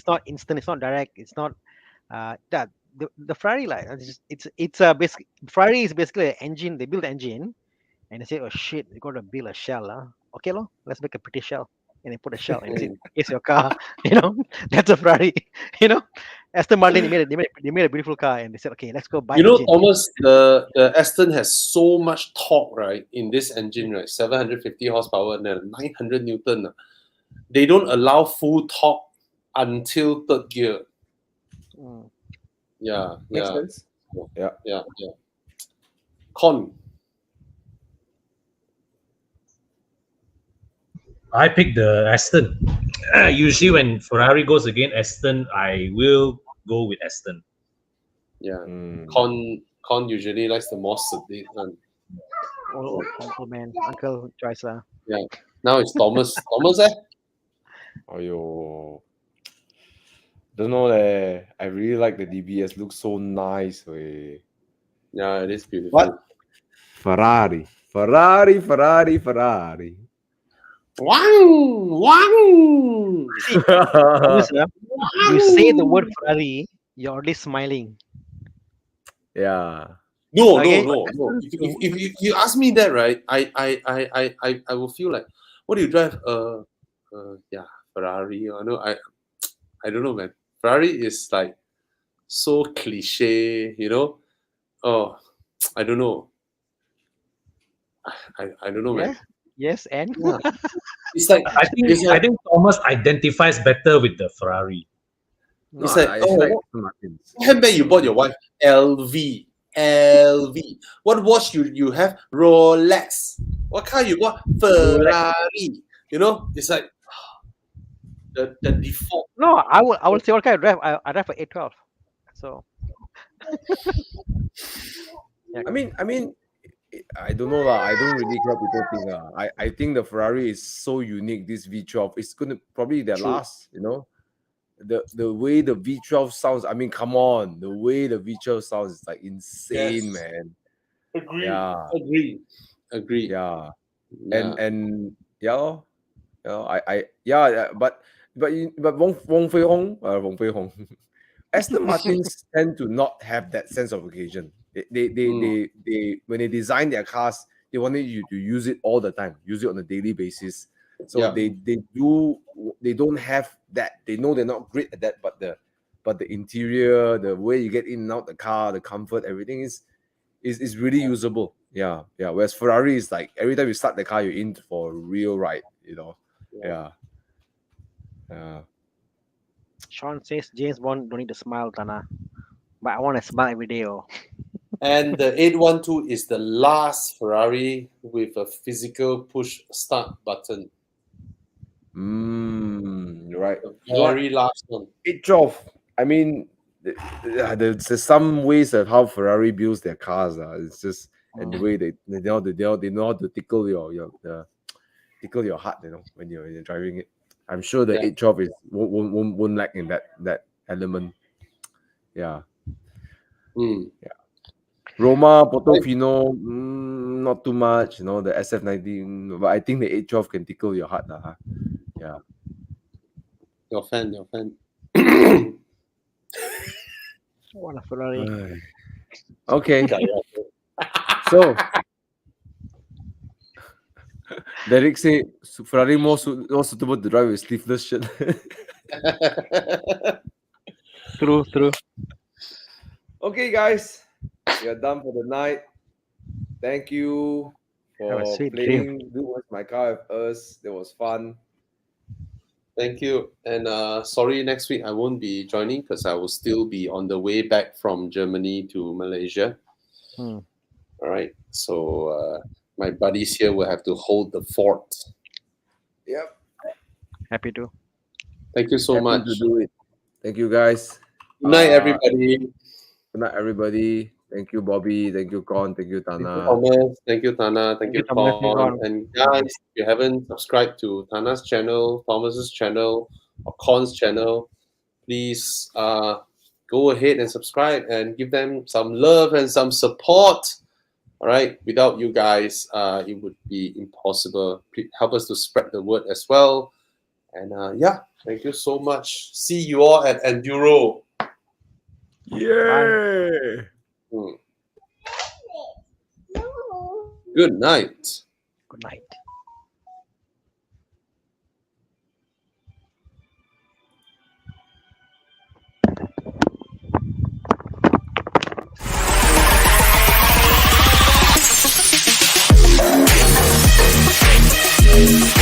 not instant. It's not direct. It's not the Ferrari like it's basically Ferrari is basically an engine. They build the engine, and they say, "Oh shit, we got to build a shell, Okay, let's make a pretty shell." And they put a shell and say, "It's your car." That's a Ferrari. Aston Martin they made a beautiful car, and they said, "Okay, let's go buy." Thomas, the Aston has so much torque, right, in this engine, right? 750 horsepower and then 900 Newton. They don't allow full torque until third gear. Yeah. Makes sense. Yeah. Con. I picked the Aston. Usually when Ferrari goes against Aston, I will go with Aston. Yeah. Con usually likes the more sedate one. Oh man, Uncle choice lah. Yeah. Now it's Thomas. Thomas, Ayo. Don't know leh. I really like the DBS. Looks so nice. Yeah, it is beautiful. What? Ferrari. Wow! You say the word Ferrari, you're already smiling. Yeah. No, Okay. no. If you ask me that, right, I will feel like, what do you drive? Yeah, Ferrari. I don't know, man. Ferrari is like so cliche, you know. Oh, I don't know. I don't know, man. Yes, and Yeah. It's like I think Thomas identifies better with the Ferrari. No, It's like, I oh, like what Aston Martins. handbag you bought your wife? LV. What watch you have? Rolex. What car you bought? Ferrari. You know, it's like the default. no, I will say what kind of drive. I drive for 812. So I mean, I don't know lah. I don't really care what people think lah. I think the Ferrari is so unique. This V12, it's gonna probably their True. last. You know, the way the V12 sounds. I mean, come on, the way the V12 sounds is like insane, Yes. man. Agree. Yeah. Agree. Yeah, Yeah. and yeah, lor. But Wong Fei Hong, Aston Martins tend to not have that sense of occasion. They when they design their cars, they wanted you to use it all the time, use it on a daily basis. So Yeah. they don't have that. They know they're not great at that, but the interior, the way you get in and out the car, the comfort, everything is really usable. Yeah. Whereas Ferrari is like every time you start the car, you're in for a real ride. You know. Yeah. Sean says James Bond don't need to smile, Thana. But I want to smile every day. Oh. And the 812 is the last Ferrari with a physical push start button. Right. The very last one. 812. I mean, there's some ways of how Ferrari builds their cars. It's just and the way they know how to tickle your heart. You know, when you're driving it. I'm sure the 812 won't lack in that element. Yeah. Yeah. Roma, Portofino, not too much. You know, the SF90, but I think the 812 can tickle your heart. Yeah. Your fan. What a Ferrari. Okay. So, Derek say Ferrari more suitable to drive with sleeveless shirt. True. Okay, guys, we are done for the night. Thank you for sweet playing Do What's My Car with us. That was fun. Thank you. And sorry, next week I won't be joining because I will still be on the way back from Germany to Malaysia. All right. So my buddies here will have to hold the fort. Yep. Happy to. Thank you so Happy much. to do it. Thank you, guys. Good night, everybody. Good night, everybody. Thank you, Bobby. Thank you, Con. Thank you, Thank you, Thana. Thomas. Thank you, Thana. Thank you, Thomas. Thank you, Con. Con. And guys, if you haven't subscribed to Thana's channel, Thomas's channel, or Con's channel, please go ahead and subscribe and give them some love and some support. All right. Without you guys, it would be impossible. Please help us to spread the word as well. And thank you so much. See you all at Enduro. Yeah. Good night. Good night. We'll be right back.